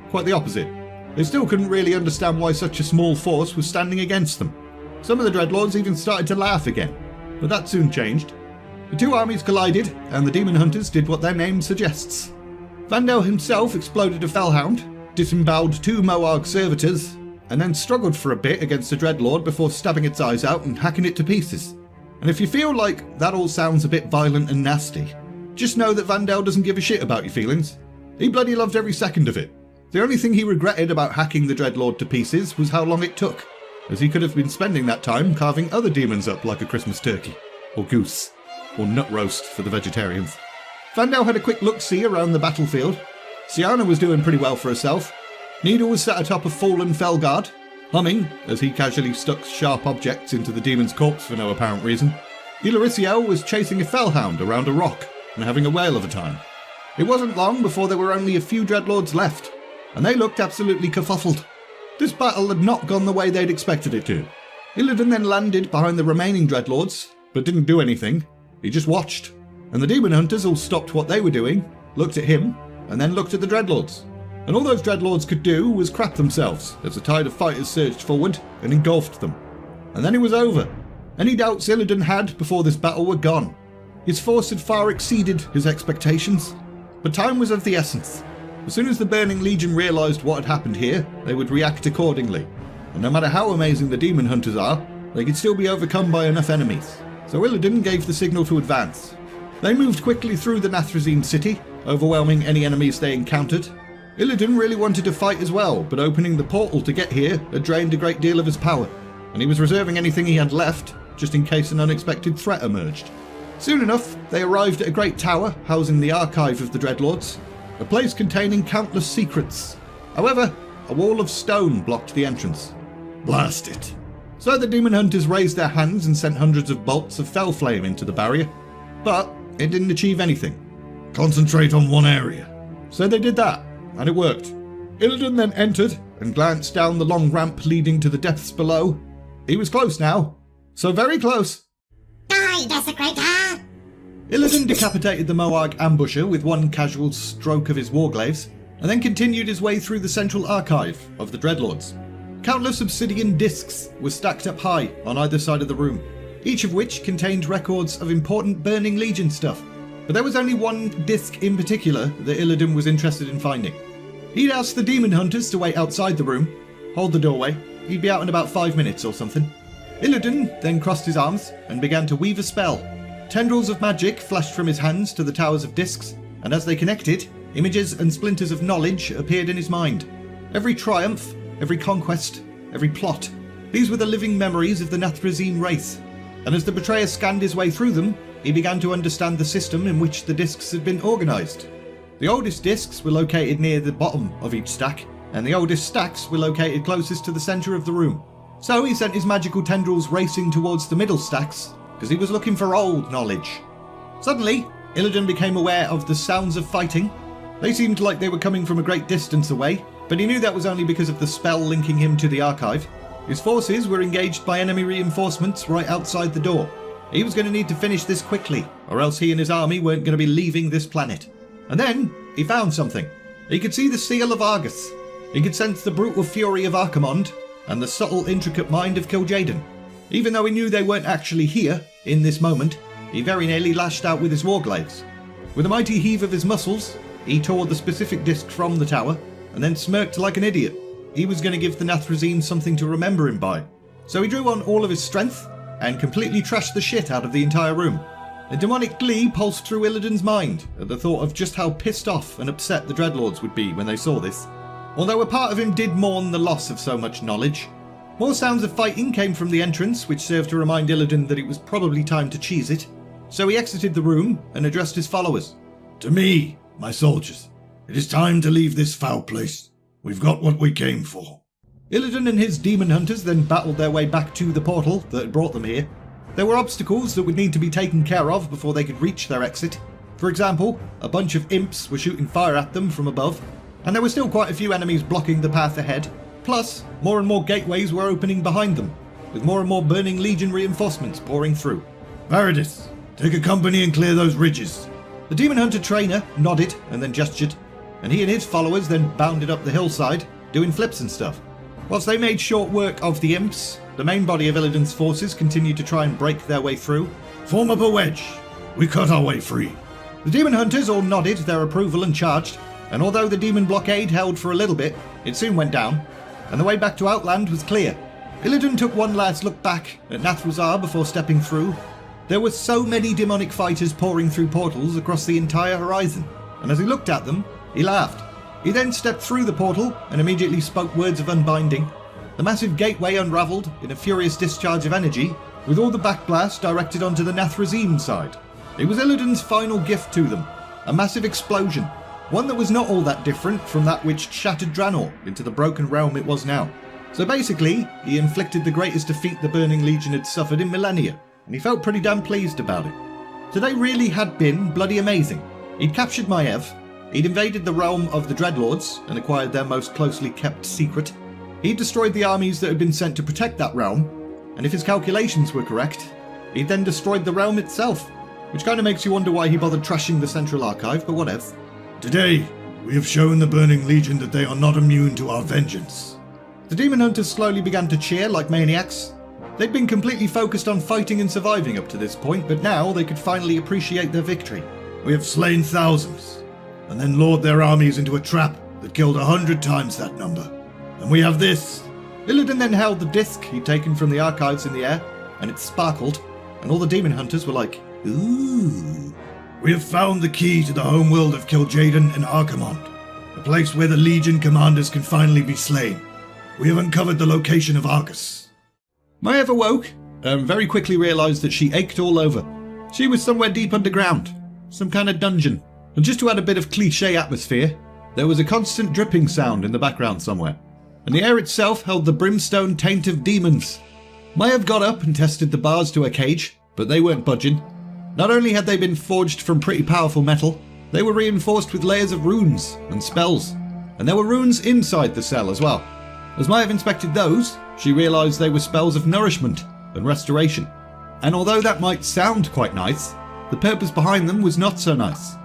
quite the opposite. They still couldn't really understand why such a small force was standing against them. Some of the Dreadlords even started to laugh again, but that soon changed. The two armies collided, and the demon hunters did what their name suggests. Vandell himself exploded a Fellhound, disemboweled 2 Moarg servitors, and then struggled for a bit against a Dreadlord before stabbing its eyes out and hacking it to pieces. And if you feel like that all sounds a bit violent and nasty, just know that Vandell doesn't give a shit about your feelings. He bloody loved every second of it. The only thing he regretted about hacking the Dreadlord to pieces was how long it took, as he could have been spending that time carving other demons up like a Christmas turkey, or goose, or nut roast for the vegetarians. Vandell had a quick look-see around the battlefield. Siana was doing pretty well for herself. Needle was sat atop a fallen Felguard, humming as he casually stuck sharp objects into the demon's corpse for no apparent reason. Illyrissiel was chasing a Fellhound around a rock and having a whale of a time. It wasn't long before there were only a few Dreadlords left, and they looked absolutely kerfuffled. This battle had not gone the way they'd expected it to. Illidan then landed behind the remaining Dreadlords, but didn't do anything. He just watched, and the demon hunters all stopped what they were doing, looked at him, and then looked at the Dreadlords. And all those Dreadlords could do was crap themselves as the tide of fighters surged forward and engulfed them. And then it was over. Any doubts Illidan had before this battle were gone. His force had far exceeded his expectations, but time was of the essence. As soon as the Burning Legion realised what had happened here, they would react accordingly. And no matter how amazing the demon hunters are, they could still be overcome by enough enemies. So Illidan gave the signal to advance. They moved quickly through the Nathrezim city, overwhelming any enemies they encountered. Illidan really wanted to fight as well, but opening the portal to get here had drained a great deal of his power, and he was reserving anything he had left, just in case an unexpected threat emerged. Soon enough, they arrived at a great tower housing the archive of the Dreadlords, a place containing countless secrets. However, a wall of stone blocked the entrance. Blast it! So the demon hunters raised their hands and sent hundreds of bolts of fell flame into the barrier, but it didn't achieve anything. Concentrate on one area. So they did that, and it worked. Illidan then entered and glanced down the long ramp leading to the depths below. He was close now, so very close. Die, Desecrator! Illidan decapitated the Moarg ambusher with one casual stroke of his warglaives, and then continued his way through the central archive of the Dreadlords. Countless obsidian discs were stacked up high on either side of the room, each of which contained records of important Burning Legion stuff. But there was only one disc in particular that Illidan was interested in finding. He'd asked the demon hunters to wait outside the room, hold the doorway. He'd be out in about 5 minutes or something. Illidan then crossed his arms and began to weave a spell. Tendrils of magic flashed from his hands to the towers of discs, and as they connected, images and splinters of knowledge appeared in his mind. Every triumph, every conquest, every plot. These were the living memories of the Nathrezim race. And as the betrayer scanned his way through them, he began to understand the system in which the discs had been organised. The oldest discs were located near the bottom of each stack, and the oldest stacks were located closest to the centre of the room. So he sent his magical tendrils racing towards the middle stacks, because he was looking for old knowledge. Suddenly, Illidan became aware of the sounds of fighting. They seemed like they were coming from a great distance away, but he knew that was only because of the spell linking him to the archive. His forces were engaged by enemy reinforcements right outside the door. He was going to need to finish this quickly, or else he and his army weren't going to be leaving this planet. And then, he found something. He could see the seal of Argus. He could sense the brutal fury of Archimonde, and the subtle, intricate mind of Kil'jaeden. Even though he knew they weren't actually here, in this moment, he very nearly lashed out with his warglaives. With a mighty heave of his muscles, he tore the specific disc from the tower, and then smirked like an idiot. He was going to give the Nathrezim something to remember him by. So he drew on all of his strength, and completely trashed the shit out of the entire room. A demonic glee pulsed through Illidan's mind at the thought of just how pissed off and upset the Dreadlords would be when they saw this. Although a part of him did mourn the loss of so much knowledge, More sounds of fighting came from the entrance, which served to remind Illidan that it was probably time to cheese it. So he exited the room and addressed his followers. To me, my soldiers, it is time to leave this foul place. We've got what we came for. Illidan and his demon hunters then battled their way back to the portal that had brought them here. There were obstacles that would need to be taken care of before they could reach their exit. For example, a bunch of imps were shooting fire at them from above, and there were still quite a few enemies blocking the path ahead. Plus, more and more gateways were opening behind them, with more and more Burning Legion reinforcements pouring through. Paradis, take a company and clear those ridges. The demon hunter trainer nodded and then gestured, and he and his followers then bounded up the hillside, doing flips and stuff. Whilst they made short work of the imps, the main body of Illidan's forces continued to try and break their way through. Form up a wedge. We cut our way free. The demon hunters all nodded their approval and charged, and although the demon blockade held for a little bit, it soon went down, and the way back to Outland was clear. Illidan took one last look back at Nathrazar before stepping through. There were so many demonic fighters pouring through portals across the entire horizon, and as he looked at them, he laughed. He then stepped through the portal and immediately spoke words of unbinding. The massive gateway unravelled in a furious discharge of energy, with all the backblast directed onto the Nathrazim side. It was Illidan's final gift to them, a massive explosion, one that was not all that different from that which shattered Draenor into the broken realm it was now. So basically, he inflicted the greatest defeat the Burning Legion had suffered in millennia, and he felt pretty damn pleased about it. Today really had been bloody amazing. He'd captured Maiev, he'd invaded the realm of the Dreadlords and acquired their most closely kept secret. He'd destroyed the armies that had been sent to protect that realm, and if his calculations were correct, he'd then destroyed the realm itself, which kind of makes you wonder why he bothered trashing the Central Archive, but whatever. Today, we have shown the Burning Legion that they are not immune to our vengeance. The demon hunters slowly began to cheer like maniacs. They'd been completely focused on fighting and surviving up to this point, but now they could finally appreciate their victory. We have slain thousands, and then lured their armies into a trap that killed 100 times that number. And we have this. Illidan then held the disc he'd taken from the archives in the air, and it sparkled, and all the demon hunters were like, ooh. We have found the key to the homeworld of Kil'jaeden and Akama, a place where the Legion commanders can finally be slain. We have uncovered the location of Argus. Maiev awoke and very quickly realised that she ached all over. She was somewhere deep underground, some kind of dungeon. And just to add a bit of cliché atmosphere, there was a constant dripping sound in the background somewhere, and the air itself held the brimstone taint of demons. Maiev got up and tested the bars to her cage, but they weren't budging. Not only had they been forged from pretty powerful metal, they were reinforced with layers of runes and spells, and there were runes inside the cell as well. As Maiev inspected those, she realised they were spells of nourishment and restoration. And although that might sound quite nice, the purpose behind them was not so nice.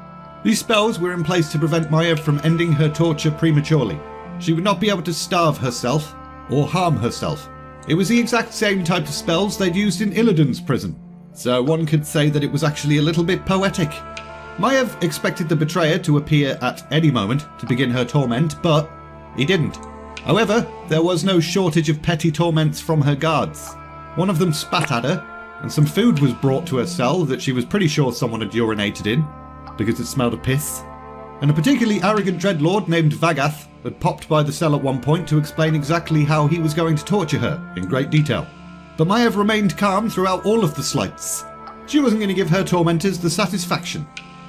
These spells were in place to prevent Maiev from ending her torture prematurely. She would not be able to starve herself or harm herself. It was the exact same type of spells they'd used in Illidan's prison, so one could say that it was actually a little bit poetic. Maiev expected the betrayer to appear at any moment to begin her torment, but he didn't. However, there was no shortage of petty torments from her guards. One of them spat at her, and some food was brought to her cell that she was pretty sure someone had urinated in, because it smelled of piss. And a particularly arrogant dreadlord named Vagath had popped by the cell at one point to explain exactly how he was going to torture her in great detail. But Maiev remained calm throughout all of the slights. She wasn't going to give her tormentors the satisfaction.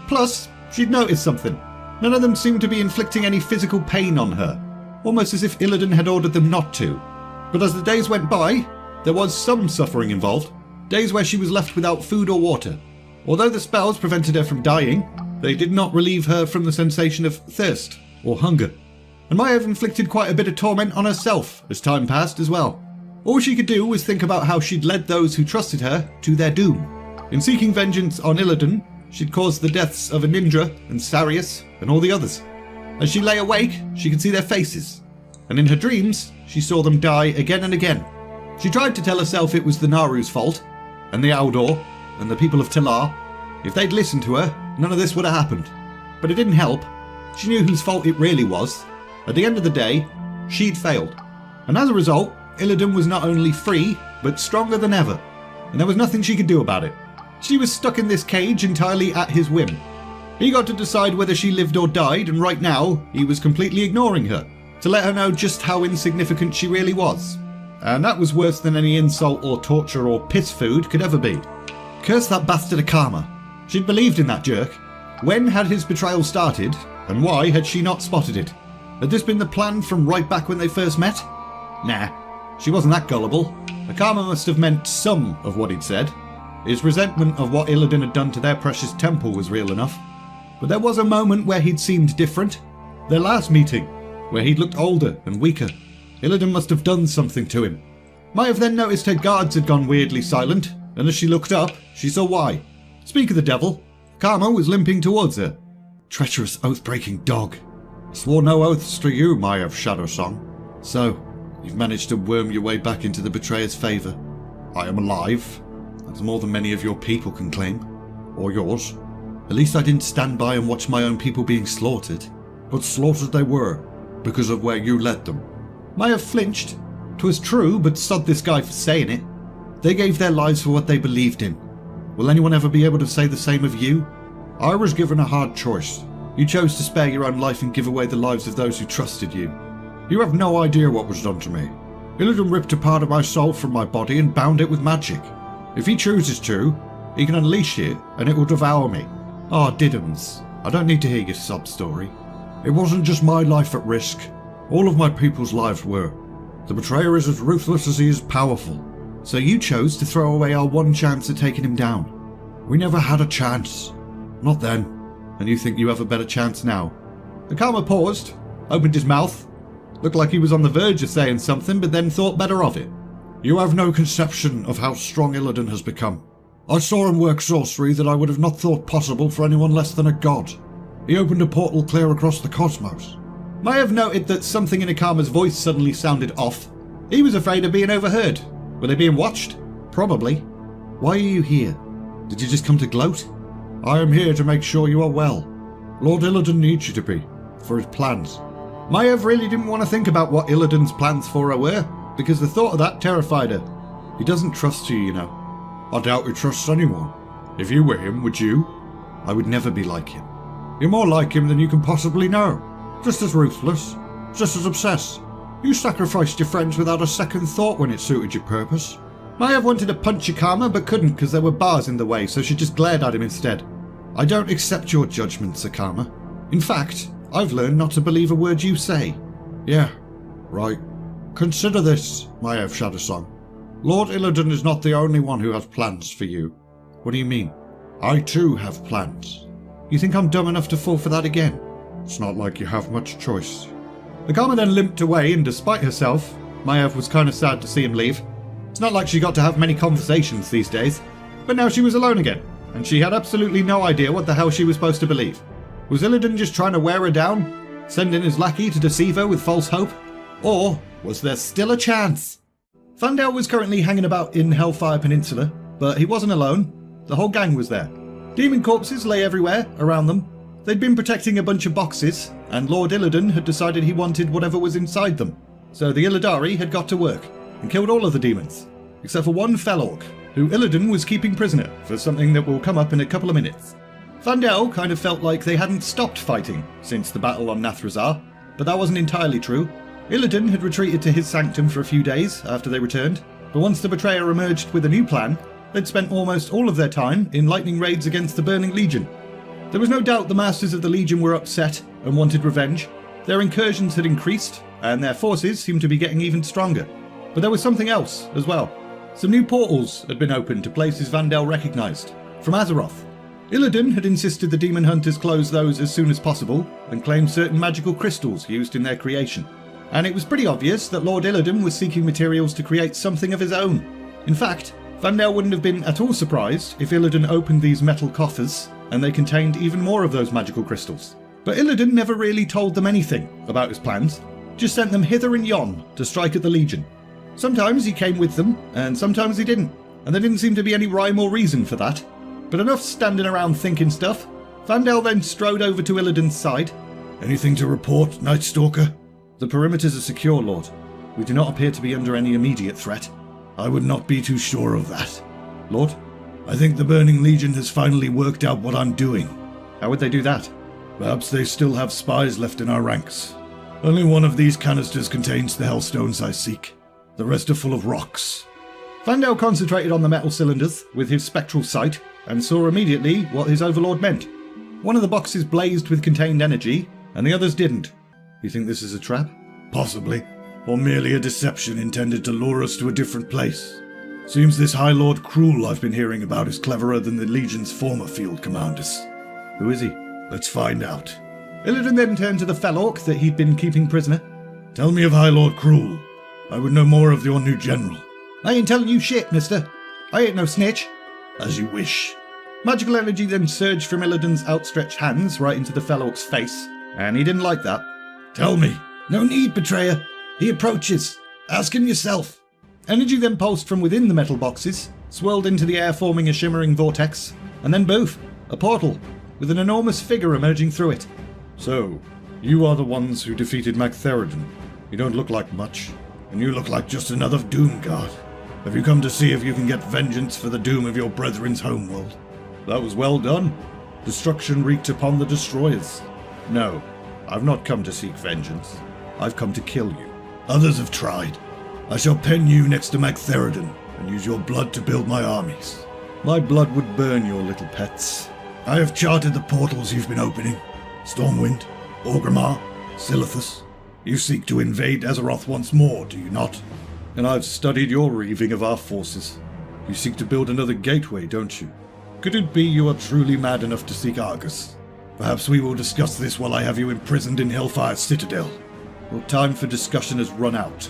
Plus, she'd noticed something. None of them seemed to be inflicting any physical pain on her, almost as if Illidan had ordered them not to. But as the days went by, there was some suffering involved. Days where she was left without food or water. Although the spells prevented her from dying, they did not relieve her from the sensation of thirst or hunger. And Maiev inflicted quite a bit of torment on herself as time passed as well. All she could do was think about how she'd led those who trusted her to their doom. In seeking vengeance on Illidan, she'd caused the deaths of Anindra and Sarius and all the others. As she lay awake, she could see their faces, and in her dreams, she saw them die again and again. She tried to tell herself it was the Naaru's fault, and the Aldor, and the people of Talar. If they'd listened to her, none of this would have happened. But it didn't help. She knew whose fault it really was. At the end of the day, she'd failed. And as a result, Illidan was not only free, but stronger than ever. And there was nothing she could do about it. She was stuck in this cage entirely at his whim. He got to decide whether she lived or died, and right now, he was completely ignoring her, to let her know just how insignificant she really was. and that was worse than any insult or torture or piss food could ever be. Curse that bastard Akama. She'd believed in that jerk. When had his betrayal started, and why had she not spotted it? Had this been the plan from right back when they first met? Nah, she wasn't that gullible. Akama must have meant some of what he'd said. His resentment of what Illidan had done to their precious temple was real enough. But there was a moment where he'd seemed different. Their last meeting, where he'd looked older and weaker. Illidan must have done something to him. Maiev then noticed her guards had gone weirdly silent, and as she looked up, she saw why. Speak of the devil, Akama was limping towards her. Treacherous oath-breaking dog. Swore no oaths to you, Maiev Shadowsong. So, you've managed to worm your way back into the betrayer's favour. I am alive. That's more than many of your people can claim. Or yours. At least I didn't stand by and watch my own people being slaughtered. But slaughtered they were, because of where you led them. Maiev flinched. 'Twas true, but sod this guy for saying it. They gave their lives for what they believed in. Will anyone ever be able to say the same of you? I was given a hard choice. You chose to spare your own life and give away the lives of those who trusted you. You have no idea what was done to me. Illidan ripped a part of my soul from my body and bound it with magic. If he chooses to, he can unleash it and it will devour me. Ah, Diddums, I don't need to hear your sob story. It wasn't just my life at risk. All of my people's lives were. The betrayer is as ruthless as he is powerful. So you chose to throw away our one chance at taking him down. We never had a chance. Not then. And you think you have a better chance now? Akama paused, opened his mouth. Looked like he was on the verge of saying something, but then thought better of it. You have no conception of how strong Illidan has become. I saw him work sorcery that I would have not thought possible for anyone less than a god. He opened a portal clear across the cosmos. Maiev noted that something in Akama's voice suddenly sounded off. He was afraid of being overheard. Were they being watched? Probably. Why are you here? Did you just come to gloat? I am here to make sure you are well. Lord Illidan needs you to be, for his plans. Maiev really didn't want to think about what Illidan's plans for her were, because the thought of that terrified her. He doesn't trust you, you know. I doubt he trusts anyone. If you were him, would you? I would never be like him. You're more like him than you can possibly know. Just as ruthless, just as obsessed. You sacrificed your friends without a second thought when it suited your purpose. Maiev wanted to punch Akama but couldn't because there were bars in the way, so she just glared at him instead. I don't accept your judgments, Akama. In fact, I've learned not to believe a word you say. Yeah, right. Consider this, Maiev Shadowsong. Lord Illidan is not the only one who has plans for you. What do you mean? I too have plans. You think I'm dumb enough to fall for that again? It's not like you have much choice. Akama then limped away, and despite herself, Maiev was kind of sad to see him leave. It's not like she got to have many conversations these days, but now she was alone again, and she had absolutely no idea what the hell she was supposed to believe. Was Illidan just trying to wear her down? Send in his lackey to deceive her with false hope? Or was there still a chance? Vandell was currently hanging about in Hellfire Peninsula, but he wasn't alone. The whole gang was there. Demon corpses lay everywhere around them. They'd been protecting a bunch of boxes, and Lord Illidan had decided he wanted whatever was inside them. So the Illidari had got to work, and killed all of the demons, except for one fell orc, who Illidan was keeping prisoner for something that will come up in a couple of minutes. Vandell kind of felt like they hadn't stopped fighting since the battle on Nathrazar, but that wasn't entirely true. Illidan had retreated to his sanctum for a few days after they returned, but once the betrayer emerged with a new plan, they'd spent almost all of their time in lightning raids against the Burning Legion. There was no doubt the masters of the Legion were upset and wanted revenge. Their incursions had increased, and their forces seemed to be getting even stronger. But there was something else as well. Some new portals had been opened to places Vandell recognised, from Azeroth. Illidan had insisted the demon hunters close those as soon as possible, and claimed certain magical crystals used in their creation. And it was pretty obvious that Lord Illidan was seeking materials to create something of his own. In fact, Vandell wouldn't have been at all surprised if Illidan opened these metal coffers and they contained even more of those magical crystals. But Illidan never really told them anything about his plans, just sent them hither and yon to strike at the Legion. Sometimes he came with them, and sometimes he didn't, and there didn't seem to be any rhyme or reason for that. But enough standing around thinking stuff. Vandell then strode over to Illidan's side. Anything to report, Night Stalker? The perimeters are secure, Lord. We do not appear to be under any immediate threat. I would not be too sure of that. Lord? I think the Burning Legion has finally worked out what I'm doing. How would they do that? Perhaps they still have spies left in our ranks. Only one of these canisters contains the Hellstones I seek. The rest are full of rocks. Vandell concentrated on the metal cylinders with his spectral sight and saw immediately what his overlord meant. One of the boxes blazed with contained energy, and the others didn't. You think this is a trap? Possibly. Or merely a deception intended to lure us to a different place. Seems this High Lord Cruel I've been hearing about is cleverer than the Legion's former field commanders. Who is he? Let's find out. Illidan then turned to the fell orc that he'd been keeping prisoner. Tell me of High Lord Cruel. I would know more of your new general. I ain't telling you shit, mister. I ain't no snitch. As you wish. Magical energy then surged from Illidan's outstretched hands right into the fell orc's face, and he didn't like that. Tell me. No need, betrayer. He approaches. Ask him yourself. Energy then pulsed from within the metal boxes, swirled into the air forming a shimmering vortex, and then boof, a portal, with an enormous figure emerging through it. So, you are the ones who defeated Magtheridon. You don't look like much, and you look like just another Doom Guard. Have you come to see if you can get vengeance for the doom of your brethren's homeworld? That was well done. Destruction wreaked upon the destroyers. No, I've not come to seek vengeance. I've come to kill you. Others have tried. I shall pen you next to Magtheridon and use your blood to build my armies. My blood would burn your little pets. I have charted the portals you've been opening. Stormwind, Orgrimmar, Silithus. You seek to invade Azeroth once more, do you not? And I've studied your reaving of our forces. You seek to build another gateway, don't you? Could it be you are truly mad enough to seek Argus? Perhaps we will discuss this while I have you imprisoned in Hellfire's Citadel. Well, time for discussion has run out.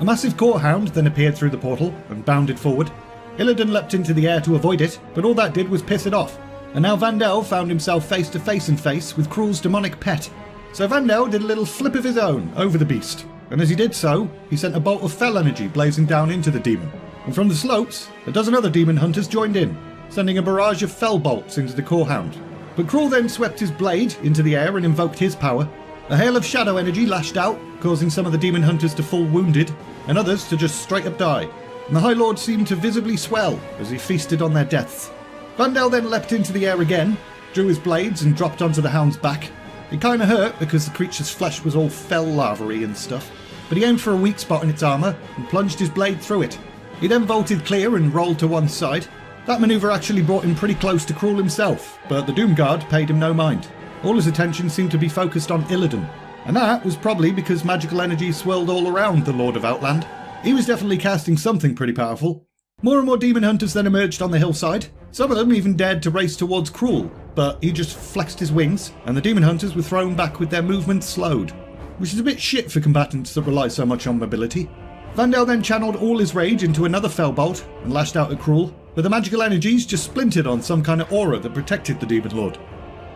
A massive courthound then appeared through the portal and bounded forward. Illidan leapt into the air to avoid it, but all that did was piss it off. And now Vandell found himself face to face with Cruel's demonic pet. So Vandell did a little flip of his own over the beast, and as he did so, he sent a bolt of fell energy blazing down into the demon. And from the slopes, a dozen other demon hunters joined in, sending a barrage of fell bolts into the corehound. But Cruel then swept his blade into the air and invoked his power. A hail of shadow energy lashed out, causing some of the demon hunters to fall wounded, and others to just straight up die. And the High Lord seemed to visibly swell as he feasted on their deaths. Vandell then leapt into the air again, drew his blades and dropped onto the hound's back. It kinda hurt because the creature's flesh was all fell larvae and stuff, but he aimed for a weak spot in its armour and plunged his blade through it. He then vaulted clear and rolled to one side. That manoeuvre actually brought him pretty close to Cruel himself, but the Doom Guard paid him no mind. All his attention seemed to be focused on Illidan, and that was probably because magical energy swirled all around the Lord of Outland. He was definitely casting something pretty powerful. More and more demon hunters then emerged on the hillside. Some of them even dared to race towards Cruel, but he just flexed his wings, and the demon hunters were thrown back with their movement slowed, which is a bit shit for combatants that rely so much on mobility. Vandell then channeled all his rage into another fellbolt and lashed out at Cruel, but the magical energies just splintered on some kind of aura that protected the demon lord.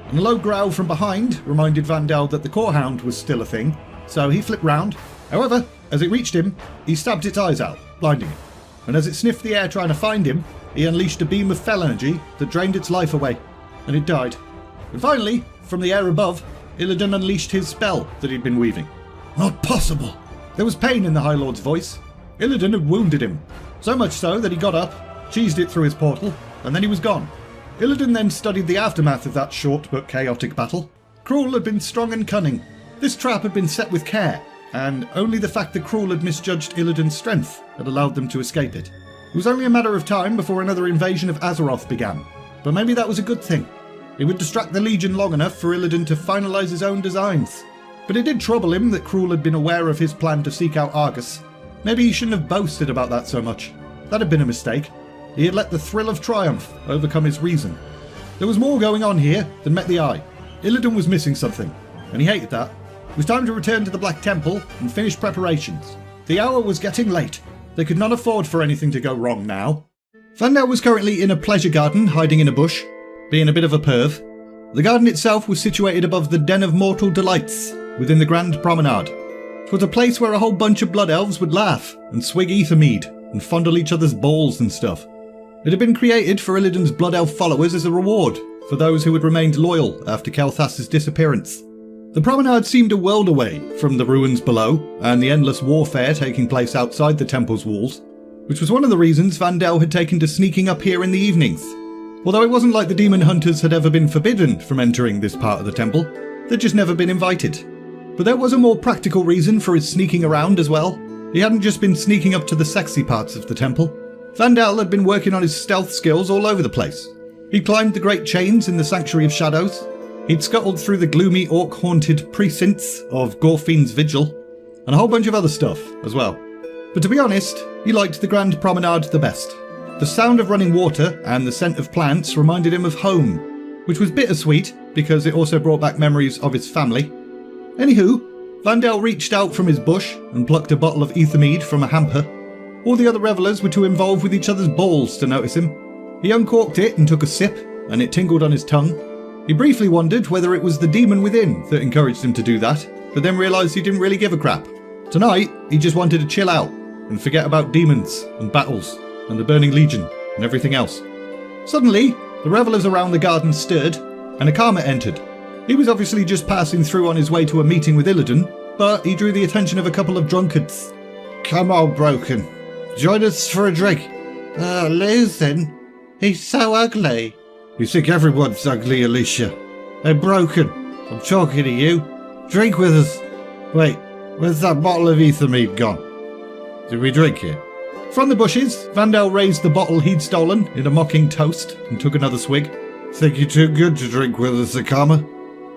And a low growl from behind reminded Vandell that the corehound was still a thing, so he flipped round. However, as it reached him, he stabbed its eyes out, blinding it. And as it sniffed the air trying to find him, he unleashed a beam of fell energy that drained its life away, and it died. And finally, from the air above, Illidan unleashed his spell that he'd been weaving. Not possible! There was pain in the High Lord's voice. Illidan had wounded him, so much so that he got up, cheesed it through his portal, and then he was gone. Illidan then studied the aftermath of that short but chaotic battle. Cruel had been strong and cunning. This trap had been set with care, and only the fact that Cruel had misjudged Illidan's strength had allowed them to escape it. It was only a matter of time before another invasion of Azeroth began, but maybe that was a good thing. It would distract the Legion long enough for Illidan to finalise his own designs. But it did trouble him that Cruel had been aware of his plan to seek out Argus. Maybe he shouldn't have boasted about that so much. That had been a mistake. He had let the thrill of triumph overcome his reason. There was more going on here than met the eye. Illidan was missing something, and he hated that. It was time to return to the Black Temple and finish preparations. The hour was getting late. They could not afford for anything to go wrong now. Vandell was currently in a pleasure garden hiding in a bush, being a bit of a perv. The garden itself was situated above the Den of Mortal Delights, within the Grand Promenade. It was a place where a whole bunch of blood elves would laugh and swig ether mead and fondle each other's balls and stuff. It had been created for Illidan's blood elf followers as a reward for those who had remained loyal after Kel'Thas's disappearance. The promenade seemed a world away from the ruins below and the endless warfare taking place outside the temple's walls, which was one of the reasons Vandell had taken to sneaking up here in the evenings. Although it wasn't like the demon hunters had ever been forbidden from entering this part of the temple, they'd just never been invited. But there was a more practical reason for his sneaking around as well. He hadn't just been sneaking up to the sexy parts of the temple. Vandell had been working on his stealth skills all over the place. He'd climbed the great chains in the Sanctuary of Shadows. He'd scuttled through the gloomy orc-haunted precincts of Gorfiend's Vigil, and a whole bunch of other stuff as well. But to be honest, he liked the Grand Promenade the best. The sound of running water and the scent of plants reminded him of home, which was bittersweet because it also brought back memories of his family. Anywho, Vandell reached out from his bush and plucked a bottle of ether mead from a hamper. All the other revellers were too involved with each other's balls to notice him. He uncorked it and took a sip, and it tingled on his tongue. He briefly wondered whether it was the demon within that encouraged him to do that, but then realised he didn't really give a crap. Tonight, he just wanted to chill out and forget about demons and battles and the Burning Legion and everything else. Suddenly, the revellers around the garden stirred, and Akama entered. He was obviously just passing through on his way to a meeting with Illidan, but he drew the attention of a couple of drunkards. Come on, Broken. Join us for a drink. Listen. He's so ugly. You think everyone's ugly, Alicia? Hey, Broken, I'm talking to you. Drink with us. Wait, where's that bottle of ether mead gone? Did we drink it? From the bushes, Vandell raised the bottle he'd stolen in a mocking toast and took another swig. Think you're too good to drink with us, Akama?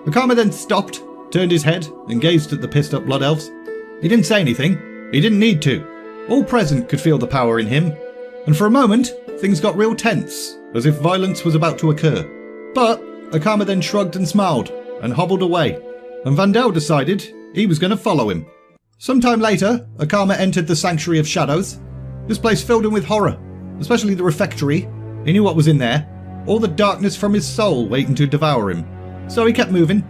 Akama then stopped, turned his head, and gazed at the pissed up blood elves. He didn't say anything. He didn't need to. All present could feel the power in him. And for a moment, things got real tense, as if violence was about to occur. But Akama then shrugged and smiled, and hobbled away. And Vandell decided he was going to follow him. Sometime later, Akama entered the Sanctuary of Shadows. This place filled him with horror, especially the refectory. He knew what was in there. All the darkness from his soul waiting to devour him. So he kept moving,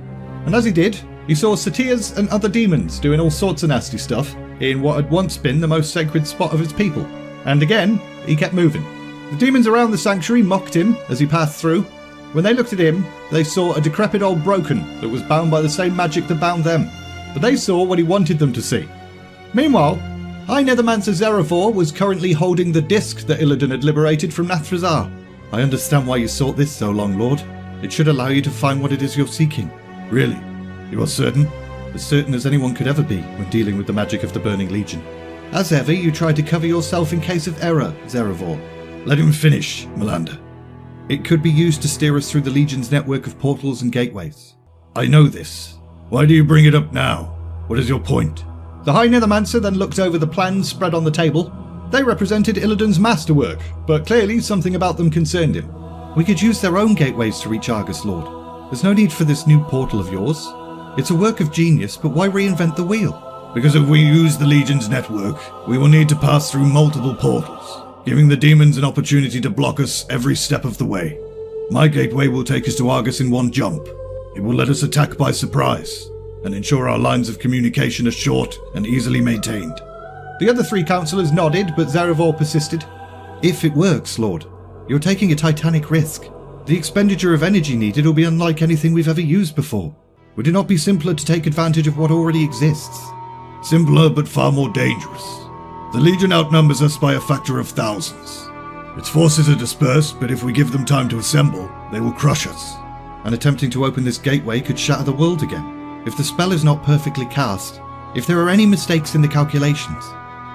and as he did, he saw satyrs and other demons doing all sorts of nasty stuff in what had once been the most sacred spot of his people. And again, he kept moving. The demons around the sanctuary mocked him as he passed through. When they looked at him, they saw a decrepit old broken that was bound by the same magic that bound them. But they saw what he wanted them to see. Meanwhile, High Nethermancer Zerafor was currently holding the disc that Illidan had liberated from Nathrazar. I understand why you sought this so long, Lord. It should allow you to find what it is you're seeking. Really? You are certain? As certain as anyone could ever be when dealing with the magic of the Burning Legion. As ever, you tried to cover yourself in case of error, Zerafor. Let him finish, Melander. It could be used to steer us through the Legion's network of portals and gateways. I know this. Why do you bring it up now? What is your point? The High Nethermancer then looked over the plans spread on the table. They represented Illidan's masterwork, but clearly something about them concerned him. We could use their own gateways to reach Argus, Lord. There's no need for this new portal of yours. It's a work of genius, but why reinvent the wheel? Because if we use the Legion's network, we will need to pass through multiple portals, giving the demons an opportunity to block us every step of the way. My gateway will take us to Argus in one jump. It will let us attack by surprise, and ensure our lines of communication are short and easily maintained. The other three councillors nodded, but Zerafor persisted. If it works, Lord, you're taking a titanic risk. The expenditure of energy needed will be unlike anything we've ever used before. Would it not be simpler to take advantage of what already exists? Simpler, but far more dangerous. The Legion outnumbers us by a factor of thousands. Its forces are dispersed, but if we give them time to assemble, they will crush us. And attempting to open this gateway could shatter the world again. If the spell is not perfectly cast, if there are any mistakes in the calculations.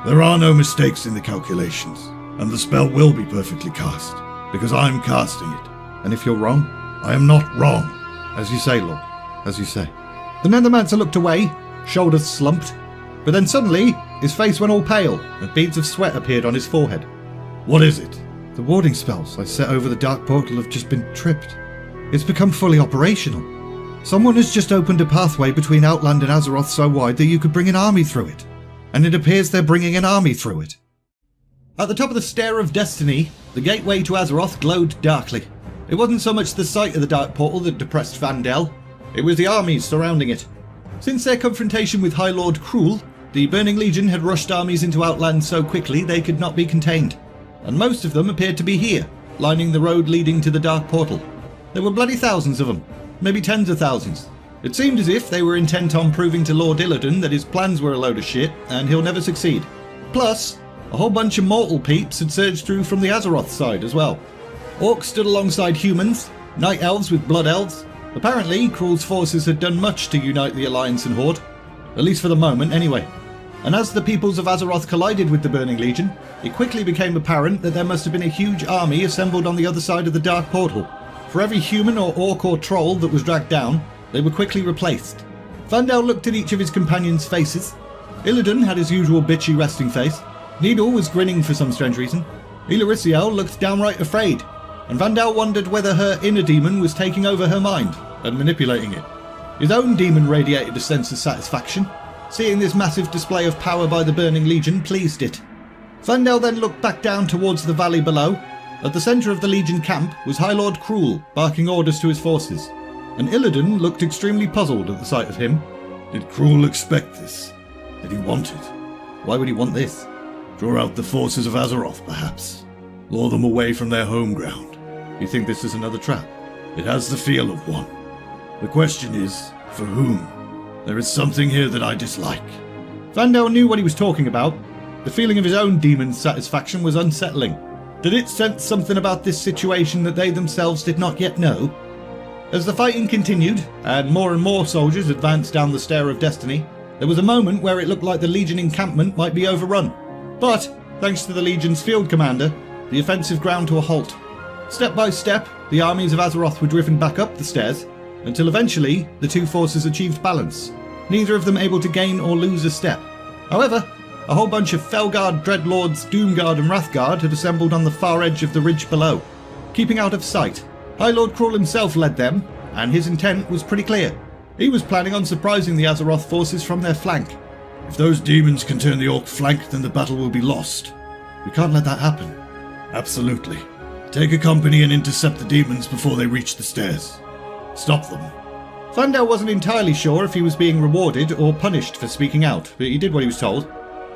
There are no mistakes in the calculations, and the spell will be perfectly cast, because I'm casting it. And if you're wrong, I am not wrong. As you say, Lord, as you say. The Nethermancer looked away, shoulders slumped, but then suddenly his face went all pale and beads of sweat appeared on his forehead. What is it? The warding spells I set over the dark portal have just been tripped. It's become fully operational. Someone has just opened a pathway between Outland and Azeroth so wide that you could bring an army through it. And it appears they're bringing an army through it. At the top of the Stair of Destiny, the gateway to Azeroth glowed darkly. It wasn't so much the sight of the dark portal that depressed Vandell, it was the armies surrounding it. Since their confrontation with High Lord Cruel, the Burning Legion had rushed armies into Outland so quickly they could not be contained, and most of them appeared to be here, lining the road leading to the dark portal. There were bloody thousands of them, maybe tens of thousands. It seemed as if they were intent on proving to Lord Illidan that his plans were a load of shit and he'll never succeed. Plus, a whole bunch of mortal peeps had surged through from the Azeroth side as well. Orcs stood alongside humans, night elves with blood elves. Apparently, Cruel's forces had done much to unite the Alliance and Horde. At least for the moment, anyway. and as the peoples of Azeroth collided with the Burning Legion, it quickly became apparent that there must have been a huge army assembled on the other side of the Dark Portal. For every human or orc or troll that was dragged down, they were quickly replaced. Vandell looked at each of his companions' faces. Illidan had his usual bitchy resting face. Needle was grinning for some strange reason. Illyrissiel looked downright afraid, and Vandell wondered whether her inner demon was taking over her mind and manipulating it. His own demon radiated a sense of satisfaction. Seeing this massive display of power by the Burning Legion pleased it. Vandell then looked back down towards the valley below. At the centre of the Legion camp was High Lord Cruel, barking orders to his forces, and Illidan looked extremely puzzled at the sight of him. Did Cruel expect this? Did he want it? Why would he want this? Draw out the forces of Azeroth, perhaps. Lure them away from their home ground. You think this is another trap? It has the feel of one. The question is, for whom? There is something here that I dislike. Vandell knew what he was talking about. The feeling of his own demon's satisfaction was unsettling. Did it sense something about this situation that they themselves did not yet know? As the fighting continued, and more soldiers advanced down the Stair of Destiny, there was a moment where it looked like the Legion encampment might be overrun. But, thanks to the Legion's field commander, the offensive ground to a halt. Step by step, the armies of Azeroth were driven back up the stairs, until eventually the two forces achieved balance, neither of them able to gain or lose a step. However, a whole bunch of Felguard, Dreadlords, Doomguard and Wrathguard had assembled on the far edge of the ridge below, keeping out of sight. High Lord Cruel himself led them, and his intent was pretty clear. He was planning on surprising the Azeroth forces from their flank. If those demons can turn the orc flank, then the battle will be lost. We can't let that happen. Absolutely. Take a company and intercept the demons before they reach the stairs. Stop them. Vandell wasn't entirely sure if he was being rewarded or punished for speaking out, but he did what he was told.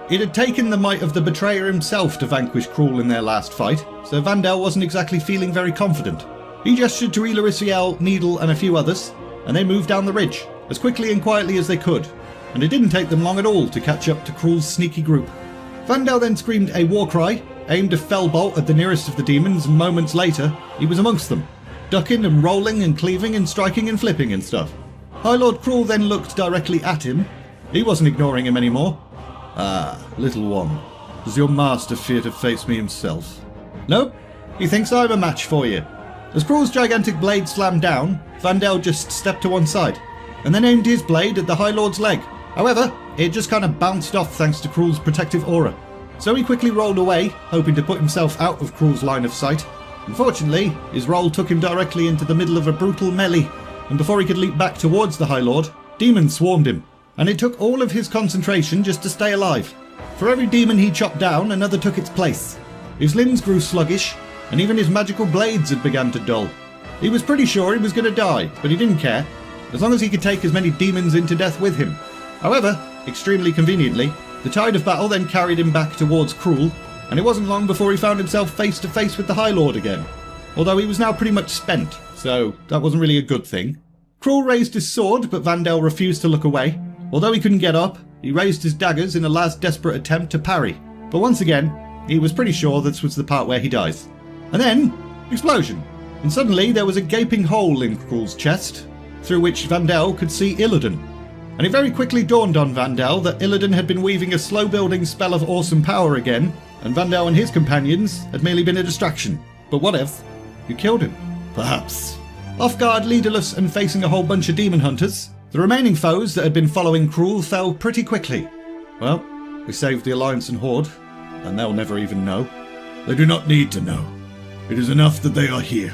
It had taken the might of the betrayer himself to vanquish Cruel in their last fight, so Vandell wasn't exactly feeling very confident. He gestured to Illyrissiel, Needle and a few others, and they moved down the ridge, as quickly and quietly as they could, and it didn't take them long at all to catch up to Cruel's sneaky group. Vandell then screamed a war cry, aimed a fell bolt at the nearest of the demons, and moments later, he was amongst them, ducking and rolling and cleaving and striking and flipping and stuff. High Lord Cruel then looked directly at him. He wasn't ignoring him anymore. Ah, little one, does your master fear to face me himself? Nope, he thinks I'm a match for you. As Cruel's gigantic blade slammed down, Vandell just stepped to one side, and then aimed his blade at the High Lord's leg. However, it just kind of bounced off thanks to Cruel's protective aura. So he quickly rolled away, hoping to put himself out of Cruel's line of sight. Unfortunately, his roll took him directly into the middle of a brutal melee, and before he could leap back towards the High Lord, demons swarmed him, and it took all of his concentration just to stay alive. For every demon he chopped down, another took its place. His limbs grew sluggish, and even his magical blades had begun to dull. He was pretty sure he was going to die, but he didn't care, as long as he could take as many demons into death with him. However, extremely conveniently, the tide of battle then carried him back towards Cruel, and it wasn't long before he found himself face to face with the High Lord again. Although he was now pretty much spent, so that wasn't really a good thing. Cruel raised his sword, but Vandell refused to look away. Although he couldn't get up, he raised his daggers in a last desperate attempt to parry. But once again, he was pretty sure this was the part where he dies. And then, explosion! And suddenly there was a gaping hole in Cruel's chest, through which Vandell could see Illidan. And it very quickly dawned on Vandell that Illidan had been weaving a slow-building spell of awesome power again, and Vandell and his companions had merely been a distraction. But what if you killed him? Perhaps. Off guard, leaderless, and facing a whole bunch of demon hunters, the remaining foes that had been following Cruel fell pretty quickly. Well, we saved the Alliance and Horde, and they'll never even know. They do not need to know. It is enough that they are here.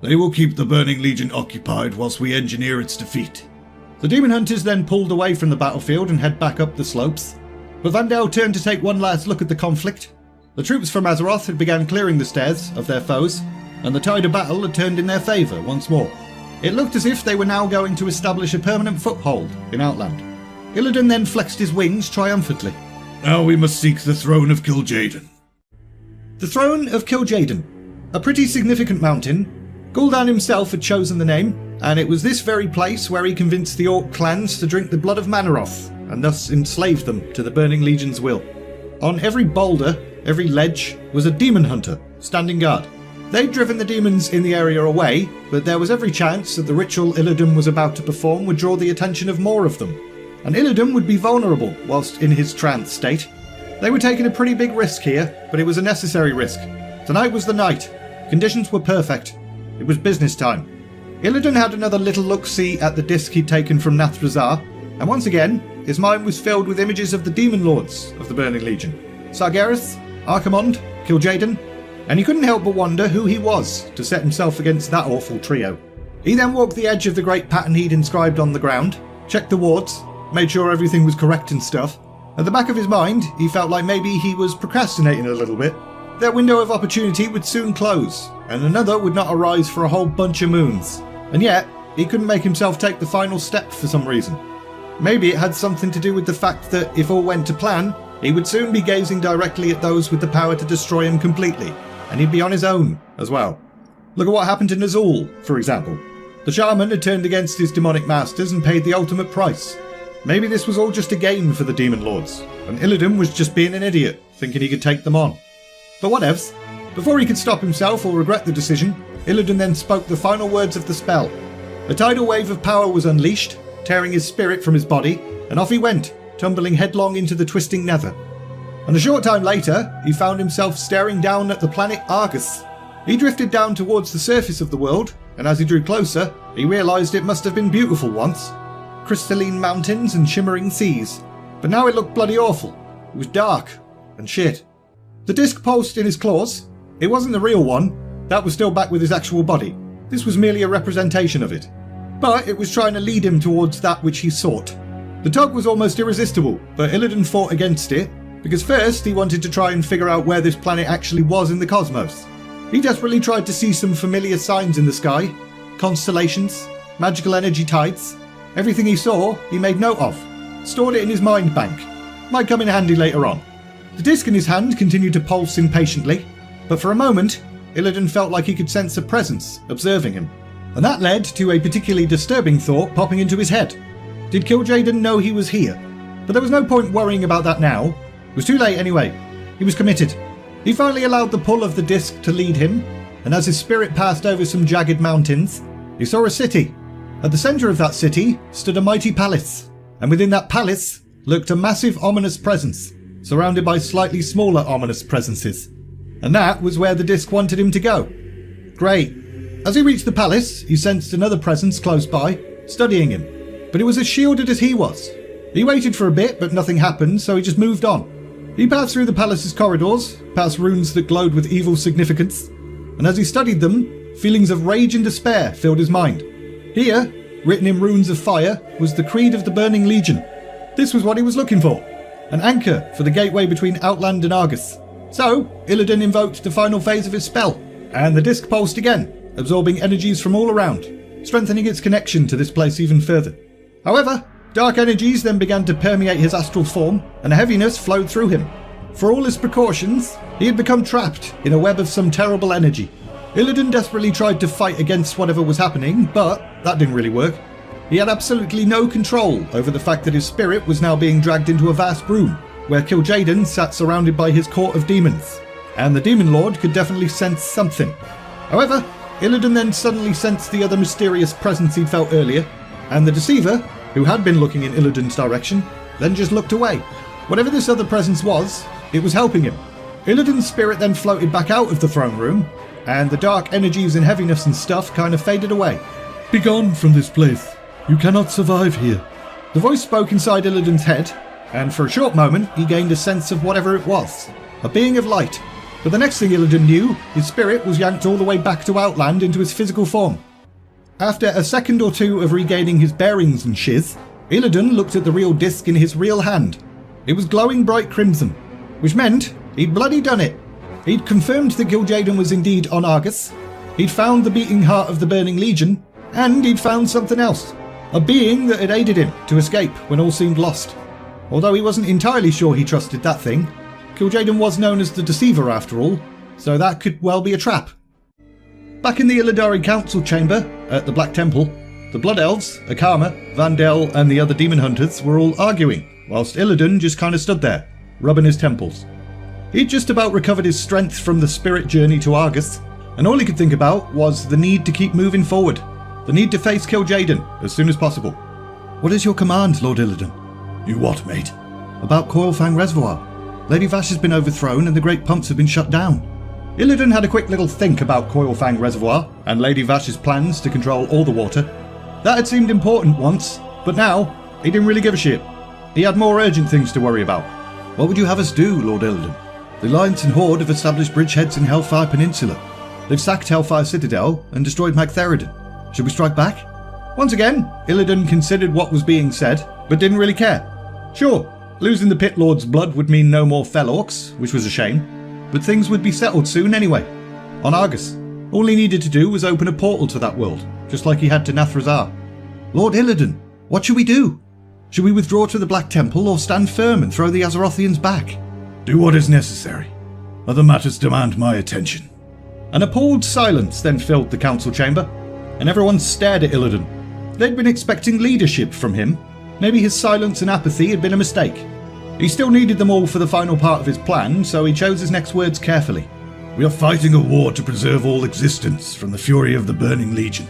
They will keep the Burning Legion occupied whilst we engineer its defeat. The demon hunters then pulled away from the battlefield and head back up the slopes. But Vandell turned to take one last look at the conflict. The troops from Azeroth had begun clearing the stairs of their foes, and the tide of battle had turned in their favour once more. It looked as if they were now going to establish a permanent foothold in Outland. Illidan then flexed his wings triumphantly. Now we must seek the throne of Kil'jaeden. The throne of Kil'jaeden, a pretty significant mountain. Gul'dan himself had chosen the name, and it was this very place where he convinced the orc clans to drink the blood of Manaroth, and thus enslaved them to the Burning Legion's will. On every boulder, every ledge, was a demon hunter, standing guard. They'd driven the demons in the area away, but there was every chance that the ritual Illidan was about to perform would draw the attention of more of them. and Illidan would be vulnerable whilst in his trance state. They were taking a pretty big risk here, but it was a necessary risk. Tonight was the night. Conditions were perfect. It was business time. Illidan had another little look-see at the disc he'd taken from Nathrazar, and once again, his mind was filled with images of the demon lords of the Burning Legion. Sargeras, Archimonde, Kil'jaeden, and he couldn't help but wonder who he was to set himself against that awful trio. He then walked the edge of the great pattern he'd inscribed on the ground, checked the wards, made sure everything was correct and stuff. At the back of his mind, he felt like maybe he was procrastinating a little bit. Their window of opportunity would soon close, and another would not arise for a whole bunch of moons. And yet, he couldn't make himself take the final step for some reason. Maybe it had something to do with the fact that if all went to plan, he would soon be gazing directly at those with the power to destroy him completely, and he'd be on his own as well. Look at what happened to Nazul, for example. The shaman had turned against his demonic masters and paid the ultimate price. Maybe this was all just a game for the demon lords, and Illidan was just being an idiot, thinking he could take them on. But whatevs. Before he could stop himself or regret the decision, Illidan then spoke the final words of the spell. A tidal wave of power was unleashed, tearing his spirit from his body, and off he went, tumbling headlong into the twisting nether. And a short time later, he found himself staring down at the planet Argus. He drifted down towards the surface of the world, and as he drew closer, he realised it must have been beautiful once. Crystalline mountains and shimmering seas. But now it looked bloody awful. It was dark and shit. The disc pulsed in his claws. It wasn't the real one. That was still back with his actual body. This was merely a representation of it. But it was trying to lead him towards that which he sought. The tug was almost irresistible, but Illidan fought against it, because first he wanted to try and figure out where this planet actually was in the cosmos. He desperately tried to see some familiar signs in the sky, constellations, magical energy tides. Everything he saw, he made note of, stored it in his mind bank. Might come in handy later on. The disc in his hand continued to pulse impatiently, but for a moment, Illidan felt like he could sense a presence observing him. And that led to a particularly disturbing thought popping into his head. Did Kil'jaeden know he was here? But there was no point worrying about that now. It was too late anyway. He was committed. He finally allowed the pull of the disc to lead him, and as his spirit passed over some jagged mountains, he saw a city. At the centre of that city stood a mighty palace, and within that palace lurked a massive ominous presence, surrounded by slightly smaller ominous presences. And that was where the disc wanted him to go. Great. As he reached the palace, he sensed another presence close by, studying him. But it was as shielded as he was. He waited for a bit, but nothing happened, so he just moved on. He passed through the palace's corridors, past runes that glowed with evil significance, and as he studied them, feelings of rage and despair filled his mind. Here, written in runes of fire, was the creed of the Burning Legion. This was what he was looking for, an anchor for the gateway between Outland and Argus. So, Illidan invoked the final phase of his spell, and the disc pulsed again, absorbing energies from all around, strengthening its connection to this place even further. However, dark energies then began to permeate his astral form, and a heaviness flowed through him. For all his precautions, he had become trapped in a web of some terrible energy. Illidan desperately tried to fight against whatever was happening, but that didn't really work. He had absolutely no control over the fact that his spirit was now being dragged into a vast room, where Kil'jaeden sat surrounded by his court of demons, and the Demon Lord could definitely sense something. However, Illidan then suddenly sensed the other mysterious presence he'd felt earlier, and the Deceiver, who had been looking in Illidan's direction, then just looked away. Whatever this other presence was, it was helping him. Illidan's spirit then floated back out of the throne room, and the dark energies and heaviness and stuff kind of faded away. Begone from this place. You cannot survive here. The voice spoke inside Illidan's head, and for a short moment he gained a sense of whatever it was, a being of light. But the next thing Illidan knew, his spirit was yanked all the way back to Outland into his physical form. After a second or two of regaining his bearings and shiz, Illidan looked at the real disc in his real hand. It was glowing bright crimson, which meant he'd bloody done it. He'd confirmed that Kil'jaeden was indeed on Argus, he'd found the beating heart of the Burning Legion, and he'd found something else. A being that had aided him to escape when all seemed lost. Although he wasn't entirely sure he trusted that thing, Kil'jaeden was known as the Deceiver after all, so that could well be a trap. Back in the Illidari Council Chamber at the Black Temple, the Blood Elves, Akama, Vandell and the other demon hunters were all arguing, whilst Illidan just kind of stood there, rubbing his temples. He'd just about recovered his strength from the spirit journey to Argus, and all he could think about was the need to keep moving forward, the need to face Kil'jaeden as soon as possible. What is your command, Lord Illidan? You what, mate? About Coilfang Reservoir. Lady Vash has been overthrown and the great pumps have been shut down. Illidan had a quick little think about Coilfang Reservoir and Lady Vash's plans to control all the water. That had seemed important once, but now he didn't really give a shit. He had more urgent things to worry about. What would you have us do, Lord Illidan? The Alliance and Horde have established bridgeheads in Hellfire Peninsula. They've sacked Hellfire Citadel and destroyed Magtheridon. Should we strike back? Once again, Illidan considered what was being said, but didn't really care. Sure, losing the Pit Lord's blood would mean no more fell orcs, which was a shame, but things would be settled soon anyway. On Argus, all he needed to do was open a portal to that world, just like he had to Nathrazar. Lord Illidan, what should we do? Should we withdraw to the Black Temple or stand firm and throw the Azerothians back? Do what is necessary. Other matters demand my attention. An appalled silence then filled the council chamber, and everyone stared at Illidan. They'd been expecting leadership from him. Maybe his silence and apathy had been a mistake. He still needed them all for the final part of his plan, so he chose his next words carefully. We are fighting a war to preserve all existence from the fury of the Burning Legion.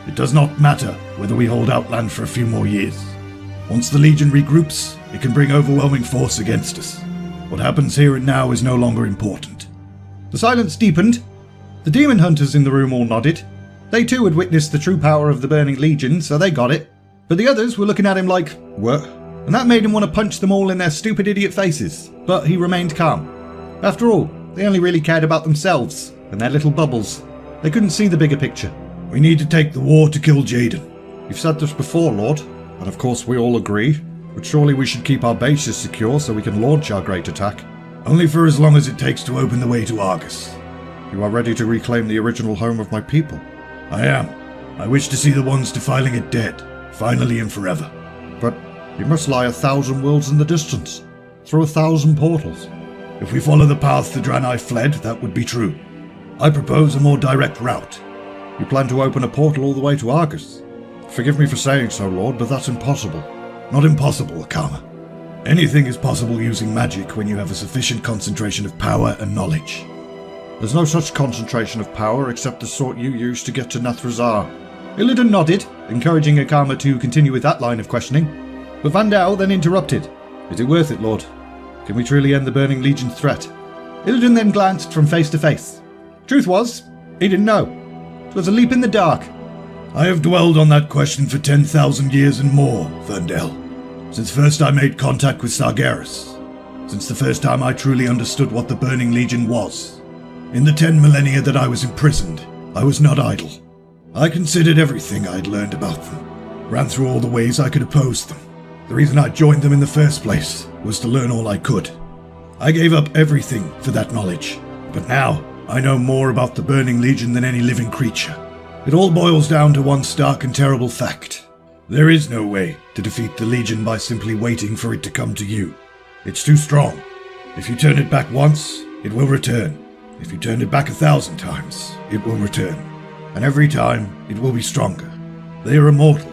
It does not matter whether we hold Outland for a few more years. Once the Legion regroups, it can bring overwhelming force against us. What happens here and now is no longer important. The silence deepened. The demon hunters in the room all nodded. They too had witnessed the true power of the Burning Legion, so they got it. But the others were looking at him like, what? And that made him want to punch them all in their stupid idiot faces. But he remained calm. After all, they only really cared about themselves and their little bubbles. They couldn't see the bigger picture. We need to take the war to Kil'jaeden. You've said this before, Lord, and of course we all agree. But surely we should keep our bases secure so we can launch our great attack. Only for as long as it takes to open the way to Argus. You are ready to reclaim the original home of my people? I am. I wish to see the ones defiling it dead, finally and forever. But you must lie 1,000 worlds in the distance, through 1,000 portals. If we follow the path the Draenei fled, that would be true. I propose a more direct route. You plan to open a portal all the way to Argus? Forgive me for saying so, Lord, but that's impossible. Not impossible, Akama. Anything is possible using magic when you have a sufficient concentration of power and knowledge. There's no such concentration of power except the sort you use to get to Nathrazar. Illidan nodded, encouraging Akama to continue with that line of questioning. But Vandell then interrupted. Is it worth it, Lord? Can we truly end the Burning Legion's threat? Illidan then glanced from face to face. Truth was, he didn't know. It was a leap in the dark. I have dwelled on that question for 10,000 years and more, Vandell. Since first I made contact with Sargeras. Since the first time I truly understood what the Burning Legion was. In the 10 millennia that I was imprisoned, I was not idle. I considered everything I'd learned about them. Ran through all the ways I could oppose them. The reason I joined them in the first place was to learn all I could. I gave up everything for that knowledge. But now, I know more about the Burning Legion than any living creature. It all boils down to one stark and terrible fact. There is no way to defeat the Legion by simply waiting for it to come to you. It's too strong. If you turn it back once, it will return. If you turn it back 1,000 times, it will return. And every time, it will be stronger. They are immortal.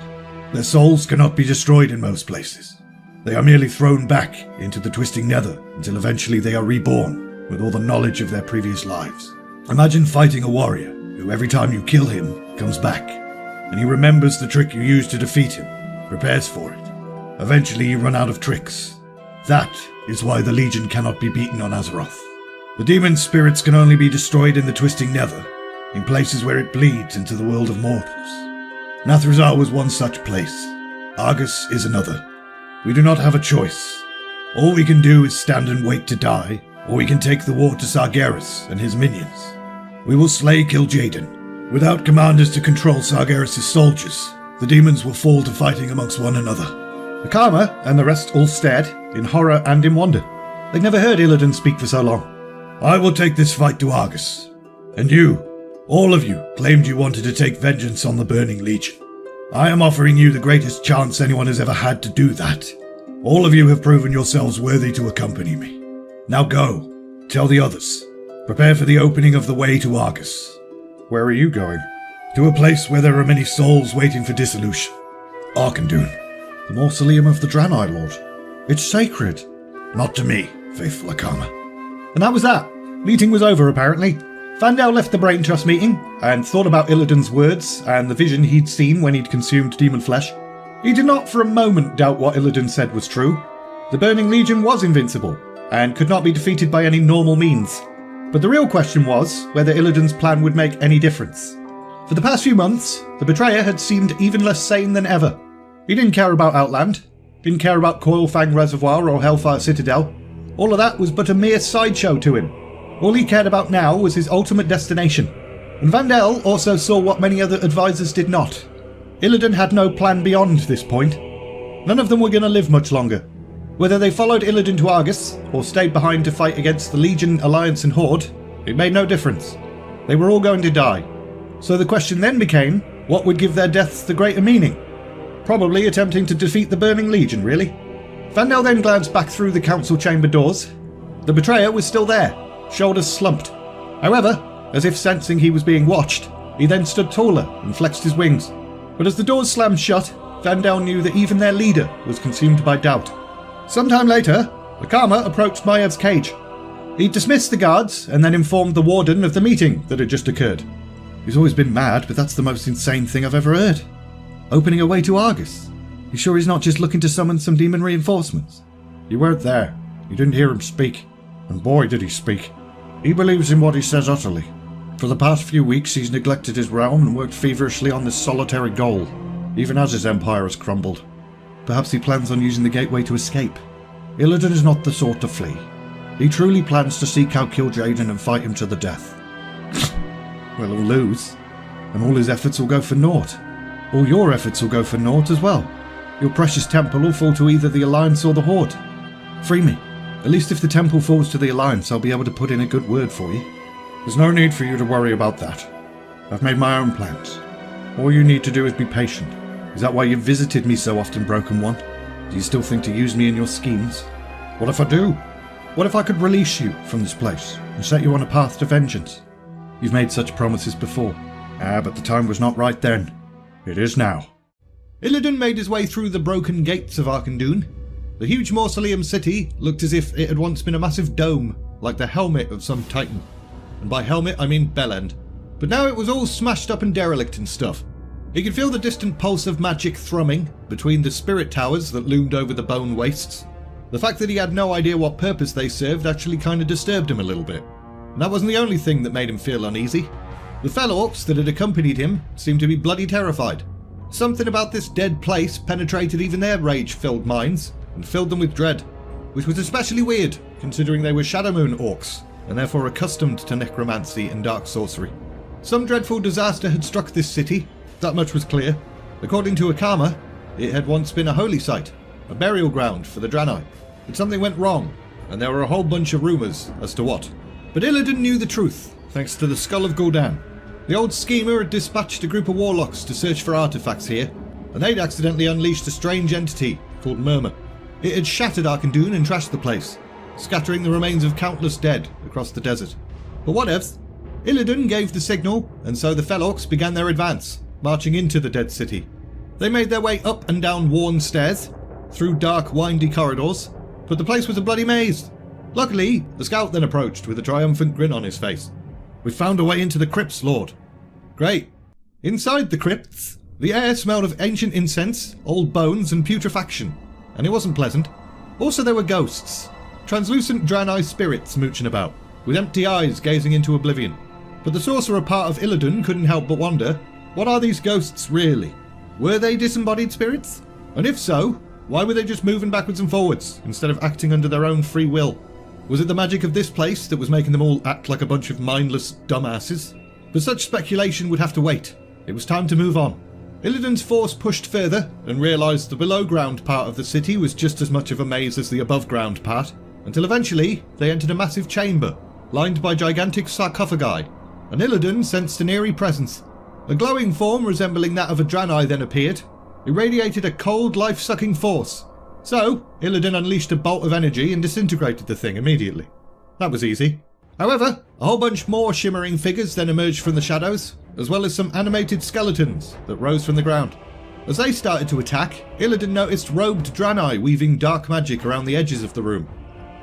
Their souls cannot be destroyed in most places. They are merely thrown back into the twisting nether until eventually they are reborn with all the knowledge of their previous lives. Imagine fighting a warrior who every time you kill him comes back, and he remembers the trick you used to defeat him, prepares for it. Eventually you run out of tricks. That is why the Legion cannot be beaten on Azeroth. The demon spirits can only be destroyed in the twisting nether, in places where it bleeds into the world of mortals. Nathrazar was one such place. Argus is another. We do not have a choice. All we can do is stand and wait to die, or we can take the war to Sargeras and his minions. We will slay Kil'jaeden. Without commanders to control Sargeras' soldiers, the demons will fall to fighting amongst one another. Akama and the rest all stared, in horror and in wonder. They'd never heard Illidan speak for so long. I will take this fight to Argus. And you, all of you, claimed you wanted to take vengeance on the Burning Legion. I am offering you the greatest chance anyone has ever had to do that. All of you have proven yourselves worthy to accompany me. Now go, tell the others. Prepare for the opening of the way to Argus. Where are you going? To a place where there are many souls waiting for dissolution. Arkandun. The mausoleum of the Draenei, Lord. It's sacred. Not to me, faithful Akama. And that was that. Meeting was over, apparently. Vandell left the Brain Trust meeting and thought about Illidan's words and the vision he'd seen when he'd consumed demon flesh. He did not for a moment doubt what Illidan said was true. The Burning Legion was invincible, and could not be defeated by any normal means. But the real question was whether Illidan's plan would make any difference. For the past few months, the Betrayer had seemed even less sane than ever. He didn't care about Outland, didn't care about Coilfang Reservoir or Hellfire Citadel. All of that was but a mere sideshow to him. All he cared about now was his ultimate destination. And Vandell also saw what many other advisors did not. Illidan had no plan beyond this point. None of them were going to live much longer. Whether they followed Illidan to Argus, or stayed behind to fight against the Legion, Alliance and Horde, it made no difference. They were all going to die. So the question then became, what would give their deaths the greater meaning? Probably attempting to defeat the Burning Legion, really. Vandell then glanced back through the council chamber doors. The Betrayer was still there, shoulders slumped. However, as if sensing he was being watched, he then stood taller and flexed his wings. But as the doors slammed shut, Vandell knew that even their leader was consumed by doubt. Sometime later, Akama approached Maiev's cage. He dismissed the guards and then informed the warden of the meeting that had just occurred. He's always been mad, but that's the most insane thing I've ever heard. Opening a way to Argus. You sure he's not just looking to summon some demon reinforcements? You weren't there. You didn't hear him speak. And boy did he speak. He believes in what he says utterly. For the past few weeks he's neglected his realm and worked feverishly on this solitary goal, even as his empire has crumbled. Perhaps he plans on using the gateway to escape. Illidan is not the sort to flee. He truly plans to seek out Kil'jaeden and fight him to the death. Well, he'll lose, and all his efforts will go for naught. All your efforts will go for naught as well. Your precious temple will fall to either the Alliance or the Horde. Free me. At least if the temple falls to the Alliance, I'll be able to put in a good word for you. There's no need for you to worry about that. I've made my own plans. All you need to do is be patient. Is that why you've visited me so often, Broken One? Do you still think to use me in your schemes? What if I do? What if I could release you from this place and set you on a path to vengeance? You've made such promises before. But the time was not right then. It is now. Illidan made his way through the broken gates of Arkandun. The huge mausoleum city looked as if it had once been a massive dome, like the helmet of some titan. And by helmet I mean bellend. But now it was all smashed up and derelict and stuff. He could feel the distant pulse of magic thrumming between the spirit towers that loomed over the bone wastes. The fact that he had no idea what purpose they served actually kind of disturbed him a little bit. And that wasn't the only thing that made him feel uneasy. The fell orcs that had accompanied him seemed to be bloody terrified. Something about this dead place penetrated even their rage-filled minds and filled them with dread, which was especially weird considering they were Shadowmoon orcs and therefore accustomed to necromancy and dark sorcery. Some dreadful disaster had struck this city, that much was clear. According to Akama, it had once been a holy site, a burial ground for the Draenei. But something went wrong, and there were a whole bunch of rumours as to what. But Illidan knew the truth, thanks to the Skull of Gul'dan. The old schemer had dispatched a group of warlocks to search for artefacts here, and they'd accidentally unleashed a strange entity called Murmur. It had shattered Arkandun and trashed the place, scattering the remains of countless dead across the desert. But whatevs. Illidan gave the signal, and so the fell orcs began their advance, marching into the dead city. They made their way up and down worn stairs, through dark, windy corridors, but the place was a bloody maze. Luckily, the scout then approached with a triumphant grin on his face. "We found a way into the crypts, Lord." "Great." Inside the crypts, the air smelled of ancient incense, old bones and putrefaction, and it wasn't pleasant. Also there were ghosts, translucent Draenei spirits mooching about, with empty eyes gazing into oblivion. But the sorcerer part of Illidan couldn't help but wonder, what are these ghosts really? Were they disembodied spirits? And if so, why were they just moving backwards and forwards, instead of acting under their own free will? Was it the magic of this place that was making them all act like a bunch of mindless dumbasses? But such speculation would have to wait. It was time to move on. Illidan's force pushed further, and realised the below-ground part of the city was just as much of a maze as the above-ground part, until eventually they entered a massive chamber, lined by gigantic sarcophagi, and Illidan sensed an eerie presence. A glowing form resembling that of a Draenei then appeared, irradiated a cold, life-sucking force. So, Illidan unleashed a bolt of energy and disintegrated the thing immediately. That was easy. However, a whole bunch more shimmering figures then emerged from the shadows, as well as some animated skeletons that rose from the ground. As they started to attack, Illidan noticed robed Draenei weaving dark magic around the edges of the room.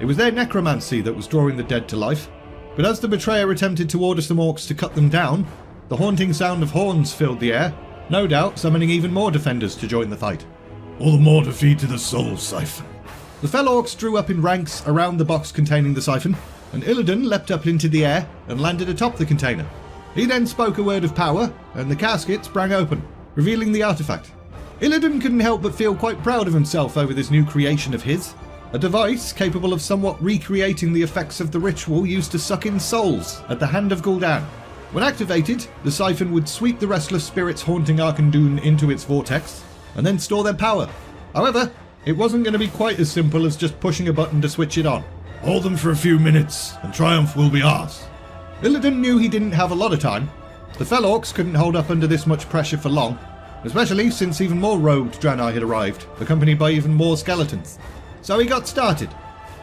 It was their necromancy that was drawing the dead to life, but as the betrayer attempted to order some orcs to cut them down, the haunting sound of horns filled the air, no doubt summoning even more defenders to join the fight. All the more defeat to the soul siphon. The fell orcs drew up in ranks around the box containing the siphon, and Illidan leapt up into the air and landed atop the container. He then spoke a word of power, and the casket sprang open, revealing the artifact. Illidan couldn't help but feel quite proud of himself over this new creation of his, a device capable of somewhat recreating the effects of the ritual used to suck in souls at the hand of Gul'dan. When activated, the siphon would sweep the restless spirits haunting Arkan'dûn into its vortex, and then store their power. However, it wasn't going to be quite as simple as just pushing a button to switch it on. Hold them for a few minutes, and triumph will be ours. Illidan knew he didn't have a lot of time. The fell orcs couldn't hold up under this much pressure for long, especially since even more rogued Draenei had arrived, accompanied by even more skeletons. So he got started.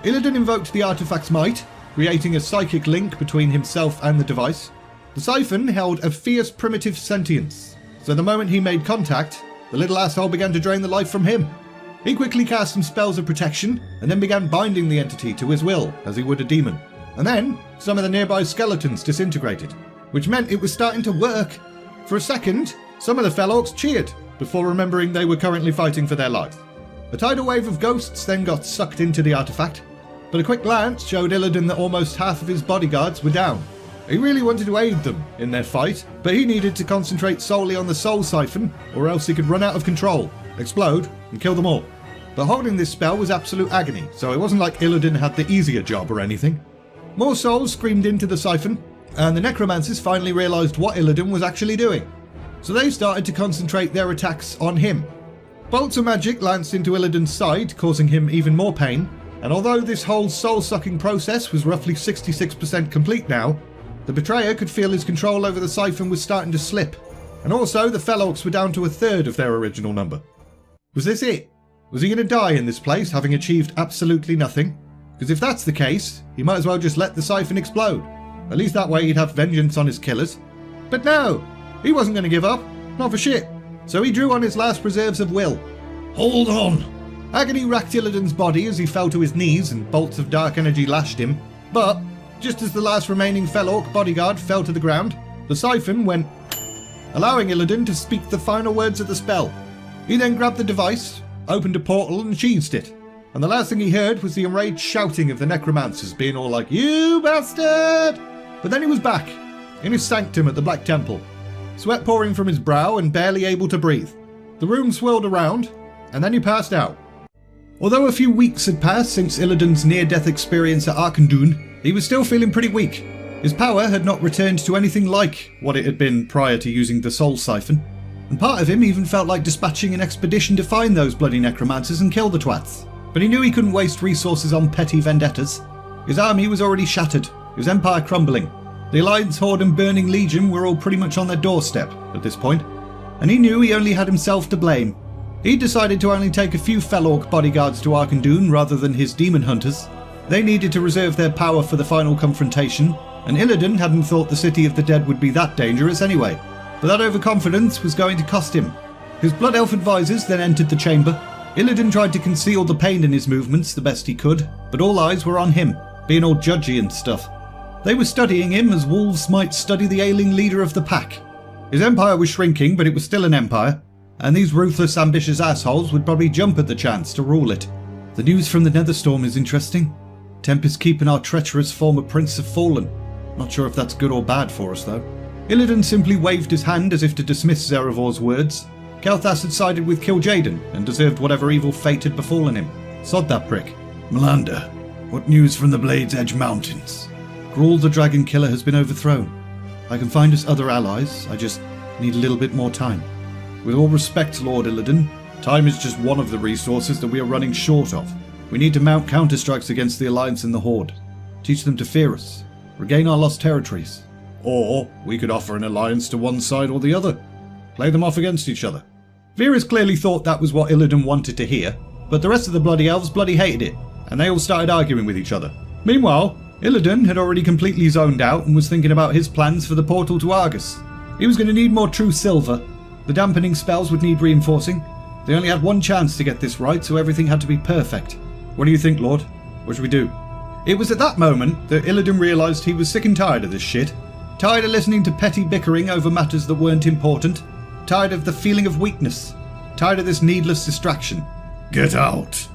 Illidan invoked the artifact's might, creating a psychic link between himself and the device. The siphon held a fierce primitive sentience, so the moment he made contact, the little asshole began to drain the life from him. He quickly cast some spells of protection, and then began binding the entity to his will, as he would a demon. And then, some of the nearby skeletons disintegrated, which meant it was starting to work. For a second, some of the fell orcs cheered, before remembering they were currently fighting for their lives. A tidal wave of ghosts then got sucked into the artifact, but a quick glance showed Illidan that almost half of his bodyguards were down. He really wanted to aid them in their fight, but he needed to concentrate solely on the soul siphon, or else he could run out of control, explode, and kill them all. But holding this spell was absolute agony, so it wasn't like Illidan had the easier job or anything. More souls screamed into the siphon, and the necromancers finally realised what Illidan was actually doing. So they started to concentrate their attacks on him. Bolts of magic lanced into Illidan's side, causing him even more pain, and although this whole soul-sucking process was roughly 66% complete now, the betrayer could feel his control over the siphon was starting to slip, and also the fell orcs were down to a third of their original number. Was this it? Was he going to die in this place, having achieved absolutely nothing? Because if that's the case, he might as well just let the siphon explode. At least that way he'd have vengeance on his killers. But no! He wasn't going to give up. Not for shit. So he drew on his last reserves of will. Hold on! Agony racked Illidan's body as he fell to his knees and bolts of dark energy lashed him. But, just as the last remaining fell orc bodyguard fell to the ground, the siphon went, allowing Illidan to speak the final words of the spell. He then grabbed the device, opened a portal and cheesed it. And the last thing he heard was the enraged shouting of the necromancers being all like, "You bastard!" But then he was back, in his sanctum at the Black Temple, sweat pouring from his brow and barely able to breathe. The room swirled around, and then he passed out. Although a few weeks had passed since Illidan's near-death experience at Arkan'dûn, he was still feeling pretty weak. His power had not returned to anything like what it had been prior to using the Soul Siphon, and part of him even felt like dispatching an expedition to find those bloody necromancers and kill the twats. But he knew he couldn't waste resources on petty vendettas. His army was already shattered, his empire crumbling. The Alliance Horde and Burning Legion were all pretty much on their doorstep at this point, and he knew he only had himself to blame. He decided to only take a few fell orc bodyguards to Arkan'dûn rather than his demon hunters. They needed to reserve their power for the final confrontation, and Illidan hadn't thought the City of the Dead would be that dangerous anyway. But that overconfidence was going to cost him. His Blood Elf advisors then entered the chamber. Illidan tried to conceal the pain in his movements the best he could, but all eyes were on him, being all judgy and stuff. They were studying him as wolves might study the ailing leader of the pack. His empire was shrinking, but it was still an empire, and these ruthless, ambitious assholes would probably jump at the chance to rule it. The news from the Netherstorm is interesting. Tempest keeping our treacherous former prince have fallen. Not sure if that's good or bad for us, though. Illidan simply waved his hand as if to dismiss Zerevor's words. Kel'Thas had sided with Kil'jaeden and deserved whatever evil fate had befallen him. Sod that prick. Melander, what news from the Blade's Edge Mountains? Grawl the Dragon Killer has been overthrown. I can find us other allies, I just need a little bit more time. With all respect, Lord Illidan, time is just one of the resources that we are running short of. We need to mount counterstrikes against the Alliance and the Horde. Teach them to fear us. Regain our lost territories. Or we could offer an alliance to one side or the other. Play them off against each other. Virus clearly thought that was what Illidan wanted to hear, but the rest of the Bloody Elves bloody hated it, and they all started arguing with each other. Meanwhile, Illidan had already completely zoned out and was thinking about his plans for the portal to Argus. He was going to need more true silver. The dampening spells would need reinforcing. They only had one chance to get this right, so everything had to be perfect. What do you think, Lord? What should we do? It was at that moment that Illidan realised he was sick and tired of this shit. Tired of listening to petty bickering over matters that weren't important. Tired of the feeling of weakness. tired of this needless distraction. Get out!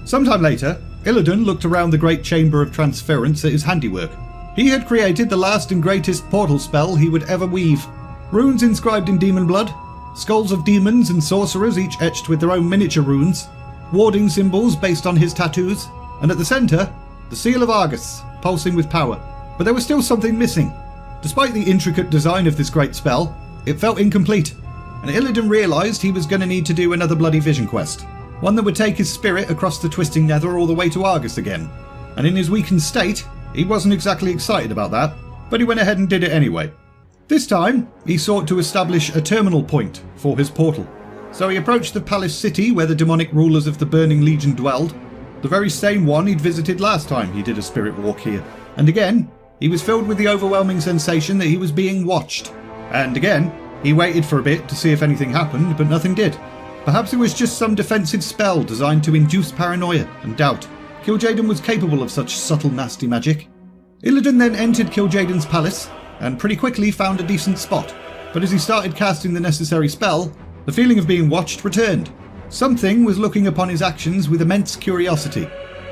Sometime later, Illidan looked around the great chamber of transference at his handiwork. He had created the last and greatest portal spell he would ever weave. Runes inscribed in demon blood, skulls of demons and sorcerers each etched with their own miniature runes, warding symbols based on his tattoos, and at the centre, the seal of Argus, pulsing with power. But there was still something missing. Despite the intricate design of this great spell, it felt incomplete, and Illidan realised he was going to need to do another bloody vision quest. One that would take his spirit across the twisting nether all the way to Argus again. And in his weakened state, he wasn't exactly excited about that, but he went ahead and did it anyway. This time, he sought to establish a terminal point for his portal. So he approached the palace city where the demonic rulers of the Burning Legion dwelled, the very same one he'd visited last time he did a spirit walk here. And again, he was filled with the overwhelming sensation that he was being watched. And again, he waited for a bit to see if anything happened, but nothing did. Perhaps it was just some defensive spell designed to induce paranoia and doubt. Kil'jaeden was capable of such subtle, nasty magic. Illidan then entered Kil'jaeden's palace, and pretty quickly found a decent spot. But as he started casting the necessary spell, the feeling of being watched returned. Something was looking upon his actions with immense curiosity.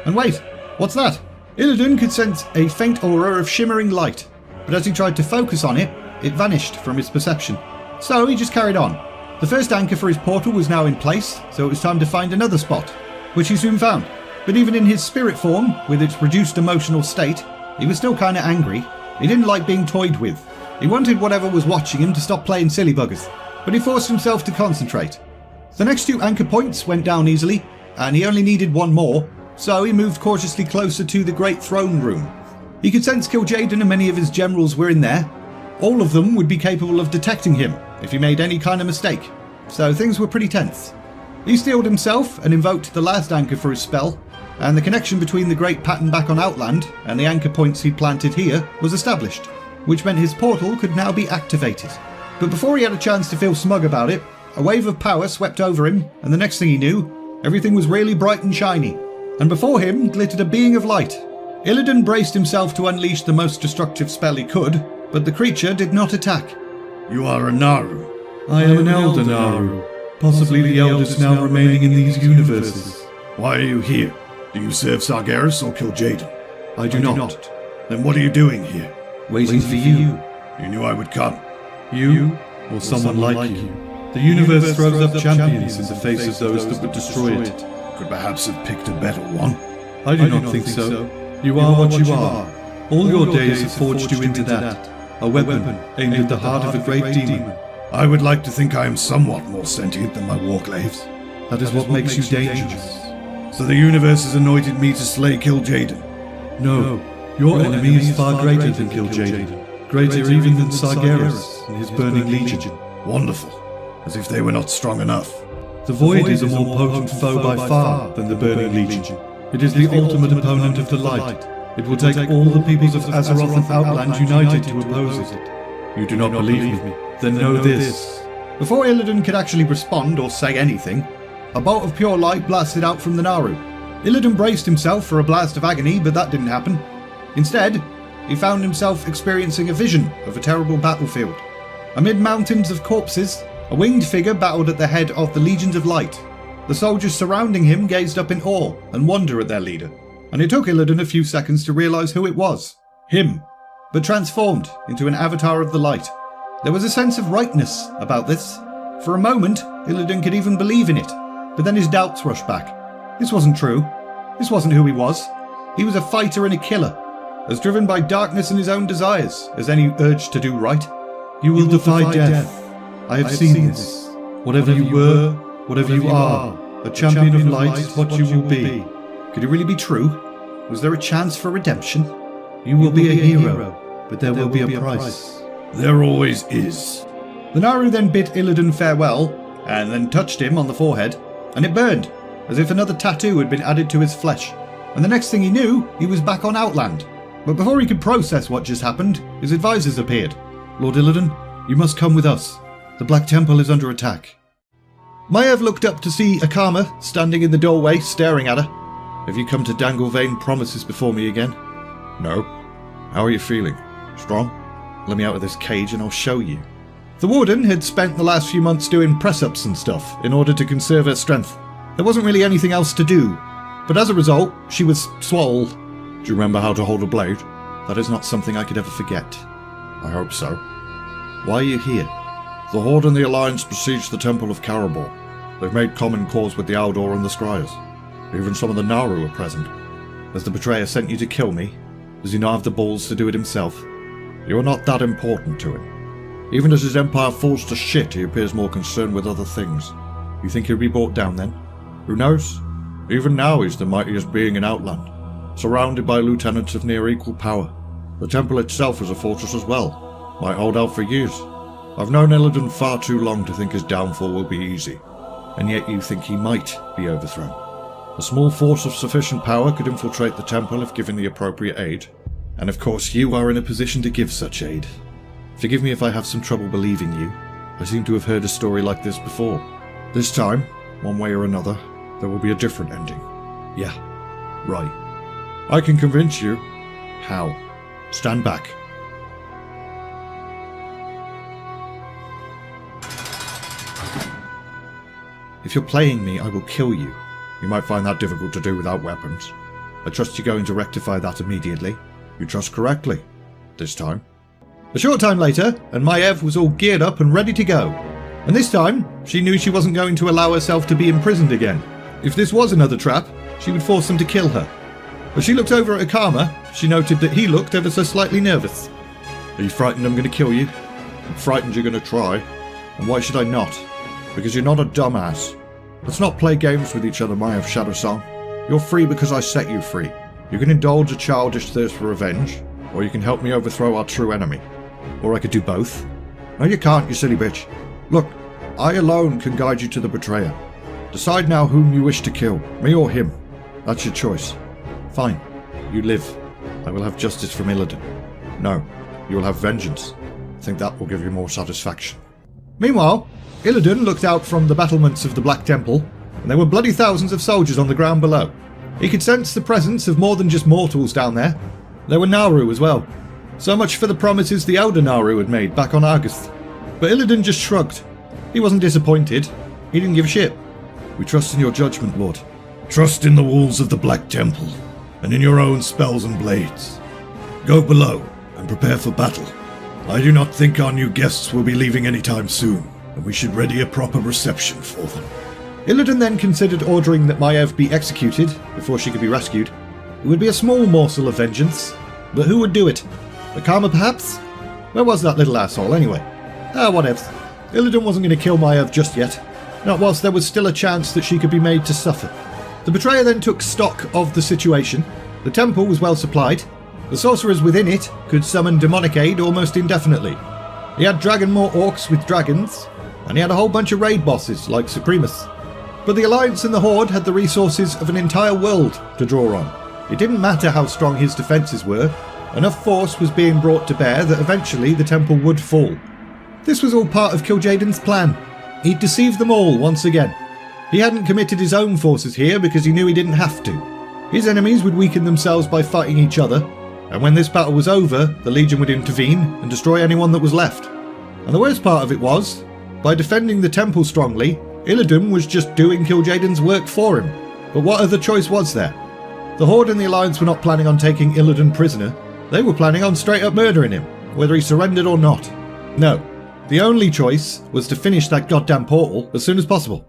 And wait, what's that? Illidan could sense a faint aura of shimmering light, but as he tried to focus on it, it vanished from his perception. So he just carried on. The first anchor for his portal was now in place, so it was time to find another spot, which he soon found. But even in his spirit form, with its reduced emotional state, he was still kinda angry. He didn't like being toyed with. He wanted whatever was watching him to stop playing silly buggers, but he forced himself to concentrate. The next 2 anchor points went down easily, and he only needed 1 more, so he moved cautiously closer to the great throne room. He could sense Kil'jaeden and many of his generals were in there. All of them would be capable of detecting him if he made any kind of mistake, so things were pretty tense. He steeled himself and invoked the last anchor for his spell, and the connection between the great pattern back on Outland and the anchor points he'd planted here was established, which meant his portal could now be activated. But before he had a chance to feel smug about it, a wave of power swept over him, and the next thing he knew, everything was really bright and shiny, and before him glittered a being of light. Illidan braced himself to unleash the most destructive spell he could, but the creature did not attack. You are a Naaru. I am an elder Naaru, possibly the eldest now remaining in these universes. Why are you here? Do you serve Sargeras or Kil'jaeden? I do not. Then what are you doing here? Waiting for you. You knew I would come. You, or someone like you. The universe throws up champions in the face of those that would destroy it. Could perhaps have picked a better one. I do not think so. You are what you are. All your days have forged you into that. A weapon aimed at the heart of a great demon. I would like to think I am somewhat more sentient than my warclaves. That is what makes you dangerous. So the universe has anointed me to slay Kil'jaeden. No, your enemy is far greater than Kil'jaeden. Greater even than Sargeras and his Burning Legion. Wonderful. As if they were not strong enough. The Void is a more potent foe by far than the Burning Legion. It is the ultimate opponent of the light. It will take all the peoples of Azeroth and Outland united to oppose it. You do not believe me? Then know this. Before Illidan could actually respond or say anything, a bolt of pure light blasted out from the Naaru. Illidan braced himself for a blast of agony, but that didn't happen. Instead, he found himself experiencing a vision of a terrible battlefield. Amid mountains of corpses, a winged figure battled at the head of the Legions of Light. The soldiers surrounding him gazed up in awe and wonder at their leader, and it took Illidan a few seconds to realise who it was. Him, but transformed into an avatar of the light. There was a sense of rightness about this. For a moment, Illidan could even believe in it, but then his doubts rushed back. This wasn't true. This wasn't who he was. He was a fighter and a killer, as driven by darkness and his own desires as any urge to do right. You will defy death. I have seen this. Whatever you were, whatever you are, a champion of light is what you will be. Could it really be true? Was there a chance for redemption? You will be a hero, but there will be a price. There always is. The Naaru then bid Illidan farewell, and then touched him on the forehead, and it burned, as if another tattoo had been added to his flesh. And the next thing he knew, he was back on Outland. But before he could process what just happened, his advisors appeared. Lord Illidan, you must come with us. The Black Temple is under attack. Maiev looked up to see Akama standing in the doorway, staring at her. Have you come to dangle vain promises before me again? No. How are you feeling? Strong? Let me out of this cage and I'll show you. The Warden had spent the last few months doing press-ups and stuff in order to conserve her strength. There wasn't really anything else to do, but as a result, she was swole. Do you remember how to hold a blade? That is not something I could ever forget. I hope so. Why are you here? The Horde and the Alliance besieged the Temple of Karabor. They've made common cause with the Aldor and the Scryers. Even some of the Naaru are present. Has the betrayer sent you to kill me? Does he not have the balls to do it himself? You are not that important to him. Even as his empire falls to shit, he appears more concerned with other things. You think he'll be brought down then? Who knows? Even now he's the mightiest being in Outland, surrounded by lieutenants of near equal power. The temple itself is a fortress as well. Might hold out for years. I've known Illidan far too long to think his downfall will be easy. And yet you think he might be overthrown? A small force of sufficient power could infiltrate the temple if given the appropriate aid. And of course you are in a position to give such aid. Forgive me if I have some trouble believing you. I seem to have heard a story like this before. This time, one way or another, there will be a different ending. Yeah, right. I can convince you. How? Stand back. If you're playing me, I will kill you. You might find that difficult to do without weapons. I trust you're going to rectify that immediately. You trust correctly. This time. A short time later, and Maiev was all geared up and ready to go. And this time, she knew she wasn't going to allow herself to be imprisoned again. If this was another trap, she would force them to kill her. As she looked over at Akama, she noted that he looked ever so slightly nervous. Are you frightened I'm going to kill you? I'm frightened you're going to try. And why should I not? Because you're not a dumbass. Let's not play games with each other, Maiev Shadowsong. You're free because I set you free. You can indulge a childish thirst for revenge, or you can help me overthrow our true enemy. Or I could do both. No, you can't, you silly bitch. Look, I alone can guide you to the betrayer. Decide now whom you wish to kill, me or him. That's your choice. Fine. You live. I will have justice from Illidan. No, you will have vengeance. I think that will give you more satisfaction. Meanwhile, Illidan looked out from the battlements of the Black Temple, and there were bloody thousands of soldiers on the ground below. He could sense the presence of more than just mortals down there. There were Naaru as well. So much for the promises the elder Naaru had made back on Argus. But Illidan just shrugged. He wasn't disappointed. He didn't give a shit. We trust in your judgment, Lord. Trust in the walls of the Black Temple, and in your own spells and blades. Go below, and prepare for battle. I do not think our new guests will be leaving anytime soon, and we should ready a proper reception for them. Illidan then considered ordering that Maiev be executed before she could be rescued. It would be a small morsel of vengeance, but who would do it? Akama, perhaps? Where was that little asshole, anyway? Whatever. Illidan wasn't going to kill Maiev just yet, not whilst there was still a chance that she could be made to suffer. The betrayer then took stock of the situation. The temple was well supplied. The sorcerers within it could summon demonic aid almost indefinitely. He had Dragonmore orcs with dragons, and he had a whole bunch of raid bosses like Supremus. But the Alliance and the Horde had the resources of an entire world to draw on. It didn't matter how strong his defences were, enough force was being brought to bear that eventually the temple would fall. This was all part of Kil'jaeden's plan. He'd deceived them all once again. He hadn't committed his own forces here because he knew he didn't have to. His enemies would weaken themselves by fighting each other, and when this battle was over, the Legion would intervene and destroy anyone that was left. And the worst part of it was, by defending the temple strongly, Illidan was just doing Kil'jaeden's work for him. But what other choice was there? The Horde and the Alliance were not planning on taking Illidan prisoner. They were planning on straight up murdering him, whether he surrendered or not. No, the only choice was to finish that goddamn portal as soon as possible.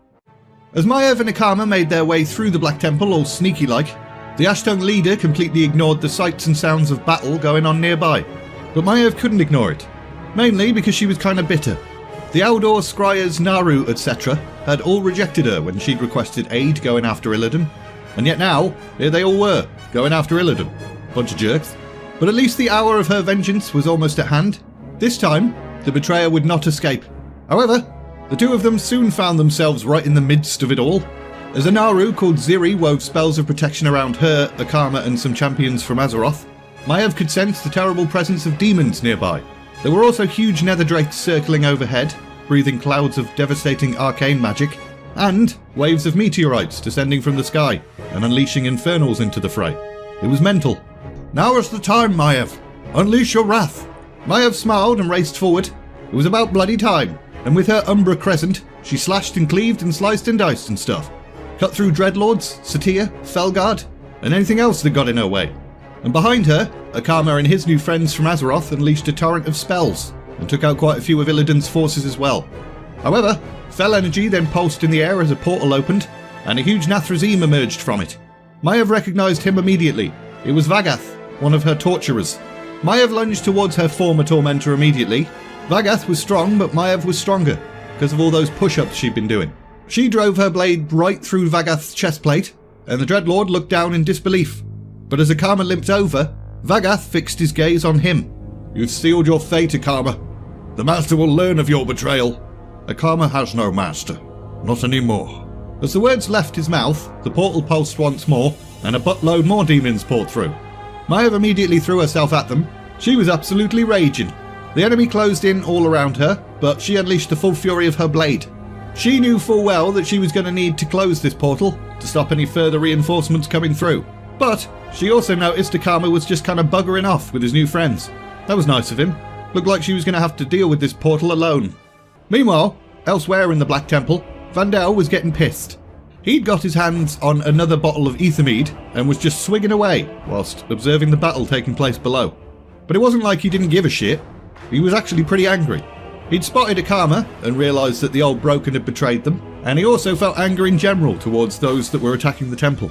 As Maiev and Akama made their way through the Black Temple all sneaky-like, the Ashtung leader completely ignored the sights and sounds of battle going on nearby. But Maiev couldn't ignore it, mainly because she was kinda bitter. The Aldor, Scryers, Naaru, etc. had all rejected her when she'd requested aid going after Illidan, and yet now, here they all were, going after Illidan. Bunch of jerks. But at least the hour of her vengeance was almost at hand. This time, the betrayer would not escape. However, the two of them soon found themselves right in the midst of it all. As a Naaru called Ziri wove spells of protection around her, Akama and some champions from Azeroth, Maiev could sense the terrible presence of demons nearby. There were also huge nether drakes circling overhead, breathing clouds of devastating arcane magic, and waves of meteorites descending from the sky and unleashing infernals into the fray. It was mental. Now is the time, Maiev. Unleash your wrath. Maiev smiled and raced forward. It was about bloody time, and with her Umbra Crescent, she slashed and cleaved and sliced and diced and stuff. Cut through Dreadlords, Satyr, Felguard, and anything else that got in her way. And behind her, Akama and his new friends from Azeroth unleashed a torrent of spells, and took out quite a few of Illidan's forces as well. However, Fel energy then pulsed in the air as a portal opened, and a huge Nathrazim emerged from it. Maiev recognised him immediately. It was Vagath, one of her torturers. Maiev lunged towards her former tormentor immediately. Vagath was strong, but Maiev was stronger, because of all those push-ups she'd been doing. She drove her blade right through Vagath's chestplate, and the Dreadlord looked down in disbelief. But as Akama limped over, Vagath fixed his gaze on him. "You've sealed your fate, Akama. The Master will learn of your betrayal." "Akama has no Master. Not anymore." As the words left his mouth, the portal pulsed once more, and a buttload more demons poured through. Maiev immediately threw herself at them. She was absolutely raging. The enemy closed in all around her, but she unleashed the full fury of her blade. She knew full well that she was going to need to close this portal to stop any further reinforcements coming through. But she also noticed Akama was just kind of buggering off with his new friends. That was nice of him. Looked like she was going to have to deal with this portal alone. Meanwhile, elsewhere in the Black Temple, Vandell was getting pissed. He'd got his hands on another bottle of Ethermead and was just swigging away whilst observing the battle taking place below. But it wasn't like he didn't give a shit. He was actually pretty angry. He'd spotted Akama and realised that the old broken had betrayed them, and he also felt anger in general towards those that were attacking the temple.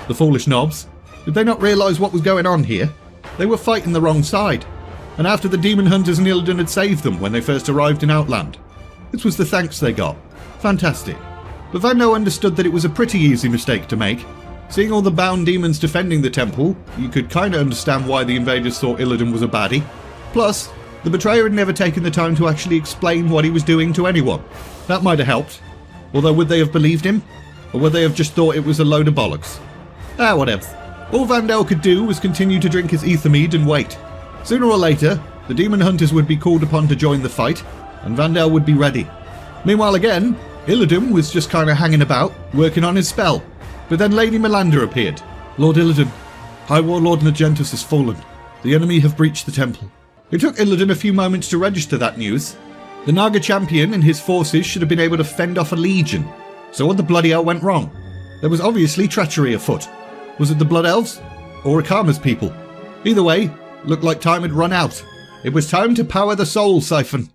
The foolish knobs. Did they not realise what was going on here? They were fighting the wrong side. And after the demon hunters and Illidan had saved them when they first arrived in Outland. This was the thanks they got. Fantastic. But Vandell understood that it was a pretty easy mistake to make. Seeing all the bound demons defending the temple, you could kinda understand why the invaders thought Illidan was a baddie. Plus, the betrayer had never taken the time to actually explain what he was doing to anyone. That might have helped. Although would they have believed him? Or would they have just thought it was a load of bollocks? Whatever. All Vandell could do was continue to drink his Ethermead and wait. Sooner or later, the demon hunters would be called upon to join the fight, and Vandell would be ready. Meanwhile again, Illidan was just kind of hanging about, working on his spell. But then Lady Melander appeared. "Lord Illidan, High Warlord Nagentus has fallen. The enemy have breached the temple." It took Illidan a few moments to register that news. The Naga champion and his forces should have been able to fend off a legion. So what the bloody hell went wrong? There was obviously treachery afoot. Was it the Blood Elves? Or Akama's people? Either way, looked like time had run out. It was time to power the soul siphon.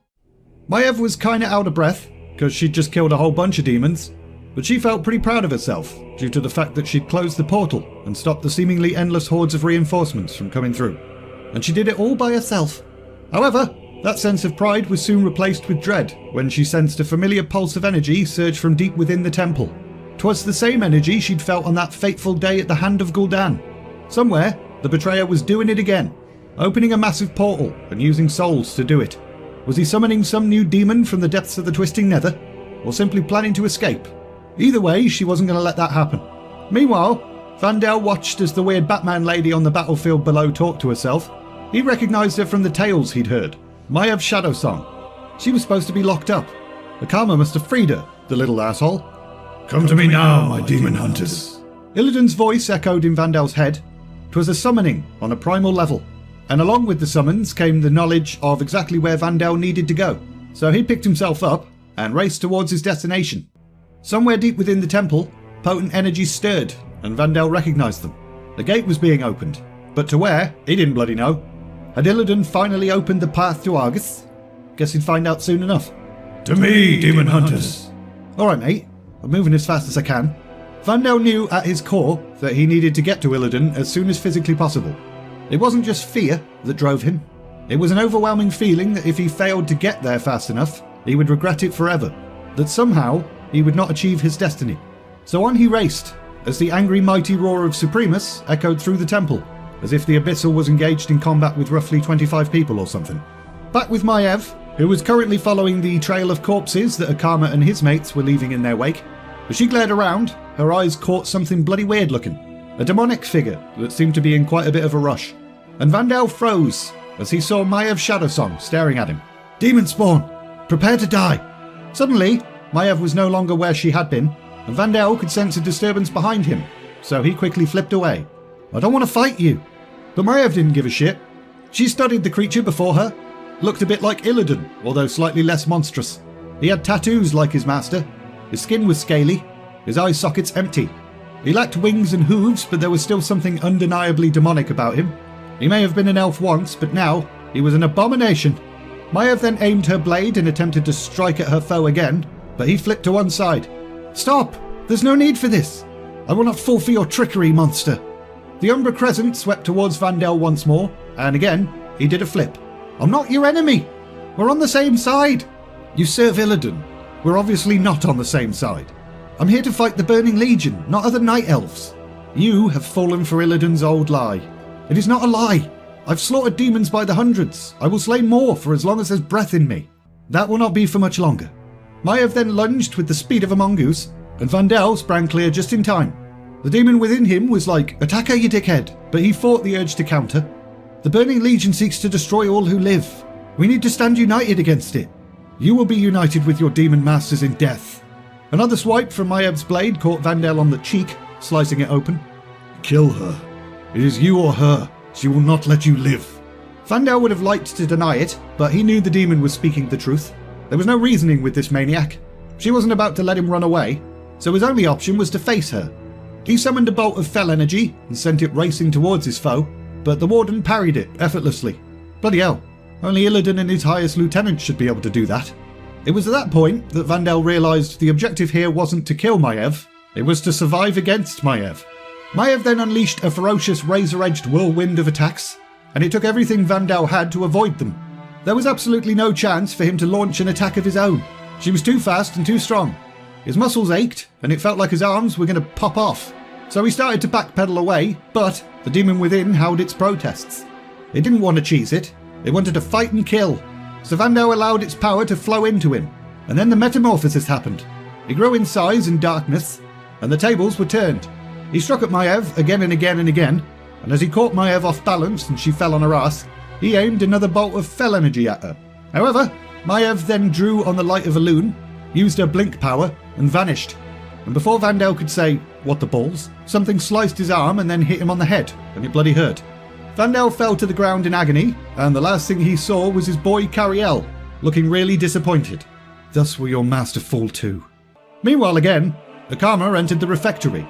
Maiev was kinda out of breath, because she'd just killed a whole bunch of demons, but she felt pretty proud of herself, due to the fact that she'd closed the portal and stopped the seemingly endless hordes of reinforcements from coming through. And she did it all by herself. However, that sense of pride was soon replaced with dread when she sensed a familiar pulse of energy surge from deep within the temple. 'Twas the same energy she'd felt on that fateful day at the hand of Gul'dan. Somewhere, the betrayer was doing it again, opening a massive portal and using souls to do it. Was he summoning some new demon from the depths of the twisting nether, or simply planning to escape? Either way, she wasn't going to let that happen. Meanwhile, Vandell watched as the weird Batman lady on the battlefield below talked to herself. He recognised her from the tales he'd heard. Maiev's shadow song. She was supposed to be locked up. Akama must have freed her, the little asshole. "Come to me now, my demon hunters." Illidan's voice echoed in Vandell's head. 'Twas a summoning on a primal level. And along with the summons came the knowledge of exactly where Vandell needed to go. So he picked himself up and raced towards his destination. Somewhere deep within the temple, potent energy stirred, and Vandell recognised them. The gate was being opened, but to where, he didn't bloody know. Had Illidan finally opened the path to Argus? Guess he'd find out soon enough. "To me, demon hunters." Alright mate, I'm moving as fast as I can. Vandell knew at his core that he needed to get to Illidan as soon as physically possible. It wasn't just fear that drove him. It was an overwhelming feeling that if he failed to get there fast enough, he would regret it forever. That somehow, he would not achieve his destiny. So on he raced, as the angry mighty roar of Supremus echoed through the temple, as if the Abyssal was engaged in combat with roughly 25 people or something. Back with Maiev, who was currently following the trail of corpses that Akama and his mates were leaving in their wake. As she glared around, her eyes caught something bloody weird looking. A demonic figure that seemed to be in quite a bit of a rush. And Vandell froze as he saw Maiev's shadow song staring at him. "Demon spawn! Prepare to die!" Suddenly, Maiev was no longer where she had been, and Vandell could sense a disturbance behind him, so he quickly flipped away. "I don't want to fight you." But Maiev didn't give a shit. She studied the creature before her. looked a bit like Illidan, although slightly less monstrous. He had tattoos like his master. His skin was scaly, his eye sockets empty. He lacked wings and hooves, but there was still something undeniably demonic about him. He may have been an elf once, but now he was an abomination. Maiev then aimed her blade and attempted to strike at her foe again, but he flipped to one side. "Stop! There's no need for this! I will not fall for your trickery, monster!" The Umbra Crescent swept towards Vandell once more, and again, he did a flip. "I'm not your enemy! We're on the same side!" "You serve Illidan. We're obviously not on the same side. I'm here to fight the Burning Legion, not other Night Elves. You have fallen for Illidan's old lie. It is not a lie. I've slaughtered demons by the hundreds. I will slay more for as long as there's breath in me. That will not be for much longer." Maiev then lunged with the speed of a mongoose, and Vandell sprang clear just in time. The demon within him was like, "Attack her, you dickhead," but he fought the urge to counter. "The Burning Legion seeks to destroy all who live. We need to stand united against it. You will be united with your demon masters in death." Another swipe from Maiev's blade caught Vandell on the cheek, slicing it open. Kill her. It is you or her. She will not let you live. Vandell would have liked to deny it, but he knew the demon was speaking the truth. There was no reasoning with this maniac. She wasn't about to let him run away, so his only option was to face her. He summoned a bolt of fell energy and sent it racing towards his foe, but the warden parried it effortlessly. Bloody hell, only Illidan and his highest lieutenant should be able to do that. It was at that point that Vandell realised the objective here wasn't to kill Maiev, it was to survive against Maiev. Maiev then unleashed a ferocious razor-edged whirlwind of attacks, and it took everything Vandell had to avoid them. There was absolutely no chance for him to launch an attack of his own. She was too fast and too strong. His muscles ached, and it felt like his arms were going to pop off. So he started to backpedal away, but the demon within howled its protests. It didn't want to cheese it, it wanted to fight and kill. So Vandell allowed its power to flow into him, and then the metamorphosis happened. He grew in size and darkness, and the tables were turned. He struck at Maiev again and again and again, and as he caught Maiev off balance and she fell on her ass, he aimed another bolt of fell energy at her. However, Maiev then drew on the light of a loon, used her blink power, and vanished. And before Vandell could say, "What the balls?" something sliced his arm and then hit him on the head, and it bloody hurt. Vandell fell to the ground in agony, and the last thing he saw was his boy Cariel, looking really disappointed. Thus will your master fall too. Meanwhile again, Akama entered the refectory.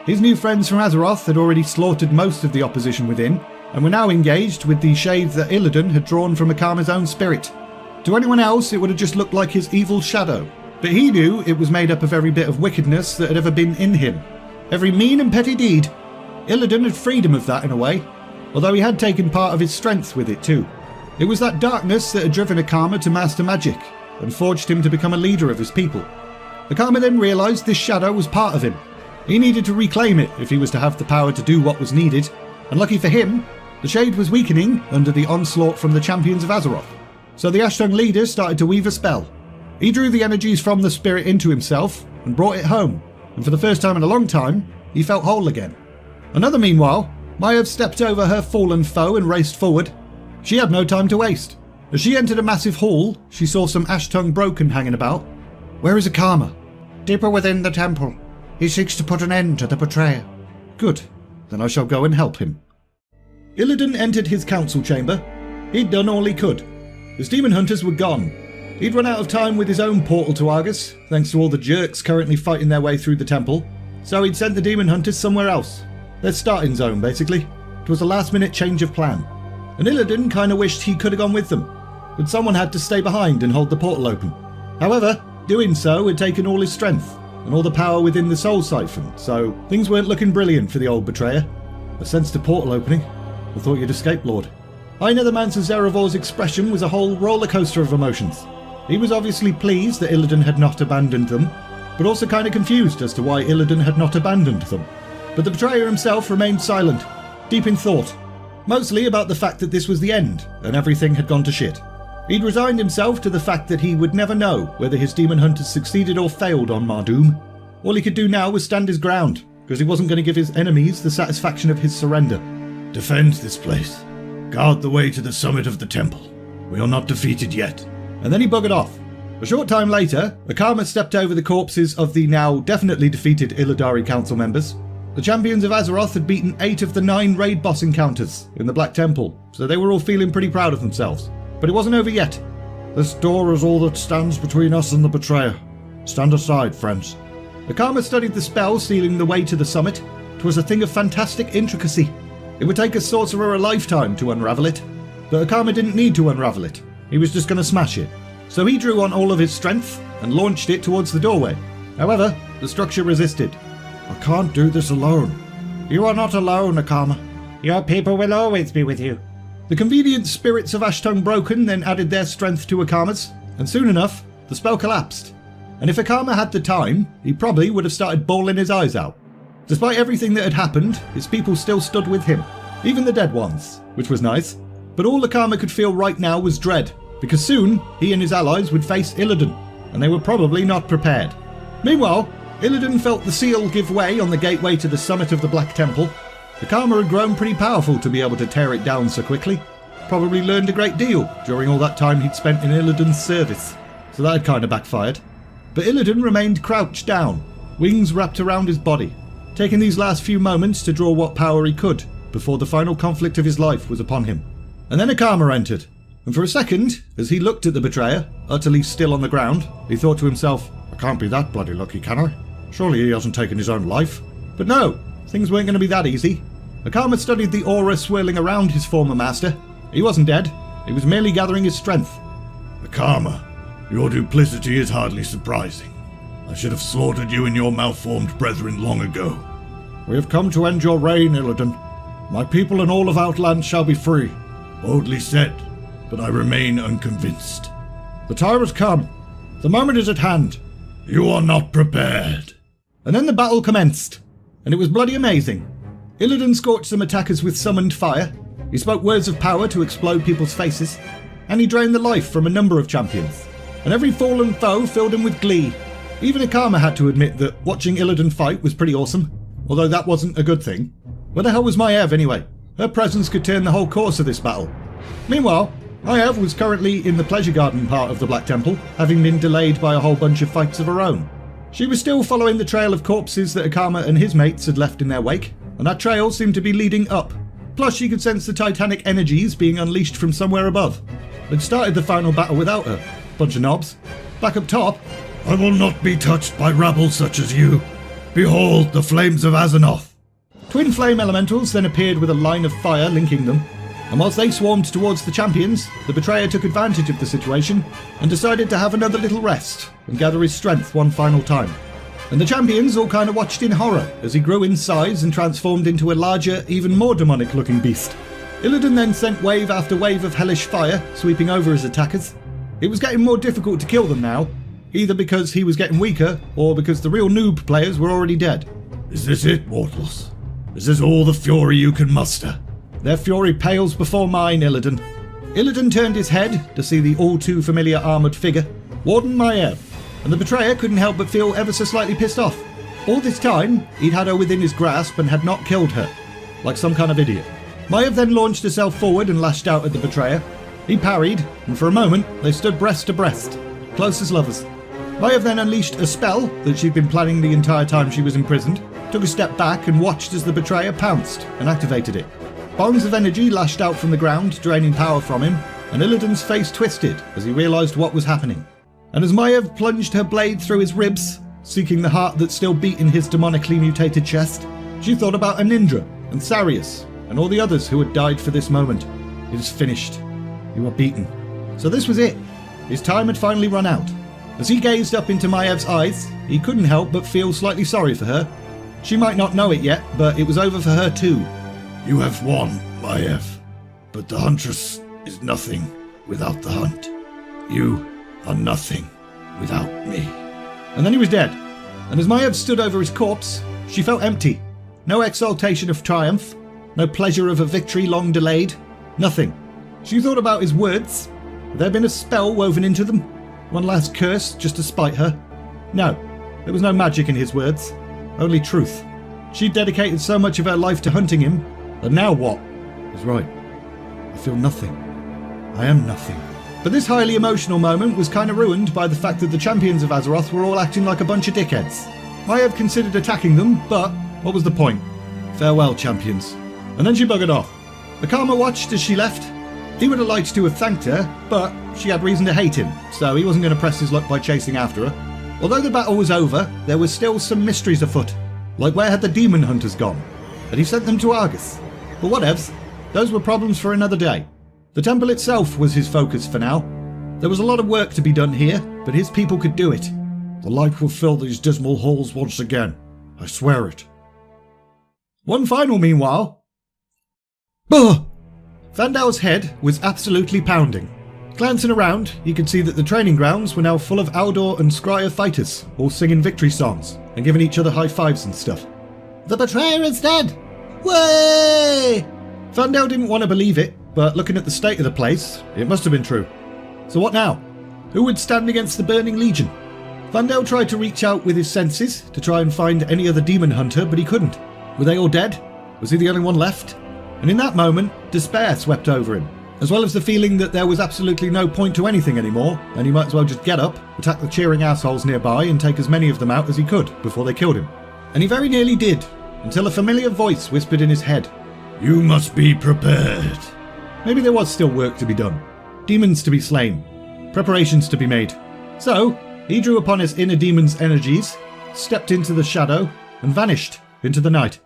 His new friends from Azeroth had already slaughtered most of the opposition within, and were now engaged with the shade that Illidan had drawn from Akama's own spirit. To anyone else, it would have just looked like his evil shadow, but he knew it was made up of every bit of wickedness that had ever been in him. Every mean and petty deed. Illidan had freed him of that in a way, although he had taken part of his strength with it too. It was that darkness that had driven Akama to master magic, and forged him to become a leader of his people. Akama then realised this shadow was part of him. He needed to reclaim it if he was to have the power to do what was needed, and lucky for him, the shade was weakening under the onslaught from the champions of Azeroth. So the Ashtong leader started to weave a spell. He drew the energies from the spirit into himself and brought it home, and for the first time in a long time, he felt whole again. Another meanwhile, Maiev stepped over her fallen foe and raced forward. She had no time to waste. As she entered a massive hall, she saw some Ashtong broken hanging about. "Where is Akama?" Deeper within the temple. He seeks to put an end to the betrayal. Good, then I shall go and help him. Illidan entered his council chamber. He'd done all he could. His demon hunters were gone. He'd run out of time with his own portal to Argus, thanks to all the jerks currently fighting their way through the temple, so he'd sent the demon hunters somewhere else. Their starting zone, basically. It was a last-minute change of plan. And Illidan kinda wished he could have gone with them, but someone had to stay behind and hold the portal open. However, doing so had taken all his strength, and all the power within the soul siphon, so things weren't looking brilliant for the old betrayer. I sensed a portal opening. I thought you'd escape, Lord. I Nethermancer Zerevor's expression was a whole roller coaster of emotions. He was obviously pleased that Illidan had not abandoned them, but also kind of confused as to why Illidan had not abandoned them. But the betrayer himself remained silent, deep in thought, mostly about the fact that this was the end, and everything had gone to shit. He'd resigned himself to the fact that he would never know whether his demon hunters succeeded or failed on Mardoom. All he could do now was stand his ground, because he wasn't going to give his enemies the satisfaction of his surrender. Defend this place. Guard the way to the summit of the temple. We are not defeated yet. And then he buggered off. A short time later, Akama stepped over the corpses of the now definitely defeated Illidari council members. The champions of Azeroth had beaten 8 of the 9 raid boss encounters in the Black Temple, so they were all feeling pretty proud of themselves. But it wasn't over yet. This door is all that stands between us and the betrayer. Stand aside, friends. Akama studied the spell sealing the way to the summit. 'Twas a thing of fantastic intricacy. It would take a sorcerer a lifetime to unravel it. But Akama didn't need to unravel it. He was just going to smash it. So he drew on all of his strength and launched it towards the doorway. However, the structure resisted. I can't do this alone. You are not alone, Akama. Your people will always be with you. The convenient spirits of Ashtong Broken then added their strength to Akama's, and soon enough, the spell collapsed. And if Akama had the time, he probably would have started bawling his eyes out. Despite everything that had happened, his people still stood with him, even the dead ones, which was nice. But all Akama could feel right now was dread, because soon he and his allies would face Illidan, and they were probably not prepared. Meanwhile, Illidan felt the seal give way on the gateway to the summit of the Black Temple. Akama had grown pretty powerful to be able to tear it down so quickly. Probably learned a great deal during all that time he'd spent in Illidan's service, so that had kind of backfired. But Illidan remained crouched down, wings wrapped around his body, taking these last few moments to draw what power he could before the final conflict of his life was upon him. And then Akama entered, and for a second, as he looked at the betrayer, utterly still on the ground, he thought to himself, I can't be that bloody lucky, can I? Surely he hasn't taken his own life. But no, things weren't going to be that easy. Akama studied the aura swirling around his former master. He wasn't dead, he was merely gathering his strength. Akama, your duplicity is hardly surprising. I should have slaughtered you and your malformed brethren long ago. We have come to end your reign, Illidan. My people and all of Outland shall be free. Boldly said, but I remain unconvinced. The time has come. The moment is at hand. You are not prepared. And then the battle commenced, and it was bloody amazing. Illidan scorched some attackers with summoned fire, he spoke words of power to explode people's faces, and he drained the life from a number of champions. And every fallen foe filled him with glee. Even Akama had to admit that watching Illidan fight was pretty awesome, although that wasn't a good thing. Where the hell was Maiev anyway? Her presence could turn the whole course of this battle. Meanwhile, Maiev was currently in the pleasure garden part of the Black Temple, having been delayed by a whole bunch of fights of her own. She was still following the trail of corpses that Akama and his mates had left in their wake, and that trail seemed to be leading up. Plus she could sense the titanic energies being unleashed from somewhere above. They'd started the final battle without her. Bunch of knobs. Back up top, I will not be touched by rabble such as you. Behold the flames of Azeroth. twin flame elementals then appeared with a line of fire linking them, and whilst they swarmed towards the champions, the betrayer took advantage of the situation and decided to have another little rest and gather his strength one final time. And the champions all kind of watched in horror as he grew in size and transformed into a larger, even more demonic looking beast. Illidan then sent wave after wave of hellish fire sweeping over his attackers. It was getting more difficult to kill them now, either because he was getting weaker or because the real noob players were already dead. Is this it, mortals? Is this all the fury you can muster? Their fury pales before mine, Illidan. Illidan turned his head to see the all too familiar armoured figure, Warden Maiev, and the betrayer couldn't help but feel ever so slightly pissed off. All this time, he'd had her within his grasp and had not killed her, like some kind of idiot. Maiev then launched herself forward and lashed out at the betrayer. He parried, and for a moment, they stood breast to breast, close as lovers. Maiev then unleashed a spell that she'd been planning the entire time she was imprisoned, took a step back and watched as the betrayer pounced and activated it. Bonds of energy lashed out from the ground, draining power from him, and Illidan's face twisted as he realised what was happening. And as Maiev plunged her blade through his ribs, seeking the heart that still beat in his demonically mutated chest, she thought about Anindra and Sarius and all the others who had died for this moment. It is finished. You are beaten. So this was it. His time had finally run out. As he gazed up into Maiev's eyes, he couldn't help but feel slightly sorry for her. She might not know it yet, but it was over for her too. You have won, Maiev, but the Huntress is nothing without the hunt. You are nothing without me. And then he was dead. And as Maiev stood over his corpse, she felt empty. No exaltation of triumph, no pleasure of a victory long delayed, nothing. She thought about his words. Had there been a spell woven into them? One last curse just to spite her? No, there was no magic in his words, only truth. She'd dedicated so much of her life to hunting him, and now what? He's right. I feel nothing. I am nothing. But this highly emotional moment was kind of ruined by the fact that the champions of Azeroth were all acting like a bunch of dickheads. Maiev considered attacking them, but what was the point? Farewell, champions. And then she buggered off. Akama watched as she left. He would have liked to have thanked her, but she had reason to hate him, so he wasn't going to press his luck by chasing after her. Although the battle was over, there was still some mysteries afoot, like where had the demon hunters gone? Had he sent them to Argus? But whatevs, those were problems for another day. The temple itself was his focus for now. There was a lot of work to be done here, but his people could do it. The light will fill these dismal halls once again. I swear it. One final meanwhile. Bah! Vandell's head was absolutely pounding. Glancing around, he could see that the training grounds were now full of Aldor and Scryer fighters, all singing victory songs and giving each other high fives and stuff. The betrayer is dead! Way! Vandell didn't want to believe it, but looking at the state of the place, it must have been true. So what now? Who would stand against the Burning Legion? Vandell tried to reach out with his senses to try and find any other demon hunter, but he couldn't. Were they all dead? Was he the only one left? And in that moment, despair swept over him, as well as the feeling that there was absolutely no point to anything anymore, and he might as well just get up, attack the cheering assholes nearby, and take as many of them out as he could before they killed him. And he very nearly did, until a familiar voice whispered in his head, You must be prepared. Maybe there was still work to be done. Demons to be slain. Preparations to be made. So, he drew upon his inner demon's energies, stepped into the shadow, and vanished into the night.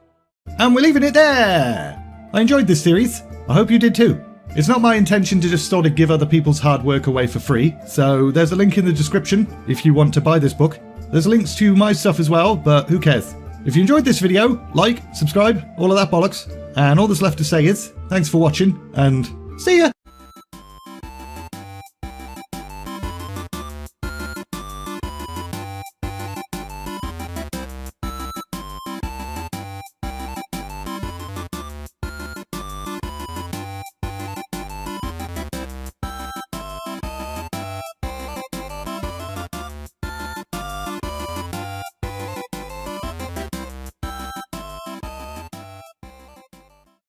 And we're leaving it there! I enjoyed this series. I hope you did too. It's not my intention to just sort of give other people's hard work away for free, so there's a link in the description if you want to buy this book. There's links to my stuff as well, but who cares? If you enjoyed this video, like, subscribe, all of that bollocks. And all that's left to say is, thanks for watching, and see ya!